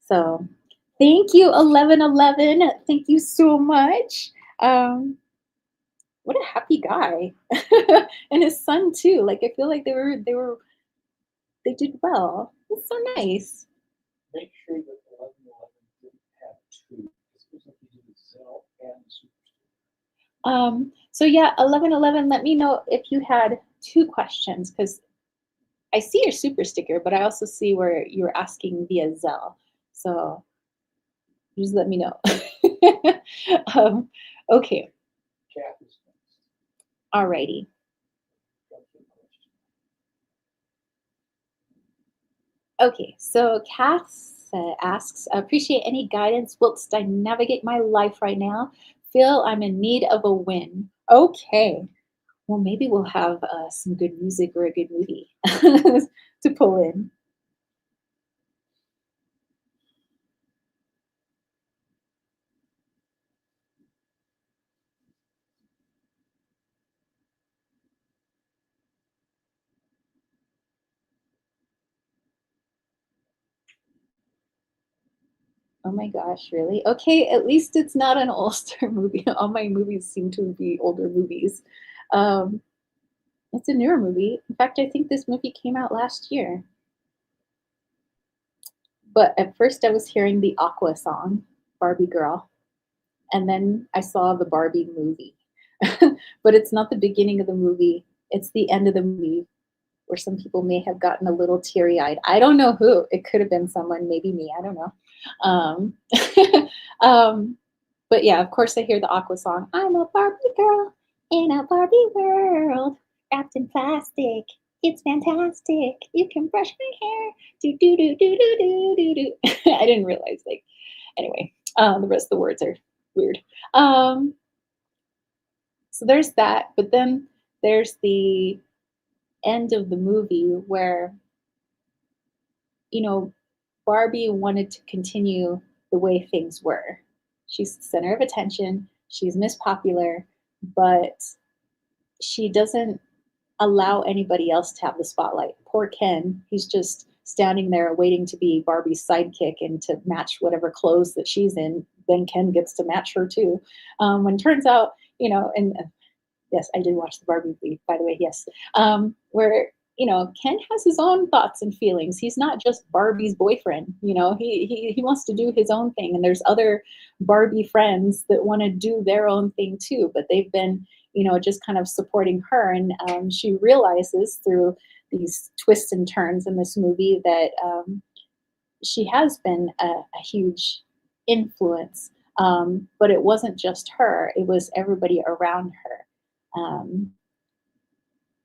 So thank you, 1111. Thank you so much. What a happy guy. And his son too. Like I feel like they did well. It's so nice. Make sure that 1111 didn't have two. This was like he did Zell and the Super. So yeah, 1111, let me know if you had two questions because I see your super sticker, but I also see where you're asking via Zelle. So just let me know. Okay, Kath is next. alrighty. Got your question. Okay, so Kath asks, appreciate any guidance whilst I navigate my life right now. Feel I'm in need of a win. Okay, well, maybe we'll have some good music or a good movie to pull in. Oh my gosh, really? Okay, at least it's not an all-star movie. All my movies seem to be older movies. Um, it's a newer movie. In fact, I think this movie came out last year. But at first I was hearing the Aqua song, Barbie Girl, and then I saw the Barbie movie. But it's not the beginning of the movie, it's the end of the movie where some people may have gotten a little teary-eyed. I don't know who. It could have been someone, maybe me, I don't know. Um, um, but yeah, of course I hear the Aqua song. I'm a Barbie girl in a Barbie world, wrapped in plastic. It's fantastic. You can brush my hair. Do do do do do do do do. I didn't realize like anyway. The rest of the words are weird. Um, so there's that, but then there's the end of the movie where Barbie wanted to continue the way things were. She's the center of attention. She's Miss Popular, but she doesn't allow anybody else to have the spotlight. Poor Ken, he's just standing there waiting to be Barbie's sidekick and to match whatever clothes that she's in. Then Ken gets to match her too. When it turns out, and yes, I did watch the Barbie movie, by the way, yes, where Ken has his own thoughts and feelings. He's not just Barbie's boyfriend. He wants to do his own thing, and there's other Barbie friends that want to do their own thing too. But they've been, just kind of supporting her, and she realizes through these twists and turns in this movie that she has been a huge influence. But it wasn't just her; it was everybody around her.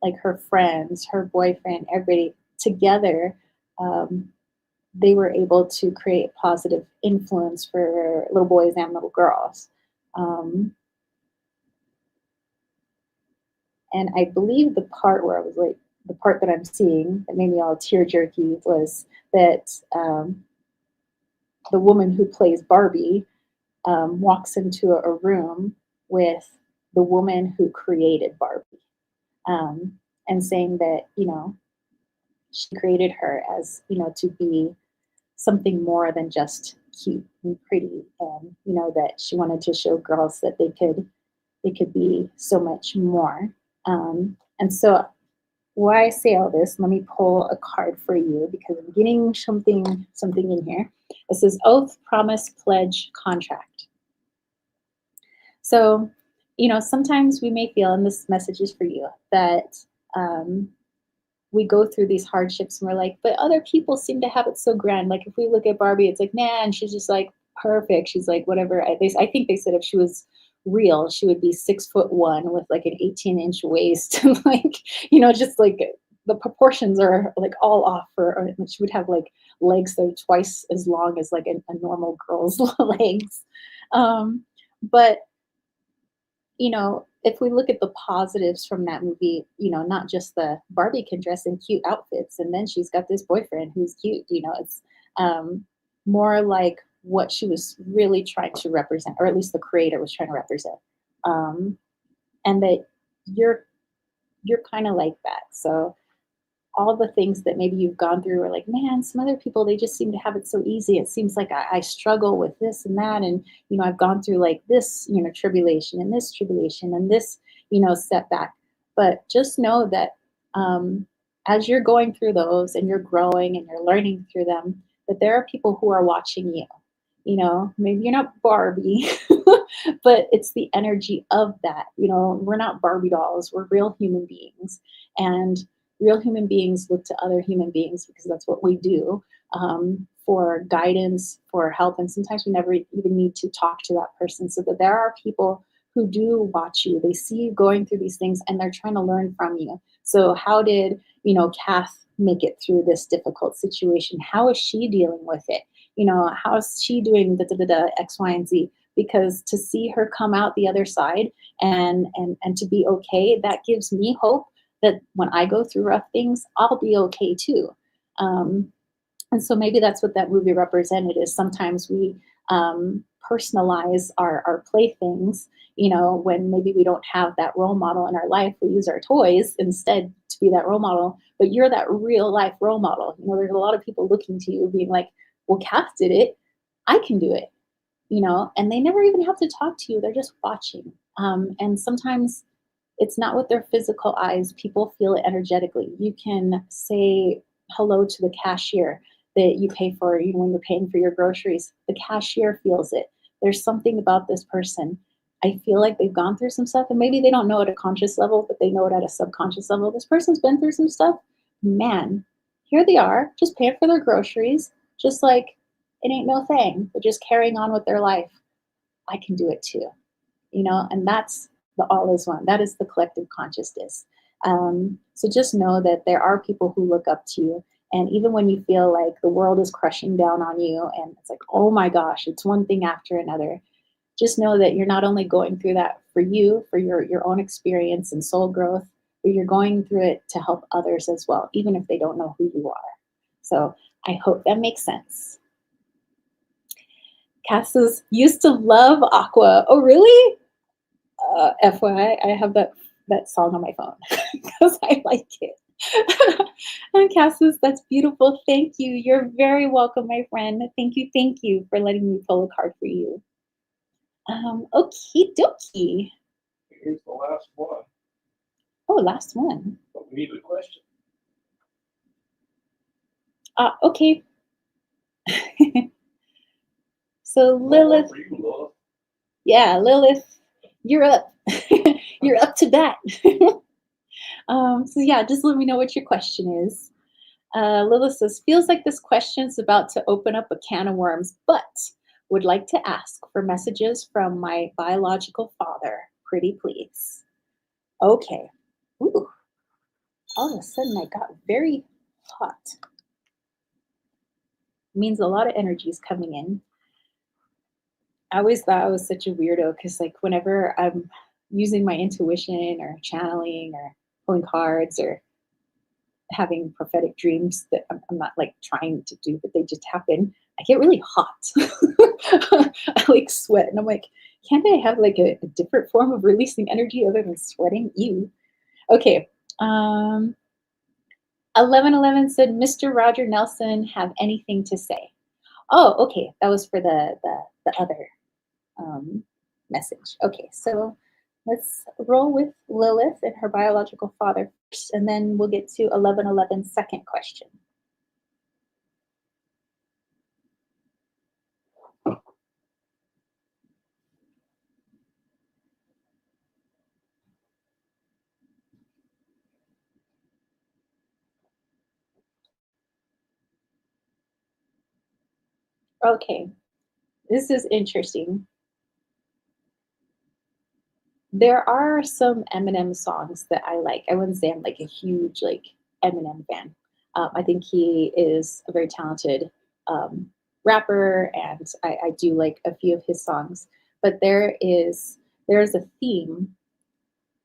Like her friends, her boyfriend, everybody together, um, they were able to create positive influence for little boys and little girls. Um, and I believe the part where I was like, the part that I'm seeing that made me all tear jerky was that the woman who plays Barbie walks into a room with the woman who created Barbie, and saying that, she created her as, to be something more than just cute and pretty, and that she wanted to show girls that they could be so much more. And so why I say all this, let me pull a card for you because I'm getting something in here. It says oath, promise, pledge, contract. So sometimes we may feel, and this message is for you, that we go through these hardships and we're like, but other people seem to have it so grand. Like if we look at Barbie, it's like, man, she's just like perfect. She's like whatever. I think they said if she was real, she would be 6'1" with like an 18-inch waist, and like just like the proportions are like all off for. Or she would have like legs that are twice as long as like a normal girl's legs. But if we look at the positives from that movie, not just the Barbie can dress in cute outfits and then she's got this boyfriend who's cute, it's um, more like what she was really trying to represent, or at least the creator was trying to represent. Um, and that you're you're kind of like that. So all the things that maybe you've gone through are like, man, some other people, they just seem to have it so easy. It seems like I struggle with this and that. And, I've gone through like this, tribulation and this, setback. But just know that as you're going through those and you're growing and you're learning through them, that there are people who are watching you. Maybe you're not Barbie, but it's the energy of that. We're not Barbie dolls, we're real human beings. And real human beings look to other human beings because that's what we do, for guidance, for help. And sometimes we never even need to talk to that person. So that there are people who do watch you, they see you going through these things and they're trying to learn from you. So, how did, Kath make it through this difficult situation? How is she dealing with it? How is she doing X, Y, and Z? Because to see her come out the other side and to be okay, that gives me hope that when I go through rough things, I'll be okay too. Um, and so maybe that's what that movie represented, is sometimes we personalize our playthings, when maybe we don't have that role model in our life. We use our toys instead to be that role model, but you're that real life role model. There's a lot of people looking to you being like, well, Kath did it, I can do it, and they never even have to talk to you. They're just watching. And sometimes it's not with their physical eyes. People feel it energetically. You can say hello to the cashier that you pay for, when you're paying for your groceries. The cashier feels it. There's something about this person. I feel like they've gone through some stuff, and maybe they don't know at a conscious level, but they know it at a subconscious level. This person's been through some stuff. Man, here they are, just paying for their groceries, just like it ain't no thing, but just carrying on with their life. I can do it too, and that's the all is one. That is the collective consciousness. So just know that there are people who look up to you. And even when you feel like the world is crushing down on you and it's like, oh my gosh, it's one thing after another, just know that you're not only going through that for you, for your own experience and soul growth, but you're going through it to help others as well, even if they don't know who you are. So I hope that makes sense. Cass says, used to love Aqua. Oh, really? FYI, I have that song on my phone because I like it. And Cass says, that's beautiful. Thank you. You're very welcome, my friend. Thank you for letting me pull a card for you. Okie dokie. Here's the last one. Oh, last one. But we need a question. Okay. So Lilith. For you, Lilith. Yeah, Lilith, you're up. You're up to bat. So yeah, just let me know what your question is. Lilith says, feels like this question is about to open up a can of worms, but would like to ask for messages from my biological father. Pretty please. Okay. Ooh. All of a sudden I got very hot. Means a lot of energy is coming in. I always thought I was such a weirdo because, like, whenever I'm using my intuition or channeling or pulling cards or having prophetic dreams that I'm not like trying to do, but they just happen, I get really hot. I like sweat, and I'm like, can't I have like a different form of releasing energy other than sweating? You okay? 1111 said, Mr. Roger Nelson have anything to say? Oh, okay, that was for the other message. Okay, so let's roll with Lilith and her biological father first, and then we'll get to 1111's second question. Okay, this is interesting. There are some Eminem songs that I like. I wouldn't say I'm like a huge like Eminem fan. I think he is a very talented rapper, and I do like a few of his songs. But there's a theme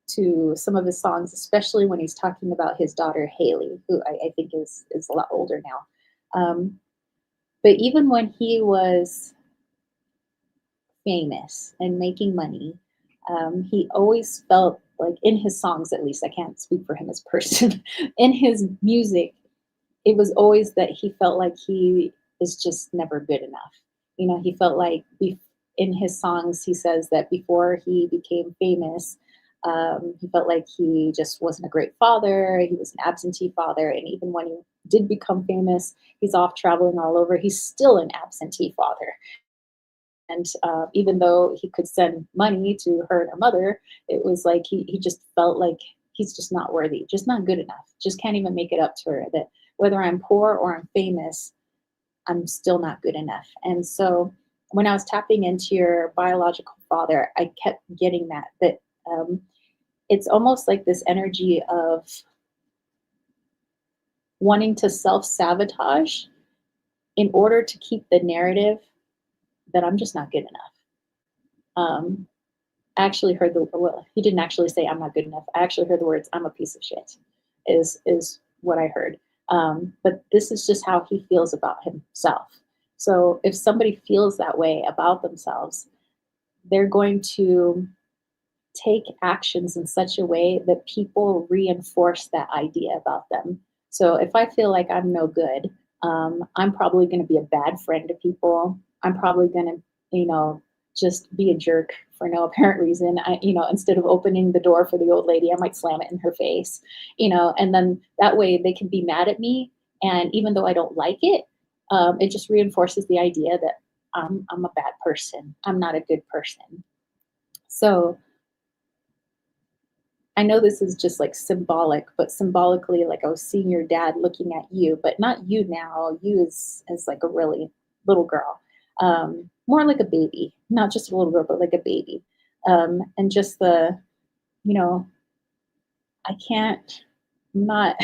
to some of his songs, especially when he's talking about his daughter Haley, who I think is a lot older now. But even when he was famous and making money, he always felt like in his songs, at least I can't speak for him as a person, in his music, it was always that he felt like he is just never good enough. He felt like in his songs, he says that before he became famous, he felt like he just wasn't a great father. He was an absentee father. And even when he did become famous, he's off traveling all over. He's still an absentee father. And even though he could send money to her and her mother, it was like he just felt like he's just not worthy, just not good enough, just can't even make it up to her. That whether I'm poor or I'm famous, I'm still not good enough. And so when I was tapping into your biological father, I kept getting that um, it's almost like this energy of wanting to self sabotage in order to keep the narrative that I'm just not good enough. Um, I actually heard well, he didn't actually say I'm not good enough. I actually heard the words I'm a piece of shit is what I heard. But this is just how he feels about himself. So if somebody feels that way about themselves, they're going to take actions in such a way that people reinforce that idea about them. So if I feel like I'm no good, I'm probably going to be a bad friend to people. I'm probably going to, just be a jerk for no apparent reason. Instead of opening the door for the old lady, I might slam it in her face, and then that way they can be mad at me. And even though I don't like it, it just reinforces the idea that I'm a bad person. I'm not a good person. So I know this is just like symbolic, but symbolically, like I was seeing your dad looking at you, but not you now, you as like a really little girl, more like a baby, not just a little girl, but like a baby. And just you know, I can't, I'm not,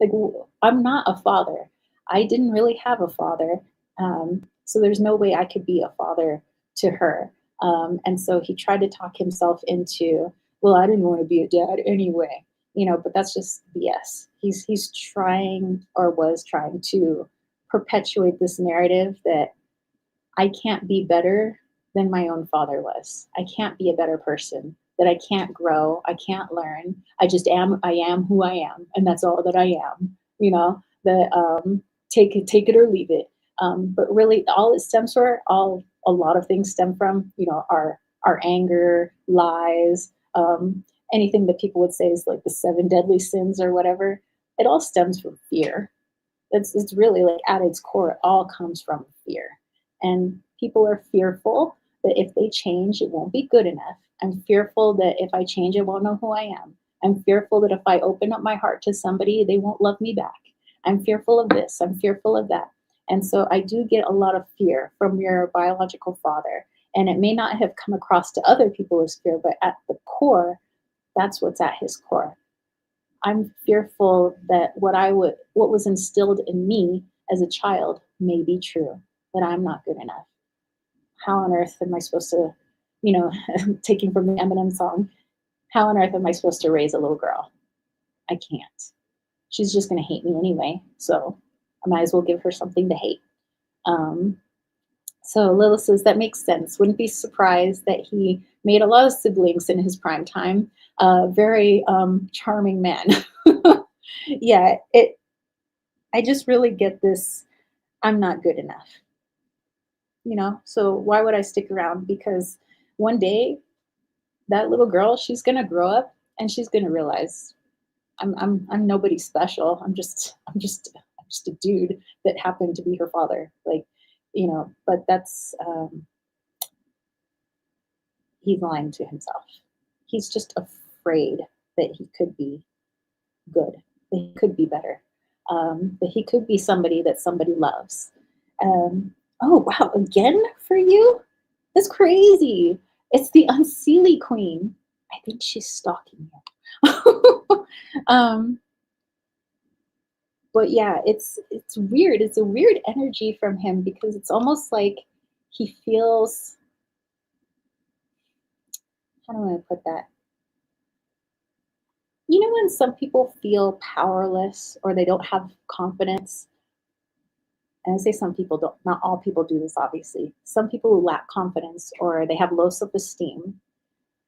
like, I'm not a father. I didn't really have a father. So there's no way I could be a father to her. And so he tried to talk himself into, well, I didn't want to be a dad anyway, but that's just BS. He's trying or was trying to perpetuate this narrative that I can't be better than my own father was. I can't be a better person, that I can't grow, I can't learn. I am who I am, and that's all that I am, that take it or leave it. But really all it stems for, a lot of things stem from, our anger, lies, anything that people would say is like the seven deadly sins or whatever. It all stems from fear. It's really like at its core, it all comes from fear. And people are fearful that if they change, it won't be good enough. I'm fearful that if I change, I won't know who I am. I'm fearful that if I open up my heart to somebody, they won't love me back. I'm fearful of this. I'm fearful of that. And so I do get a lot of fear from your biological father. And it may not have come across to other people as fear, but at the core, that's what's at his core. I'm fearful that what was instilled in me as a child may be true, that I'm not good enough. How on earth am I supposed to, taking from the Eminem song, how on earth am I supposed to raise a little girl? I can't. She's just going to hate me anyway. So I might as well give her something to hate. Um, so Lilith says that makes sense. Wouldn't be surprised that he made a lot of siblings in his prime time. Very charming man. Yeah, I just really get this. I'm not good enough. So why would I stick around? Because one day that little girl, she's gonna grow up and she's gonna realize I'm nobody special. I'm just a dude that happened to be her father. Like, but that's he's lying to himself. He's just afraid that he could be good, that he could be better, that he could be somebody that somebody loves. Oh, wow, again for you? That's crazy. It's the Unseelie Queen. I think she's stalking you. um, but yeah, it's weird. It's a weird energy from him because it's almost like he feels, how do I put that? You know when some people feel powerless or they don't have confidence? And I say some people don't, not all people do this, obviously. Some people who lack confidence or they have low self esteem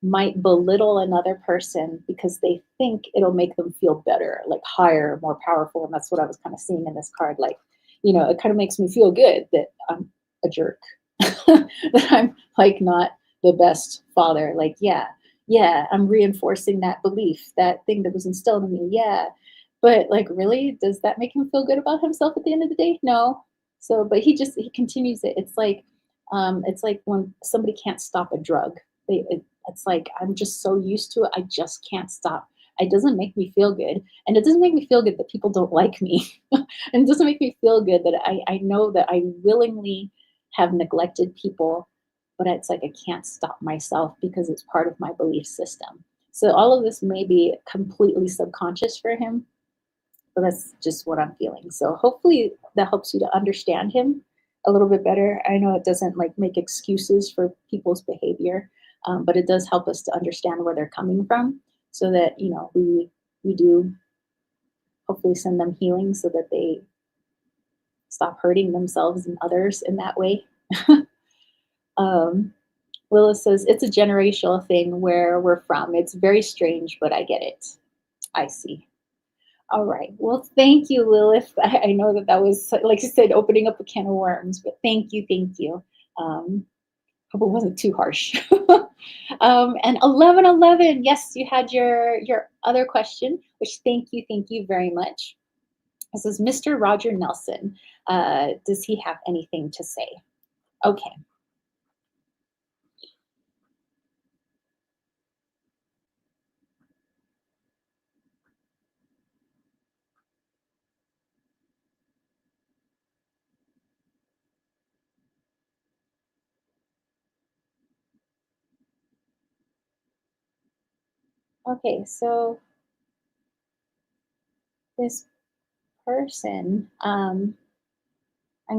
might belittle another person because they think it'll make them feel better, like higher, more powerful. And that's what I was kind of seeing in this card. Like, it kind of makes me feel good that I'm a jerk, that I'm like not the best father. Like, yeah, yeah, I'm reinforcing that belief, that thing that was instilled in me. Yeah. But like, really, does that make him feel good about himself at the end of the day? No. So, but he continues it. It's like when somebody can't stop a drug. It's like I'm just so used to it, I just can't stop. It doesn't make me feel good, and it doesn't make me feel good that people don't like me, and it doesn't make me feel good that I know that I willingly have neglected people, but it's like I can't stop myself because it's part of my belief system. So all of this may be completely subconscious for him, but that's just what I'm feeling. So hopefully that helps you to understand him a little bit better. I know it doesn't like make excuses for people's behavior, but it does help us to understand where they're coming from, so that we do hopefully send them healing so that they stop hurting themselves and others in that way. um, Willis says it's a generational thing where we're from. It's very strange, but I get it. I see. All right. Well, thank you, Lilith. I know that that was, like you said, opening up a can of worms, but thank you, thank you. Hope it wasn't too harsh. And 1111, yes, you had your other question, which thank you very much. This is Mr. Roger Nelson. Does he have anything to say? Okay. Okay. So this person, I'm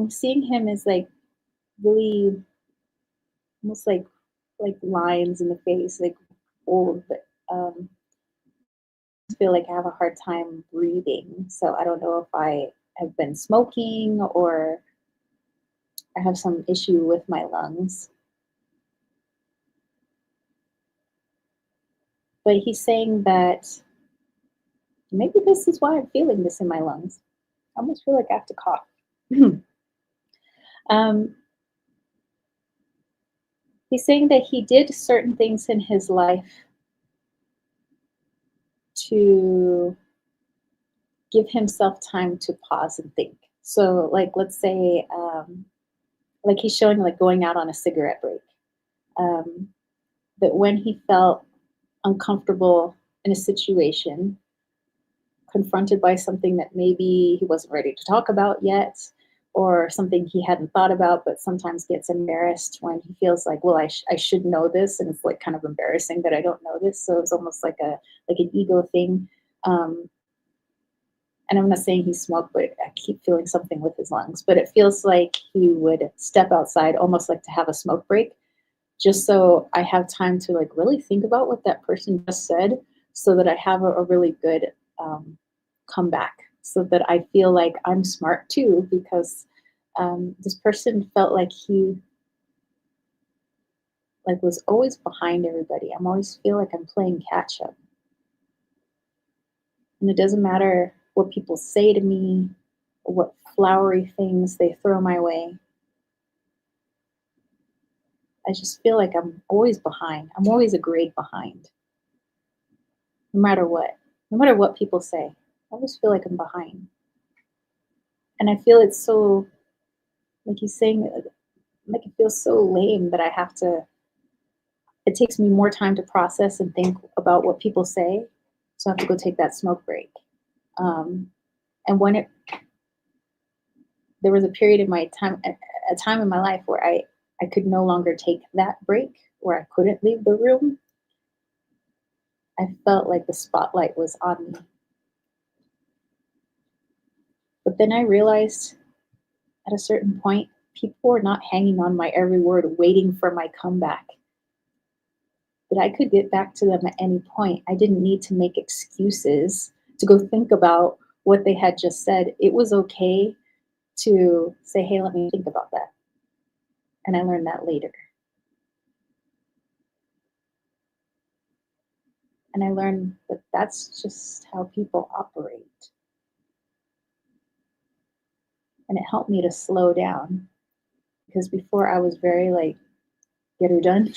seeing him as like really almost like lines in the face, like old, but I feel like I have a hard time breathing. So I don't know if I have been smoking or I have some issue with my lungs. But he's saying that maybe this is why I'm feeling this in my lungs. I almost feel like I have to cough. um, he's saying that he did certain things in his life to give himself time to pause and think. So, like, let's say, like he's showing like going out on a cigarette break. Um, that when he felt uncomfortable in a situation, confronted by something that maybe he wasn't ready to talk about yet, or something he hadn't thought about, but sometimes gets embarrassed when he feels like, well, I should know this, and it's like kind of embarrassing that I don't know this. So it's almost like an ego thing. Um, and I'm not saying he smoked, but I keep feeling something with his lungs. But it feels like he would step outside, almost like to have a smoke break, just so I have time to like really think about what that person just said, so that I have a really good comeback, so that I feel like I'm smart too, because this person felt like he like was always behind everybody. I'm always feel like I'm playing catch up, and it doesn't matter what people say to me or what flowery things they throw my way. I just feel like I'm always behind. I'm always a grade behind, no matter what. No matter what people say, I always feel like I'm behind. And I feel it's so, like he's saying, like it feels so lame that I have to, it takes me more time to process and think about what people say. So I have to go take that smoke break. Um, and when there was a period in my time, a time in my life where I could no longer take that break, where I couldn't leave the room. I felt like the spotlight was on me. But then I realized at a certain point, people were not hanging on my every word, waiting for my comeback. that I could get back to them at any point. I didn't need to make excuses to go think about what they had just said. It was okay to say, hey, let me think about that. And I learned that later. And I learned that that's just how people operate. And it helped me to slow down because before I was very like, get her done,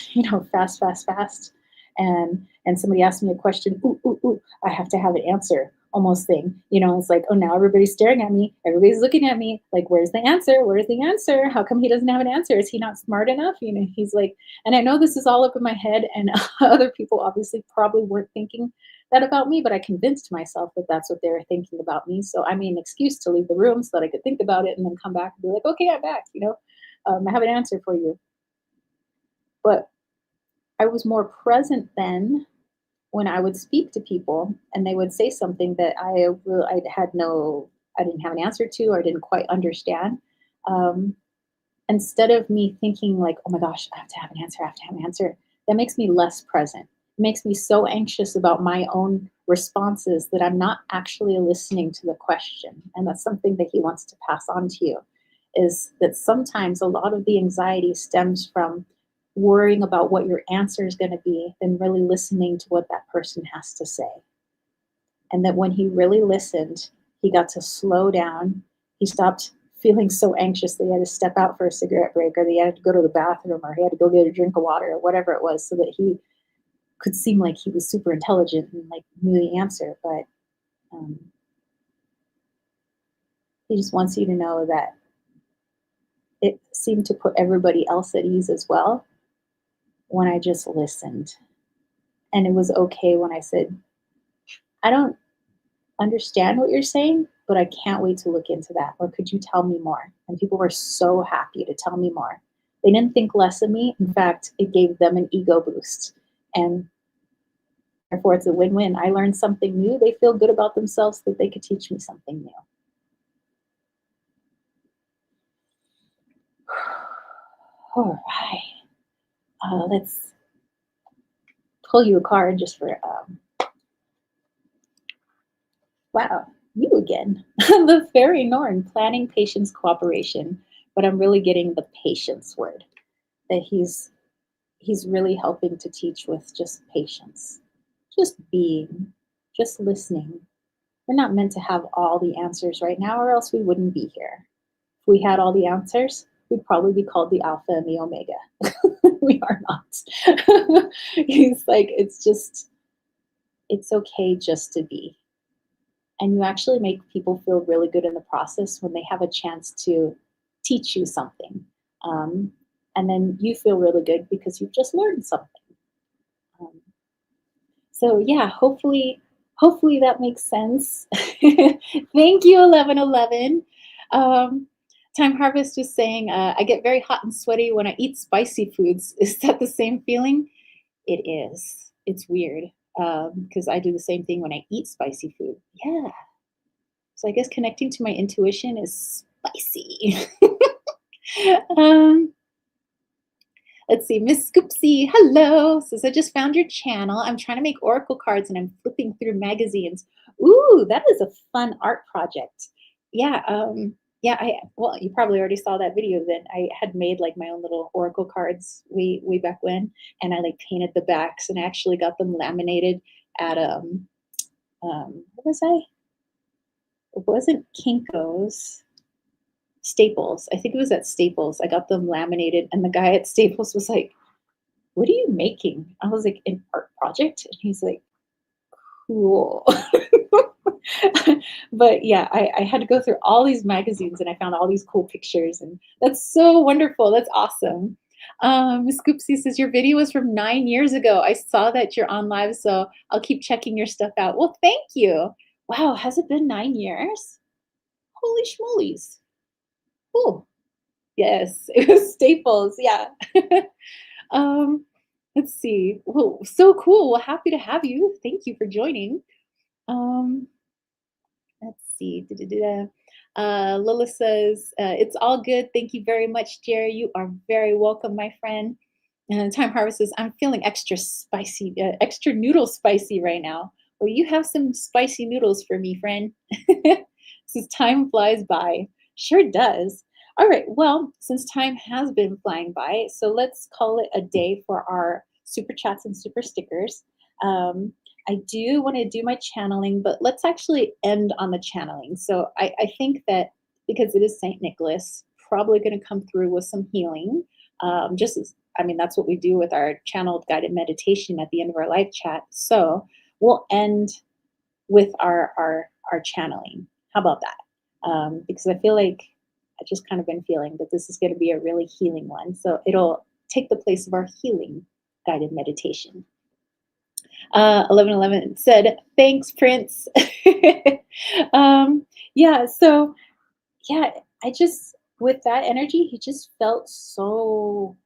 fast, fast, fast. And somebody asked me a question, ooh, ooh, ooh, I have to have an answer, almost thing. It's like, oh, now everybody's staring at me, everybody's looking at me, like, where's the answer? Where's the answer? How come he doesn't have an answer? Is he not smart enough? He's like, and I know this is all up in my head, and other people obviously probably weren't thinking that about me, but I convinced myself that that's what they were thinking about me. So I made an excuse to leave the room so that I could think about it and then come back and be like, okay, I'm back, I have an answer for you. But I was more present then when I would speak to people and they would say something that I didn't have an answer to or didn't quite understand. Um, Instead of me thinking like, oh my gosh, I have to have an answer, I have to have an answer, that makes me less present. It makes me so anxious about my own responses that I'm not actually listening to the question. And that's something that he wants to pass on to you is that sometimes a lot of the anxiety stems from worrying about what your answer is going to be than really listening to what that person has to say. And that when he really listened, he got to slow down. He stopped feeling so anxious that he had to step out for a cigarette break or that he had to go to the bathroom or he had to go get a drink of water or whatever it was so that he could seem like he was super intelligent and like knew the answer. But um, he just wants you to know that it seemed to put everybody else at ease as well when I just listened. And it was okay when I said, I don't understand what you're saying, but I can't wait to look into that. Or could you tell me more? And people were so happy to tell me more. They didn't think less of me. In fact, it gave them an ego boost. And therefore, it's a win win. I learned something new. They feel good about themselves that they could teach me something new. All right. Let's pull you a card just for, wow, you again. The fairy Norn, planning, patience, cooperation. But I'm really getting the patience word, that he's really helping to teach with just patience, just being, just listening. We're not meant to have all the answers right now, or else we wouldn't be here. If we had all the answers, we'd probably be called the Alpha and the Omega. We are not. He's like, it's okay just to be. And you actually make people feel really good in the process when they have a chance to teach you something. Um, and then you feel really good because you've just learned something. Um, so yeah, hopefully that makes sense. Thank you, 1111. Um, Time Harvest was saying, I get very hot and sweaty when I eat spicy foods. Is that the same feeling? It is. It's weird because I do the same thing when I eat spicy food. Yeah. So I guess connecting to my intuition is spicy. um, let's see, Miss Scoopsy, hello. Says I just found your channel. I'm trying to make oracle cards and I'm flipping through magazines. Ooh, that is a fun art project. Yeah, yeah. Well, you probably already saw that video that I had made like my own little oracle cards way back when, and I like painted the backs and actually got them laminated at what was I? It wasn't Kinko's. Staples. I think it was at Staples. I got them laminated, and the guy at Staples was like, "What are you making?" I was like, "An art project," and he's like, "Cool." But yeah, I had to go through all these magazines, and I found all these cool pictures, and that's so wonderful. That's awesome. Miss Scoopsy says your video was from 9 years ago. I saw that you're on live, so I'll keep checking your stuff out. Well, thank you. Wow, has it been 9 years? Holy schmolies! Cool. Yes, it was Staples. Yeah. um, let's see. Well, so cool. Well, happy to have you. Thank you for joining. Um, let's see. Da-da-da-da. Lila says, it's all good. Thank you very much, Jerry. You are very welcome, my friend. And Time Harvest says, I'm feeling extra spicy, extra noodle spicy right now. Will you have some spicy noodles for me, friend? Says time flies by. Sure does. All right. Well, since time has been flying by, so let's call it a day for our super chats and super stickers. Um, I do want to do my channeling, but let's actually end on the channeling. So I think that because it is St. Nicholas, probably going to come through with some healing. Just as, I mean, that's what we do with our channeled guided meditation at the end of our live chat. So we'll end with our channeling. How about that? Because I feel like I just kind of been feeling that this is going to be a really healing one. So it'll take the place of our healing guided meditation. 1111 said, thanks, Prince. Yeah, so yeah, I just, with that energy, he just felt so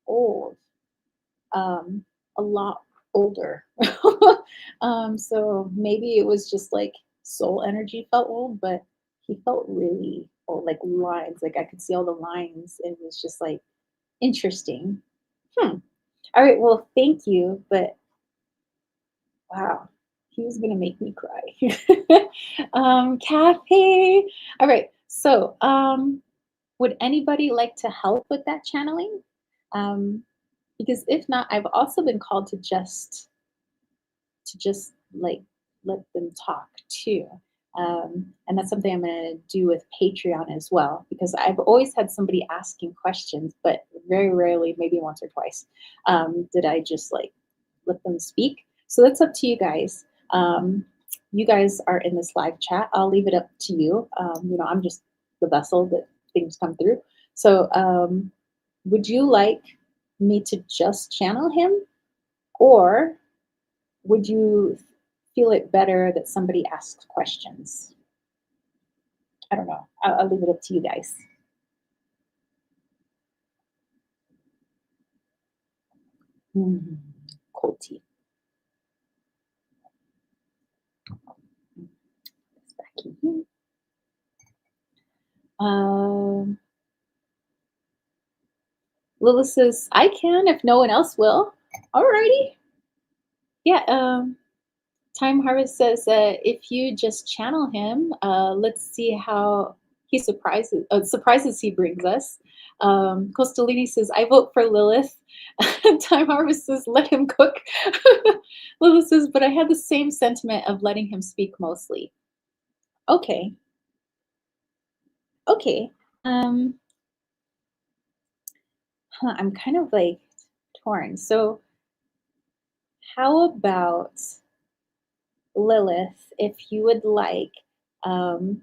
old, a lot older. So maybe it was just like soul energy felt old, but he felt really old, like lines, like I could see all the lines. It was just like interesting. Hmm. All right, well, thank you, but wow, he was gonna make me cry. Kathy. All right, so would anybody like to help with that channeling? Um, because if not, I've also been called to just like let them talk too. And that's something I'm going to do with Patreon as well, because I've always had somebody asking questions, but very rarely, maybe once or twice, did I just like let them speak. So that's up to you guys. You guys are in this live chat. I'll leave it up to you. I'm just the vessel that things come through. So would you like me to just channel him, or would you feel it better that somebody asks questions? I don't know. I'll leave it up to you guys. Mm, cold tea. It's back in here. Um, Lilith says, I can if no one else will. Alrighty. Yeah, Time Harvest says if you just channel him, let's see how he surprises he brings us. Costalini says, I vote for Lilith. Time Harvest says, let him cook. Lilith says, but I had the same sentiment of letting him speak mostly. Okay. Okay. Um, I'm kind of like torn. So how about Lilith, if you would like, um,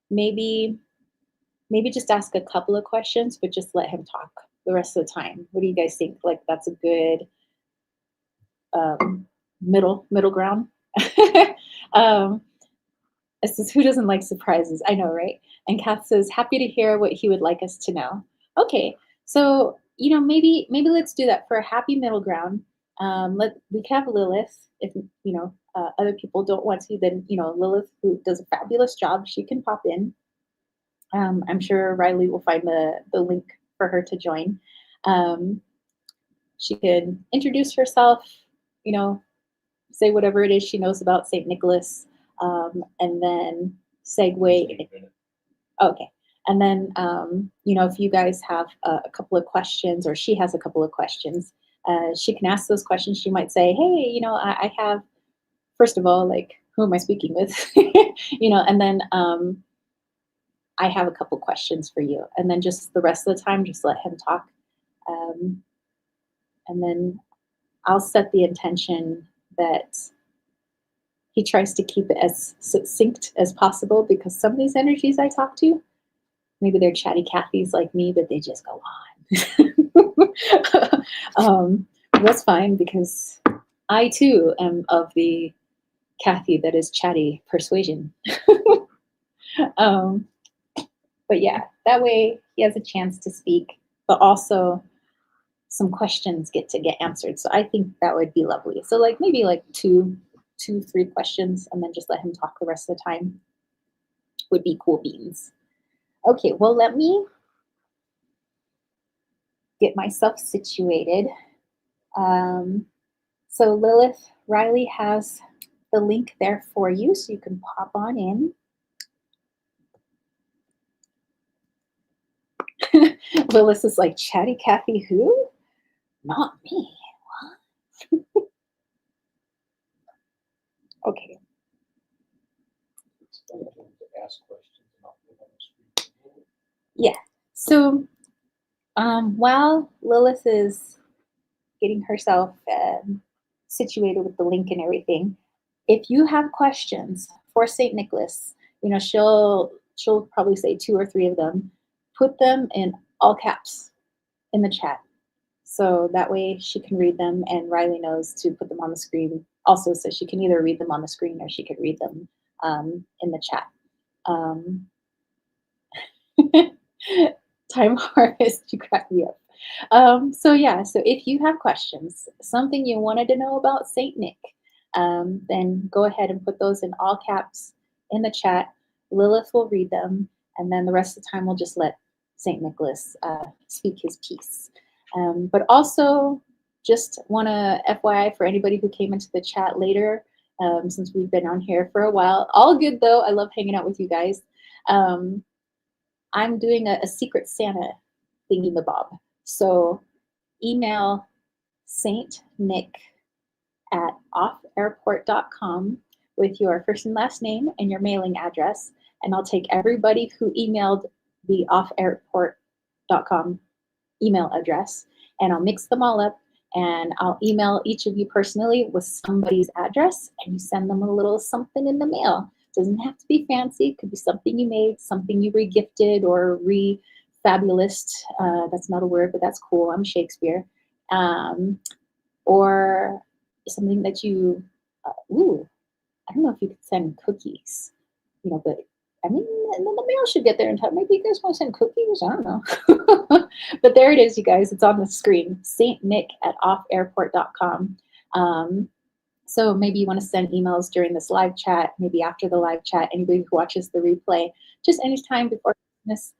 maybe just ask a couple of questions, but just let him talk the rest of the time. What do you guys think? Like that's a good middle ground. um, it says, who doesn't like surprises? I know, right? And Kath says, happy to hear what he would like us to know. Okay, so maybe let's do that for a happy middle ground. We can have Lilith. If other people don't want to, then Lilith, who does a fabulous job, she can pop in. I'm sure Riley will find the link for her to join. She can introduce herself, say whatever it is she knows about St. Nicholas, and then segue. Okay. And then, if you guys have a couple of questions, or she has a couple of questions, she can ask those questions. She might say, hey, I have, first of all, like, who am I speaking with? And then I have a couple questions for you. And then just the rest of the time, just let him talk. Um, and then I'll set the intention that he tries to keep it as succinct as possible, because some of these energies I talk to, maybe they're chatty Cathys like me, but they just go on. That's fine, because I too am of the Kathy that is chatty persuasion. um, but yeah, that way he has a chance to speak, but also some questions get answered. So I think that would be lovely. So like maybe like two, 3 questions, and then just let him talk the rest of the time would be cool beans. Okay, well, let me get myself situated. So Lilith, Riley has the link there for you, so you can pop on in. Lilith is like, Chatty Cathy who? Not me. What? Okay. Ask questions and I'll put on the screen. Yeah. So while Lilith is getting herself situated with the link and everything, if you have questions for St. Nicholas, she'll probably say 2 or 3 of them. Put them in all caps in the chat, so that way she can read them, and Riley knows to put them on the screen also, so she can either read them on the screen or she could read them in the chat. Time harvest, you crack me up. So yeah, so if you have questions, something you wanted to know about Saint Nick, then go ahead and put those in all caps in the chat. Lilith will read them, and then the rest of the time we'll just let Saint Nicholas speak his piece. But also, just want to FYI for anybody who came into the chat later, since we've been on here for a while. All good though. I love hanging out with you guys. I'm doing a Secret Santa thingy mabob. So email Saint Nick at offairport.com with your first and last name and your mailing address, and I'll take everybody who emailed the offairport.com email address, and I'll mix them all up, and I'll email each of you personally with somebody's address, and you send them a little something in the mail. It doesn't have to be fancy. It could be something you made, something you re-gifted or re-fabulous. That's not a word, but that's cool. I'm Shakespeare. Or something that you, I don't know if you could send cookies, but I mean, the mail should get there in time. Maybe you guys want to send cookies? I don't know. But there it is, you guys. It's on the screen. Saint Nick at offairport.com. So maybe you want to send emails during this live chat, maybe after the live chat, anybody who watches the replay, just anytime before Christmas,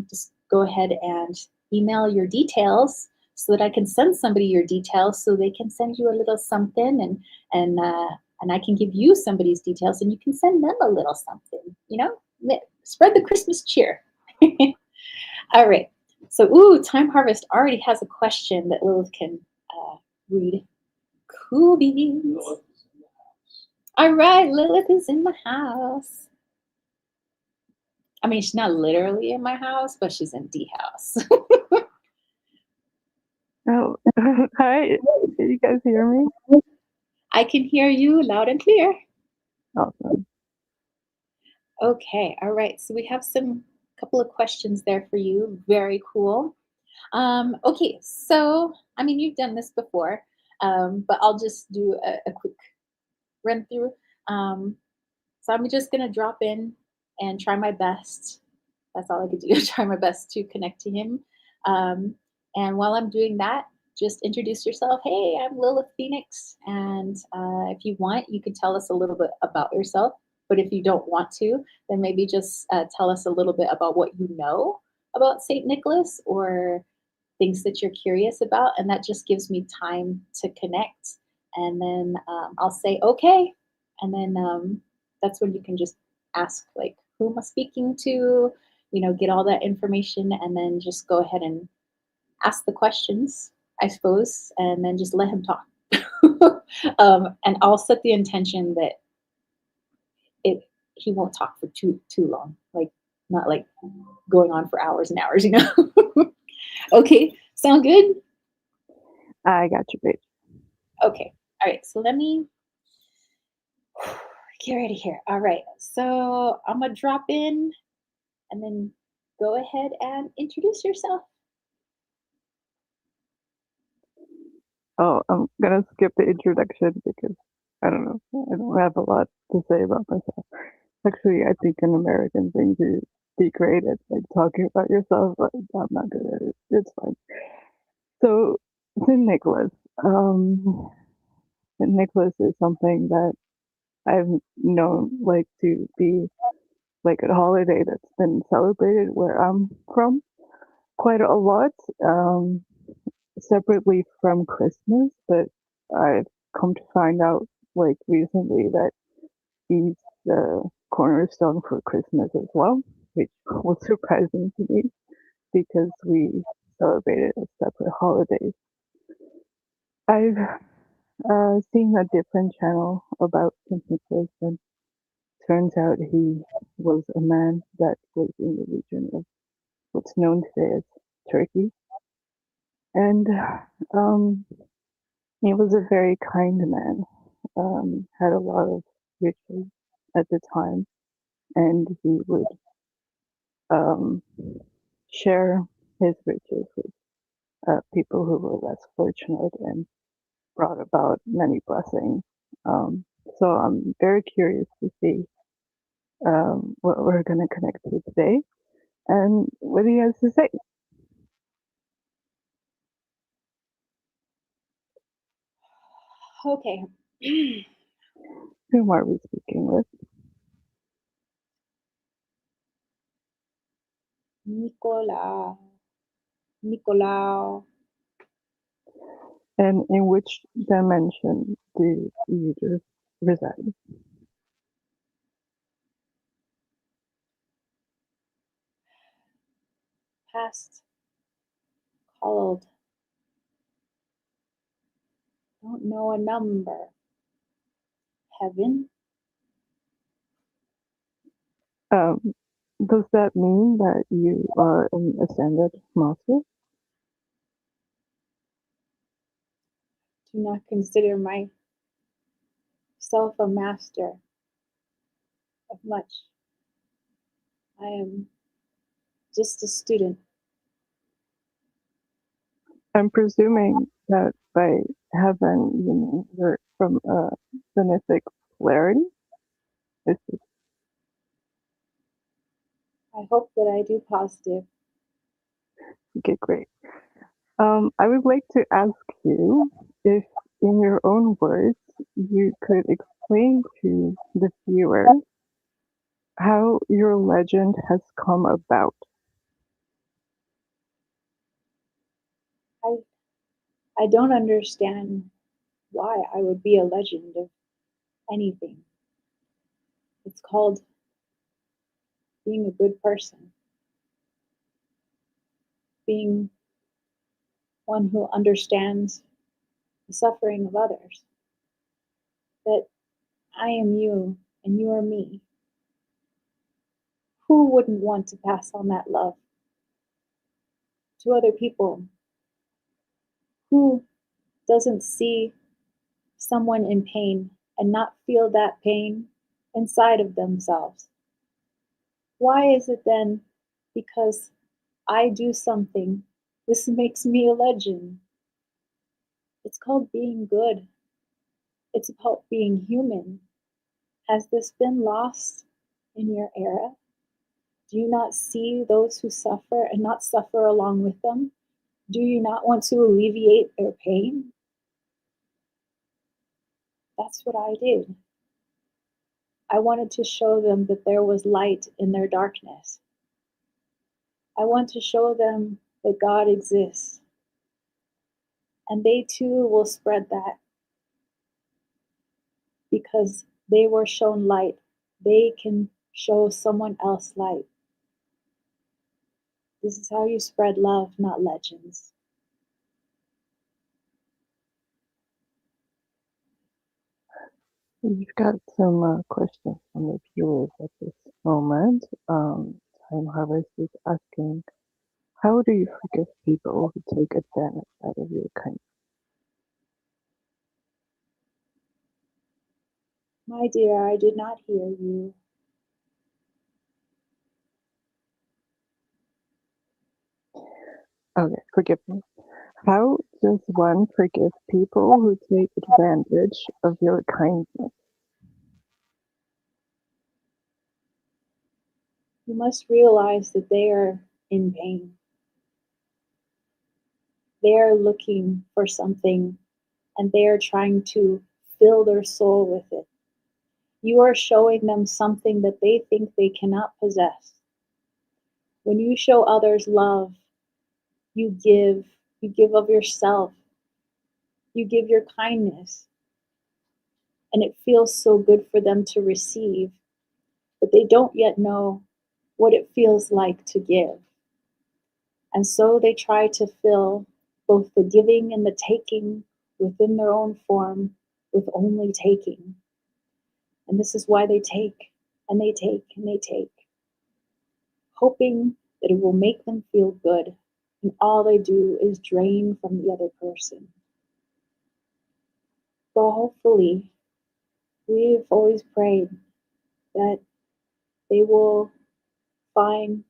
just go ahead and email your details so that I can send somebody your details so they can send you a little something, and I can give you somebody's details and you can send them a little something, spread the Christmas cheer. All right. So, Time Harvest already has a question that Lilith can read. Cool beans. All right, Lilith is in the house. I mean, she's not literally in my house, but she's in the house. Oh, hi. Can you guys hear me? I can hear you loud and clear. Awesome. Okay, all right. So we have some couple of questions there for you. Very cool. Okay, so I mean, you've done this before, but I'll just do a quick run through. So I'm just gonna drop in and try my best. That's all I could do. Try my best to connect to him. And while I'm doing that, just introduce yourself. Hey, I'm Lilith Phoenix, and if you want, you can tell us a little bit about yourself. But if you don't want to, then maybe just tell us a little bit about what you know about St. Nicholas or things that you're curious about, and that just gives me time to connect. And then I'll say, okay, and then that's when you can just ask, like, who am I speaking to? Get all that information, and then just go ahead and ask the questions, I suppose, and then just let him talk. And I'll set the intention that he won't talk for too long, like not like going on for hours and hours, Okay, sound good? I got you, babe. Okay, all right, so let me get ready here. All right, so I'm gonna drop in and then go ahead and introduce yourself. Oh, I'm gonna skip the introduction because I don't know. I don't have a lot to say about myself. Actually, I think an American thing to be great at, like talking about yourself, but I'm not good at it. It's fine. So, St. Nicholas. St. Nicholas is something that I've known like to be like a holiday that's been celebrated where I'm from. quite a lot, separately from Christmas, but I've come to find out like recently that he's the cornerstone for Christmas as well, which was surprising to me because we celebrated as separate holidays. I've seen a different channel about St. Nicholas, and turns out he was a man that was in the region of what's known today as Turkey, and um, he was a very kind man. Had a lot of riches at the time, and he would um, share his riches with people who were less fortunate and brought about many blessings. Um, so I'm very curious to see what we're going to connect to today and what he has to say. Okay. Whom are we speaking with? Nicolau. Nicolau. And in which dimension do you just reside? Past called. Don't know a number. Heaven. Um, does that mean that you are an ascended master? Do not consider myself a master of much. I am just a student. I'm presuming that by heaven you mean you're from a benefic polarity? Is it I hope that I do positive. okay, great. I would like to ask you if, in your own words, you could explain to the viewer how your legend has come about. I I don't understand why I would be a legend of anything. It's called being a good person, being one who understands the suffering of others. That I am you and you are me. Who wouldn't want to pass on that love to other people? Who doesn't see someone in pain and not feel that pain inside of themselves? Why is it then because I do something, this makes me a legend? It's called being good. It's about being human. Has this been lost in your era? Do you not see those who suffer and not suffer along with them? Do you not want to alleviate their pain? That's what I did. I wanted to show them that there was light in their darkness. I want to show them that God exists. And they too will spread that because they were shown light. They can show someone else light. This is how you spread love, not legends. We've got some questions from the viewers at this moment. Time Harvest is asking, how do you forgive people who take advantage out of your kindness? My dear, I did not hear you. Okay, forgive me. How does one forgive people who take advantage of your kindness? You must realize that they are in pain. They are looking for something and they are trying to fill their soul with it. You are showing them something that they think they cannot possess. When you show others love, you give of yourself, you give your kindness, and it feels so good for them to receive, but they don't yet know what it feels like to give. And so they try to fill both the giving and the taking within their own form with only taking. And this is why they take and they take and they take, hoping that it will make them feel good. And all they do is drain from the other person. But hopefully, we've always prayed that they will find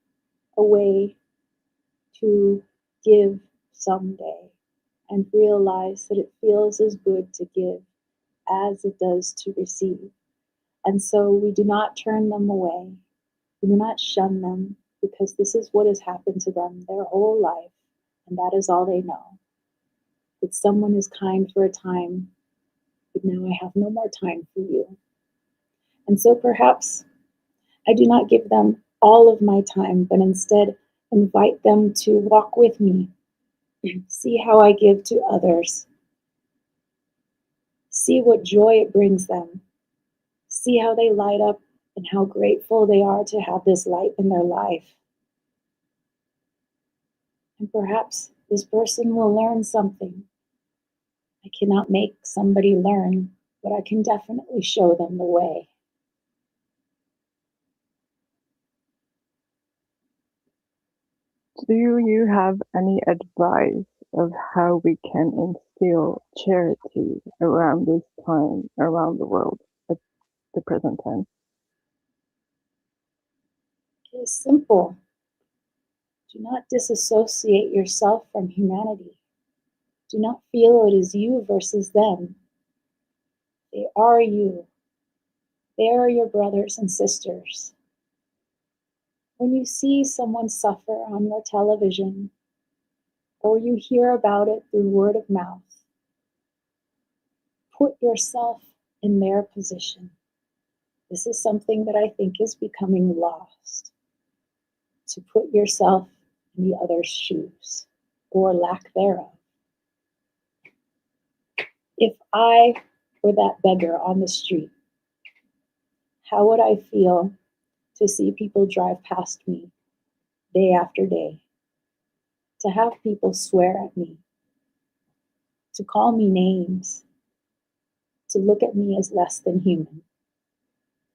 a way to give someday and realize that it feels as good to give as it does to receive. And so we do not turn them away. We do not shun them because this is what has happened to them their whole life, and that is all they know. That someone is kind for a time, but now I have no more time for you. And so perhaps I do not give them all of my time, but instead invite them to walk with me, see how I give to others, see what joy it brings them, see how they light up and how grateful they are to have this light in their life. And perhaps this person will learn something. I cannot make somebody learn, but I can definitely show them the way. Do you have any advice of how we can instill charity around this time, around the world at the present time? It is simple. Do not disassociate yourself from humanity. Do not feel it is you versus them. They are you. They are your brothers and sisters. When you see someone suffer on your television, or you hear about it through word of mouth, put yourself in their position. This is something that I think is becoming lost. To put yourself in the other's shoes, or lack thereof. If I were that beggar on the street, how would I feel to see people drive past me day after day, to have people swear at me, to call me names, to look at me as less than human?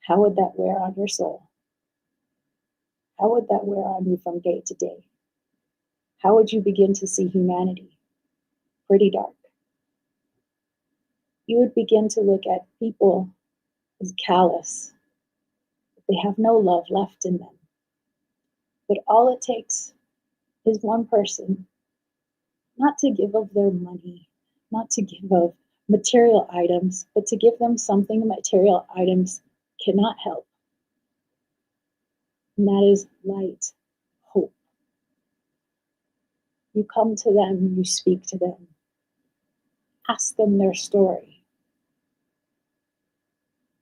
How would that wear on your soul? How would that wear on you from day to day? How would you begin to see humanity? Pretty dark. You would begin to look at people as callous. They have no love left in them. But all it takes is one person, not to give of their money, not to give of material items, but to give them something material items cannot help. And that is light, hope. You come to them, you speak to them, ask them their story.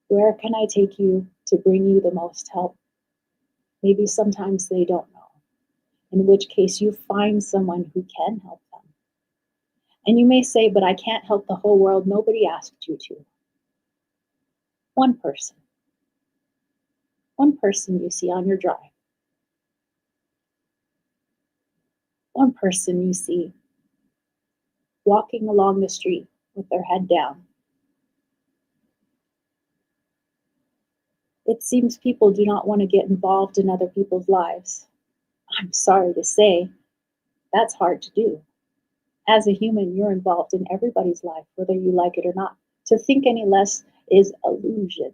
Where can I take you to bring you the most help? Maybe sometimes they don't know, in which case you find someone who can help them. And you may say, but I can't help the whole world. Nobody asked you to. One person you see on your drive, one person you see walking along the street with their head down. It seems people do not want to get involved in other people's lives. I'm sorry to say, that's hard to do. As a human, you're involved in everybody's life, whether you like it or not. To think any less is illusion.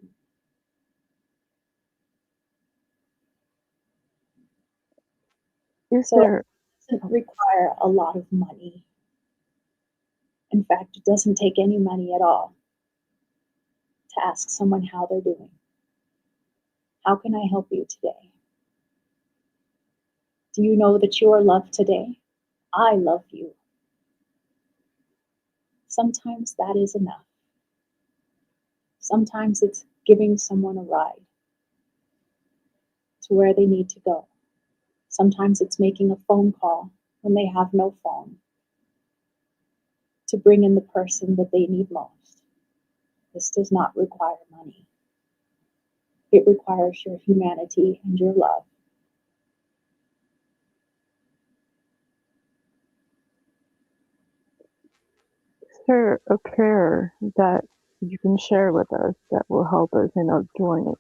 Is So it there doesn't require a lot of money. In fact, it doesn't take any money at all to ask someone how they're doing. How can I help you today? Do you know that you are loved today? I love you. Sometimes that is enough. Sometimes it's giving someone a ride to where they need to go. Sometimes it's making a phone call when they have no phone to bring in the person that they need most. This does not require money. It requires your humanity and your love. Is there a prayer that you can share with us that will help us in our journey?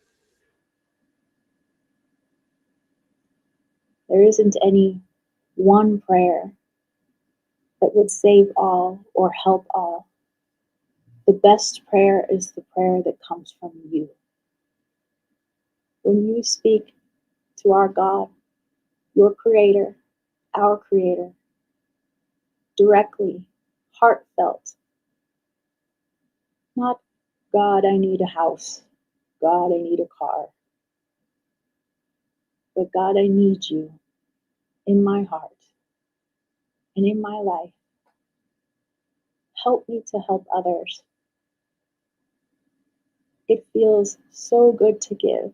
There isn't any one prayer that would save all or help all. The best prayer is the prayer that comes from you. When you speak to our God, your Creator, our Creator, directly, heartfelt, not God, I need a house, God, I need a car, but God, I need you in my heart and in my life. Help me to help others. It feels so good to give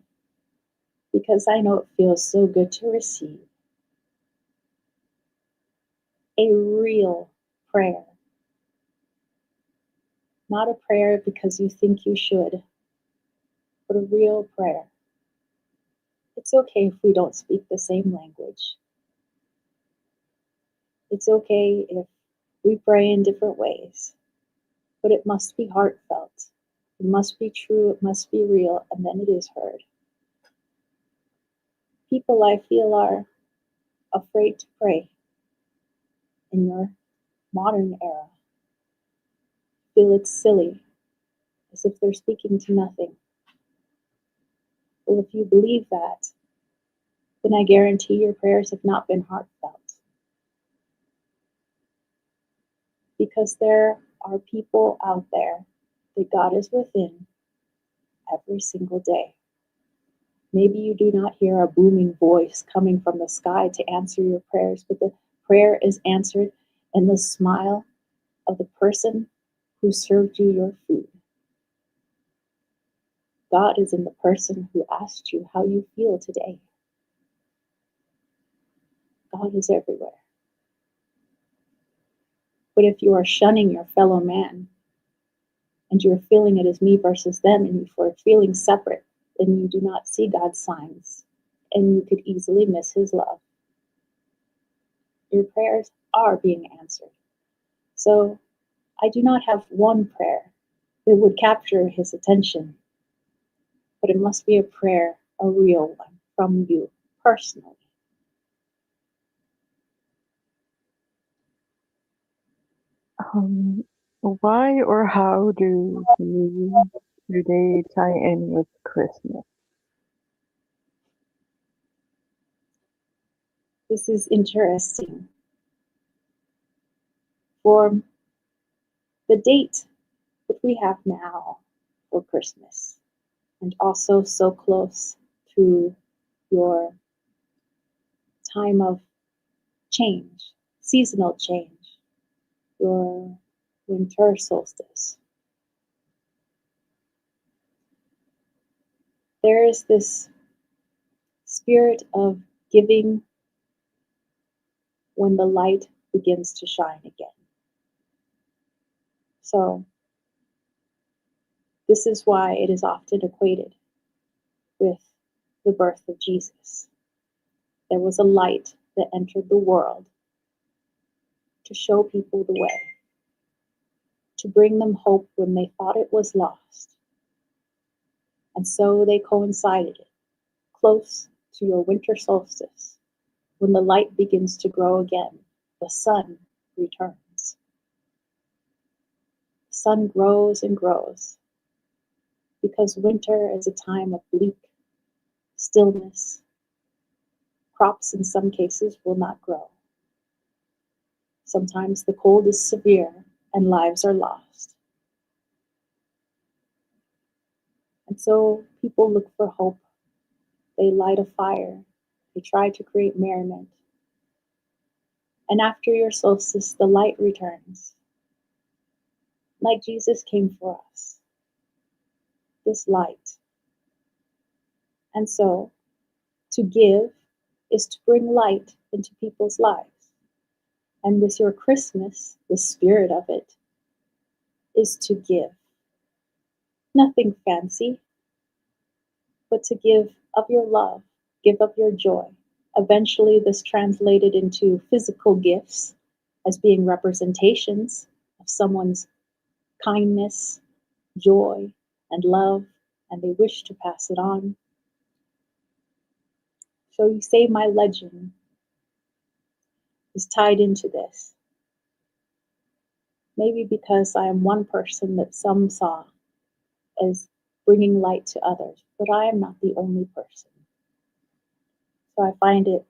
because I know it feels so good to receive. A real prayer, not a prayer because you think you should, but a real prayer. It's okay if we don't speak the same language. It's okay if we pray in different ways, but it must be heartfelt. It must be true, it must be real, and then it is heard. People, I feel, are afraid to pray in your modern era. Feel it's silly, as if they're speaking to nothing. Well, if you believe that, then I guarantee your prayers have not been heartfelt. Because there are people out there that God is within every single day. Maybe you do not hear a booming voice coming from the sky to answer your prayers, but the prayer is answered in the smile of the person who served you your food. God is in the person who asked you how you feel today. God is everywhere. But if you are shunning your fellow man and you're feeling it as me versus them and you are feeling separate, then you do not see God's signs and you could easily miss his love. Your prayers are being answered. So I do not have one prayer that would capture his attention, but it must be a prayer, a real one from you personally. Why or how do they tie in with Christmas? This is interesting. For the date that we have now for Christmas, and also so close to your time of change, seasonal change, your winter solstice. There is this spirit of giving when the light begins to shine again. So, this is why it is often equated with the birth of Jesus. There was a light that entered the world to show people the way, to bring them hope when they thought it was lost. And so they coincided it close to your winter solstice. When the light begins to grow again, the sun returns. The sun grows and grows because winter is a time of bleak stillness. Crops in some cases will not grow. Sometimes the cold is severe and lives are lost. And so people look for hope. They light a fire. They try to create merriment. And after your solstice, the light returns. Like Jesus came for us. This light. And so, to give is to bring light into people's lives. And with your Christmas, the spirit of it is to give. Nothing fancy, but to give of your love, give of your joy. Eventually, this translated into physical gifts as being representations of someone's kindness, joy, and love, and they wish to pass it on. So you say my legend is tied into this. Maybe because I am one person that some saw as bringing light to others, but I am not the only person. So I find it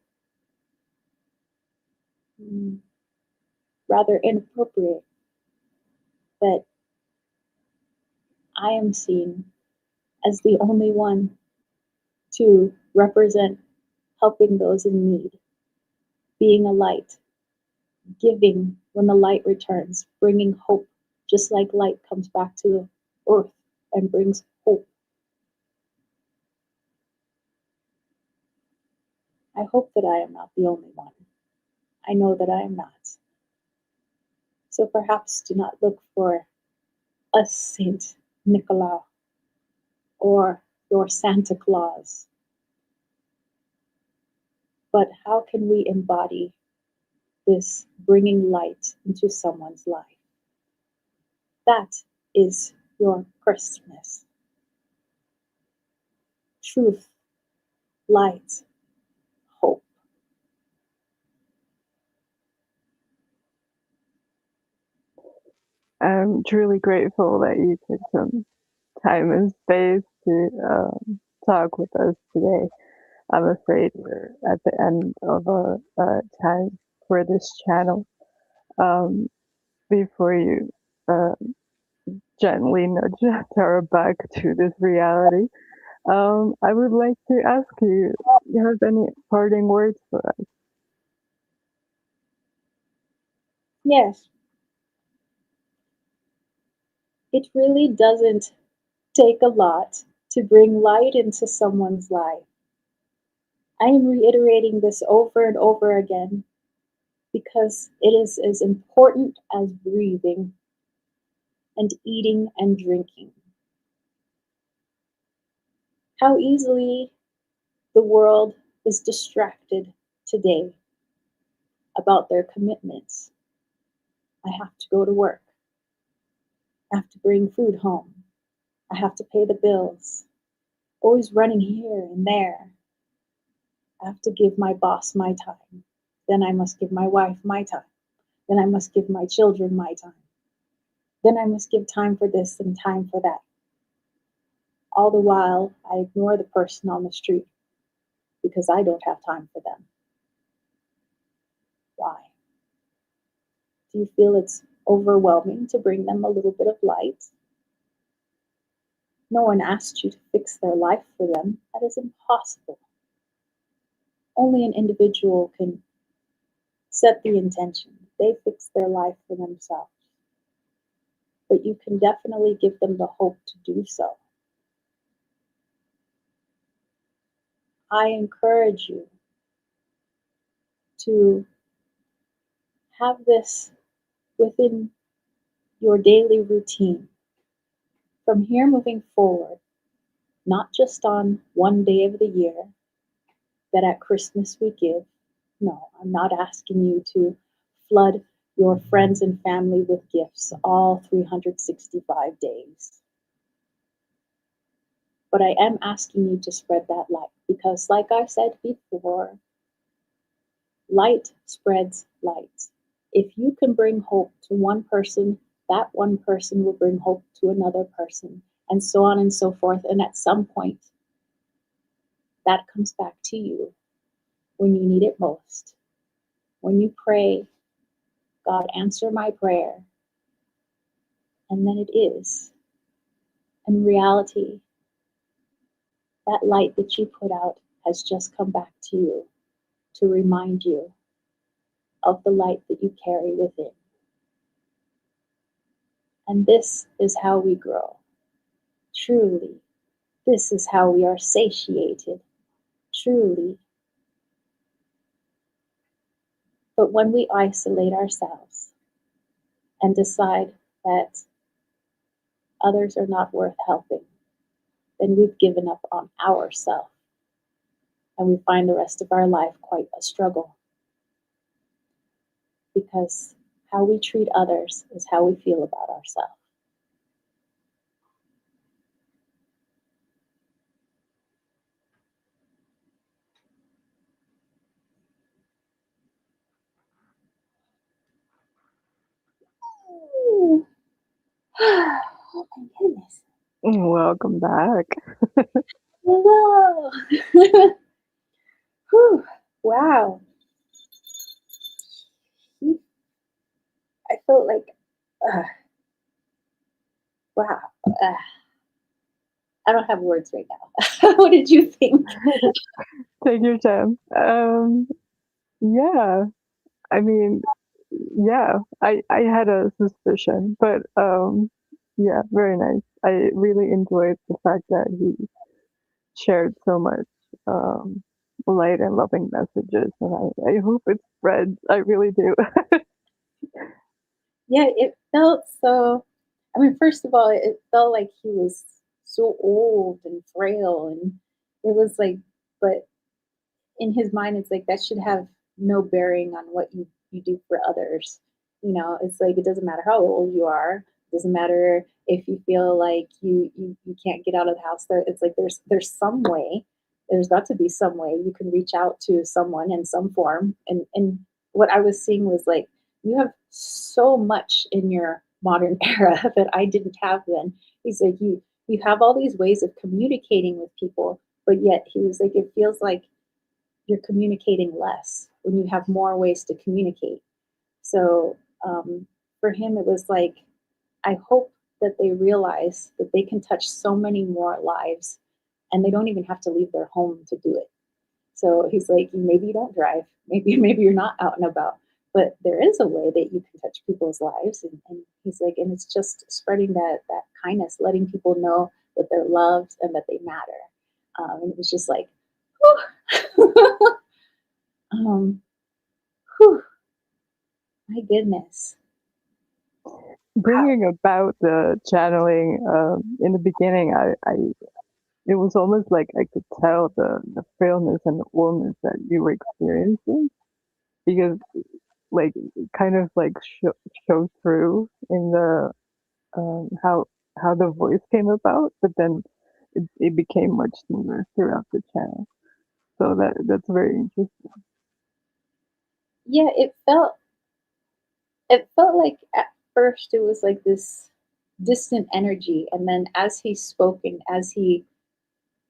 rather inappropriate that I am seen as the only one to represent helping those in need, being a light, giving when the light returns, bringing hope, just like light comes back to the earth and brings hope. I hope that I am not the only one. I know that I am not. So perhaps do not look for a Saint Nicholas or your Santa Claus, but how can we embody this bringing light into someone's life? That is your Christmas. Truth, light, hope. I'm truly grateful that you took some time and space to talk with us today. I'm afraid we're at the end of our time for this channel. Before you uh, gently nudge Tara back to this reality, I would like to ask you, you have any parting words for us? Yes, it really doesn't take a lot to bring light into someone's life. I am reiterating this over and over again because it is as important as breathing and eating and drinking. How easily the world is distracted today about their commitments. I have to go to work. I have to bring food home. I have to pay the bills. Always running here and there. I have to give my boss my time. Then I must give my wife my time. Then I must give my children my time. Then I must give time for this and time for that. All the while, I ignore the person on the street because I don't have time for them. Why? Do you feel it's overwhelming to bring them a little bit of light? No one asked you to fix their life for them. That is impossible. Only an individual can set the intention. They fix their life for themselves. But you can definitely give them the hope to do so. I encourage you to have this within your daily routine. From here moving forward, not just on one day of the year, that at Christmas we give. No, I'm not asking you to flood your friends and family with gifts all 365 days. But I am asking you to spread that light because, like I said before, light spreads light. If you can bring hope to one person, that one person will bring hope to another person, and so on and so forth. And at some point, that comes back to you when you need it most. When you pray, God, answer my prayer. And then it is. In reality, that light that you put out has just come back to you to remind you of the light that you carry within. And this is how we grow. Truly, this is how we are satiated. Truly. But when we isolate ourselves and decide that others are not worth helping, then we've given up on ourselves, and we find the rest of our life quite a struggle, because how we treat others is how we feel about ourselves. Ooh. Oh my goodness. Welcome back. Hello. Whew. Wow. I felt like, uh, wow. I don't have words right now. What did you think? Take your time. Yeah. I mean, yeah. I had a suspicion, but yeah, very nice. I really enjoyed the fact that he shared so much um light and loving messages, and I hope it spreads. I really do. Yeah, it felt so. I mean, first of all, it felt like he was so old and frail, and it was like, but in his mind, it's like that should have no bearing on what you do for others. It's like it doesn't matter how old you are. It doesn't matter if you feel like you can't get out of the house. It's like there's some way. There's got to be some way you can reach out to someone in some form. And what I was seeing was like you have so much in your modern era that I didn't have then. He's like you have all these ways of communicating with people, but yet he was like it feels like you're communicating less when you have more ways to communicate. So for him, it was like, I hope that they realize that they can touch so many more lives and they don't even have to leave their home to do it. So he's like, maybe you don't drive, maybe you're not out and about, but there is a way that you can touch people's lives. And he's like, and it's just spreading that kindness, letting people know that they're loved and that they matter. And it was just like, whew. um, whew, my goodness. Wow. Bringing about the channeling in the beginning, I it was almost like I could tell the frailness and the illness that you were experiencing, because like it kind of like showed through in the how the voice came about, but then it became much smoother throughout the channel. So that's very interesting. Yeah, it felt like at first it was like this distant energy, and then as he spoke and as he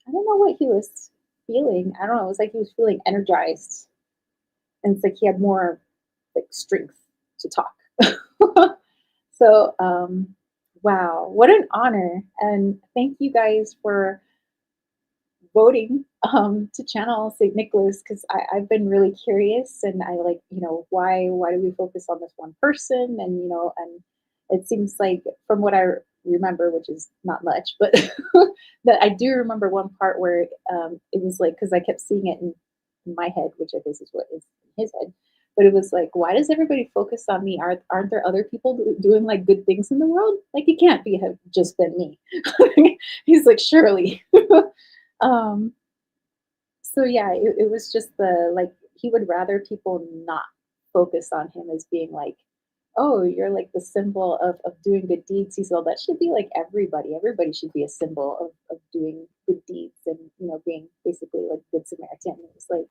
I don't know what he was feeling. I don't know, it was like he was feeling energized. And it's like he had more like strength to talk. So wow, what an honor. And thank you guys for voting to channel St. Nicholas, because I've been really curious, and I like, why do we focus on this one person? And and it seems like from what I remember, which is not much, but that I do remember one part where it was like, because I kept seeing it in my head, which I guess is what is in his head. But it was like, why does everybody focus on me? Aren't there other people doing like good things in the world? Like it can't be have just been me. He's like, surely. um, so yeah, it was just the like he would rather people not focus on him as being like, oh, you're like the symbol of doing good deeds. He said, well, that should be like everybody. Everybody should be a symbol of doing good deeds and being basically like good Samaritan. It was like,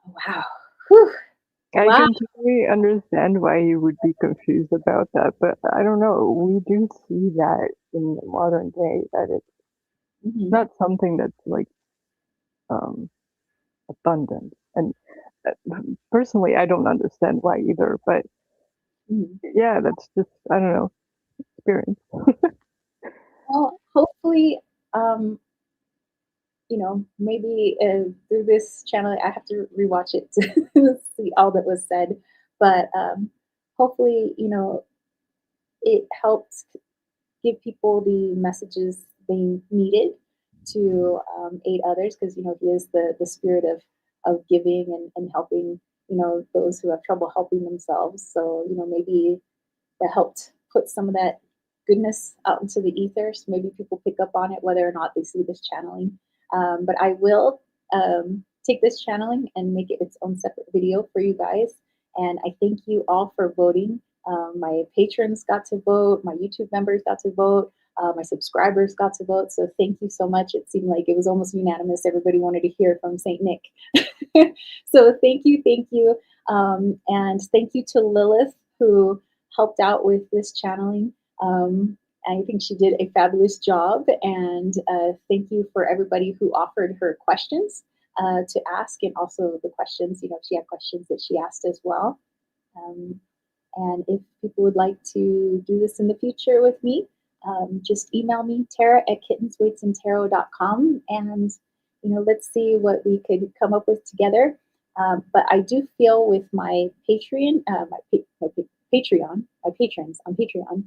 oh, wow. Whew. I Wow. can totally understand why you would be confused about that, but I don't know. We do see that in the modern day that it's Mhm. not something that's like um, abundant. And uh, personally, I don't understand why either. But Mhm. yeah, that's just I don't know experience. Well, hopefully, um, maybe through this channel, I have to rewatch it to see all that was said. But hopefully, it helped give people the messages they needed to aid others, because he is the spirit of giving and helping those who have trouble helping themselves. So, maybe that helped put some of that goodness out into the ether. So maybe people pick up on it, whether or not they see this channeling. But I will take this channeling and make it its own separate video for you guys. And I thank you all for voting. My patrons got to vote, my YouTube members got to vote, my subscribers got to vote. So thank you so much. It seemed like it was almost unanimous. Everybody wanted to hear from St. Nick. So thank you, thank you. And thank you to Lilith, who helped out with this channeling. I think she did a fabulous job. And thank you for everybody who offered her questions to ask, and also the questions, she had questions that she asked as well. And if people would like to do this in the future with me, just email me, tara@kittensweightsandtarot.com, and let's see what we could come up with together. But I do feel with my Patreon, my patrons on Patreon,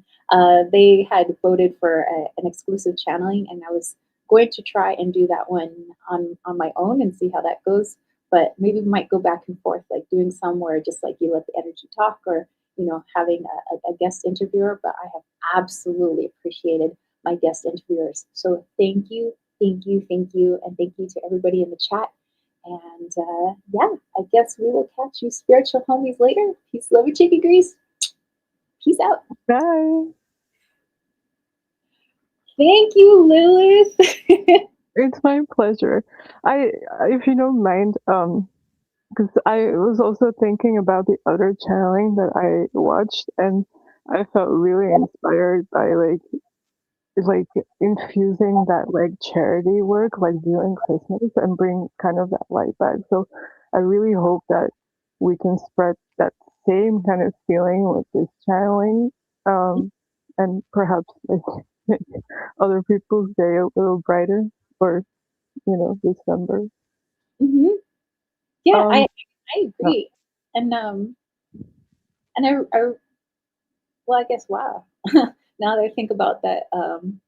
they had voted for an exclusive channeling, and I was going to try and do that one on my own and see how that goes. But maybe we might go back and forth, like doing some where just like you let the energy talk, or having a guest interviewer. But I have absolutely appreciated my guest interviewers. So thank you, thank you, thank you, and thank you to everybody in the chat. And yeah, I guess we will catch you spiritual homies later. Peace, love, and chicken grease. Peace out. Bye. Thank you, Lilith. It's my pleasure. If you don't mind, because I was also thinking about the other channeling that I watched, and I felt really inspired by like infusing that like charity work like during Christmas and bring kind of that light back. So I really hope that we can spread that same kind of feeling with this channeling, and perhaps like make other people's day a little brighter for December. Mm-hmm. Yeah, Um, I agree. And I well, I guess, wow. Now that I think about that um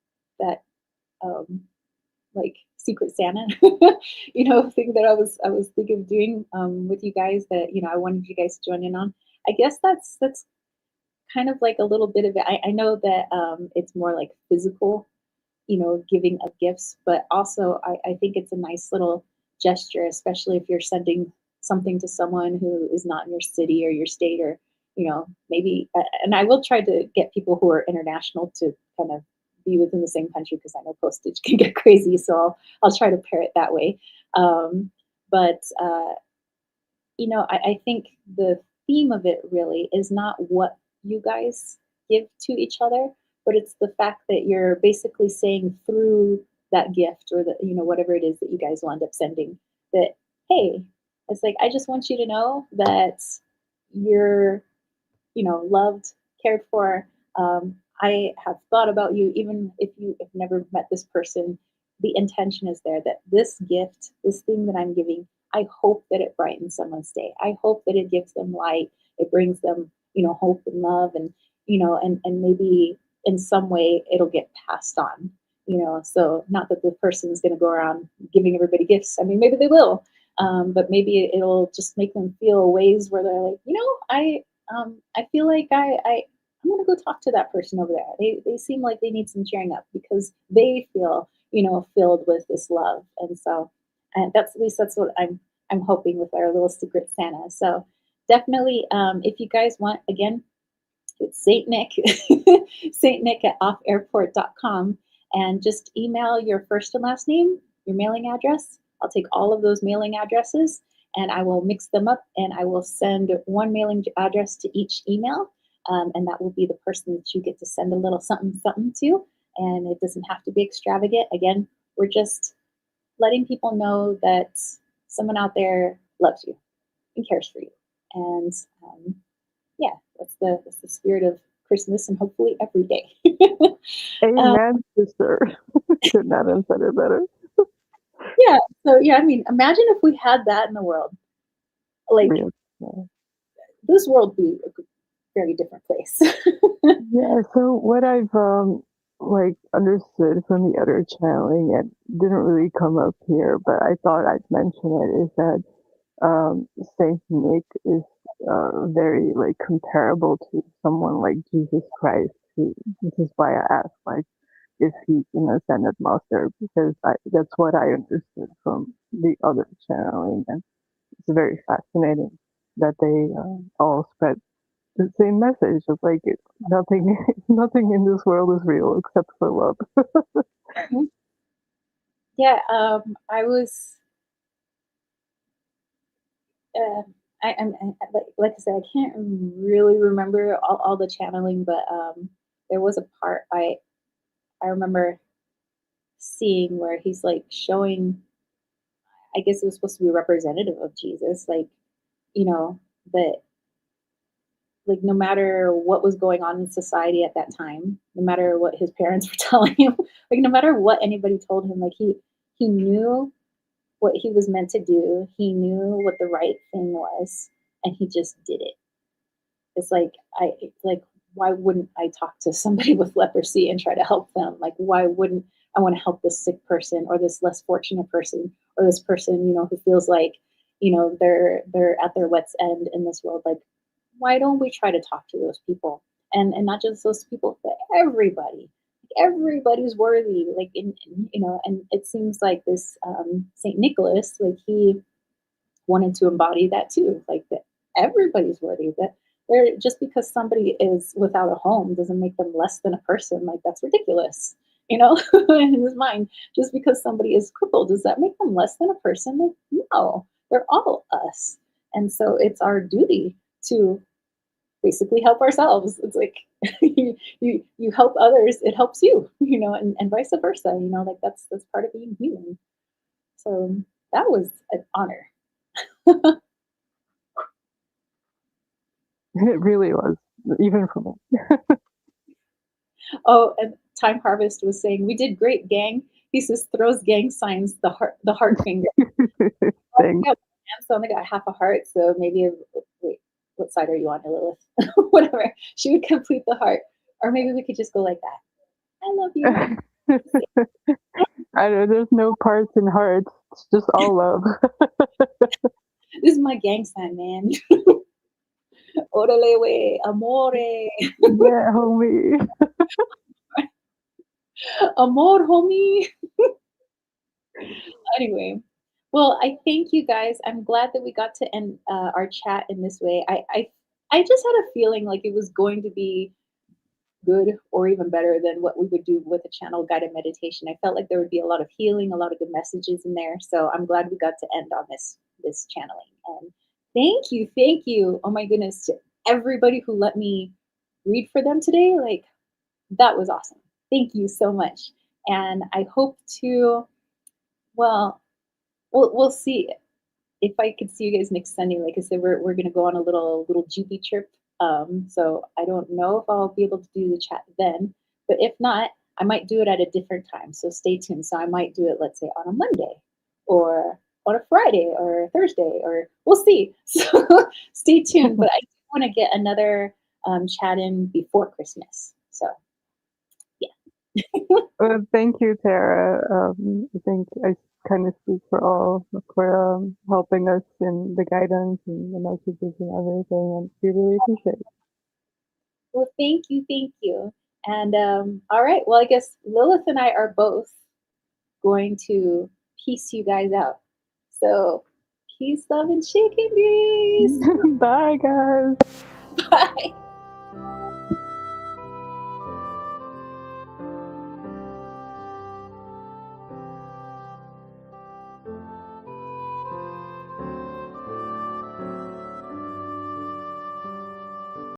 like Secret Santa, thing that I was thinking of doing with you guys, that I wanted you guys to join in on. I guess that's kind of like a little bit of it. I know that it's more like physical, giving of gifts, but also I think it's a nice little gesture, especially if you're sending something to someone who is not in your city or your state, or maybe. And I will try to get people who are international to kind of be within the same country, because I know postage can get crazy. So I'll try to pair it that way. But I think the theme of it really is not what you guys give to each other, but it's the fact that you're basically saying through that gift, or that, whatever it is that you guys will end up sending, that, hey, it's like, I just want you to know that you're, loved, cared for. I have thought about you, even if you have never met this person. The intention is there that this gift, this thing that I'm giving, I hope that it brightens someone's day. I hope that it gives them light. It brings them, hope and love, and and maybe in some way it'll get passed on. So not that the person is going to go around giving everybody gifts. I mean, maybe they will, but maybe it'll just make them feel ways where they're like, I feel like I'm gonna go talk to that person over there. They seem like they need some cheering up, because they feel, filled with this love. And so, and that's, at least that's what I'm hoping with our little Secret Santa. So definitely, if you guys want, again, it's Saint Nick, Saint Nick at offairport.com, and just email your first and last name, your mailing address. I'll take all of those mailing addresses and I will mix them up, and I will send one mailing address to each email. And that will be the person that you get to send a little something something to. And it doesn't have to be extravagant. Again, we're just letting people know that someone out there loves you and cares for you. And yeah, that's the spirit of Christmas, and hopefully every day. Amen, sister. Could not have said it better. Yeah. So yeah, I mean, imagine if we had that in the world. Like, Real. Yeah. this world would be a very different place. Yeah, so what I've like understood from the other channeling, it didn't really come up here, but I thought I'd mention it, is that Saint Nick is very like comparable to someone like Jesus Christ. This is why I asked like if he's an ascended master because that's what I understood from the other channeling, and it's very fascinating that they all spread the same message of like nothing, nothing in this world is real except for love. Yeah, I was. Uh, like I said, I can't really remember all the channeling, but there was a part I remember seeing where he's like showing. I guess it was supposed to be representative of Jesus, like that like no matter what was going on in society at that time, no matter what his parents were telling him, like no matter what anybody told him, like he knew what he was meant to do. He knew what the right thing was, and he just did it. It's like like why wouldn't I talk to somebody with leprosy and try to help them? Like why wouldn't I want to help this sick person or this less fortunate person or this person, who feels like, they're at their wits end in this world. Like why don't we try to talk to those people? And not just those people, but everybody. Everybody's worthy. Like and it seems like this Saint Nicholas, like he wanted to embody that too, like that everybody's worthy. That they're just because somebody is without a home doesn't make them less than a person. Like that's ridiculous, in his mind. Just because somebody is crippled, does that make them less than a person? Like no, they're all us, and so it's our duty to basically help ourselves. It's like you help others, it helps you, and vice versa. Like that's part of being human. So that was an honor. It really was, even for me. Oh, and Time Harvest was saying, "We did great, gang." He says, throws gang signs, the heart finger. I only Thanks. got so I only got half a heart, so maybe wait, what side are you on, Lilith? Whatever. She would complete the heart. Or maybe we could just go like that. I love you. I know there's no parts and hearts. It's just all love. This is my gang sign, man. Orale way, amore. Yeah, homie. Amor, homie. Anyway, well, I thank you guys. I'm glad that we got to end our chat in this way. I just had a feeling like it was going to be good or even better than what we would do with a channel guided meditation. I felt like there would be a lot of healing, a lot of good messages in there. So I'm glad we got to end on this channeling. And thank you. Oh my goodness, to everybody who let me read for them today. Like that was awesome. Thank you so much. And I hope to, well, we'll see if I could see you guys next Sunday. Like I said, we're gonna go on a little Jupi trip. So I don't know if I'll be able to do the chat then, but if not, I might do it at a different time. So stay tuned. So I might do it, let's say, on a Monday, or on a Friday, or a Thursday, or we'll see. So stay tuned. But I do want to get another chat in before Christmas. So yeah. Thank you, Tara. I think I kind of speak for all for helping us in the guidance and the messages and everything, and we really appreciate it. Well, thank you, thank you. And all right, well, I guess Lilith and I are both going to piece you guys out. So peace, love, and chicken grease. Bye, guys. Bye.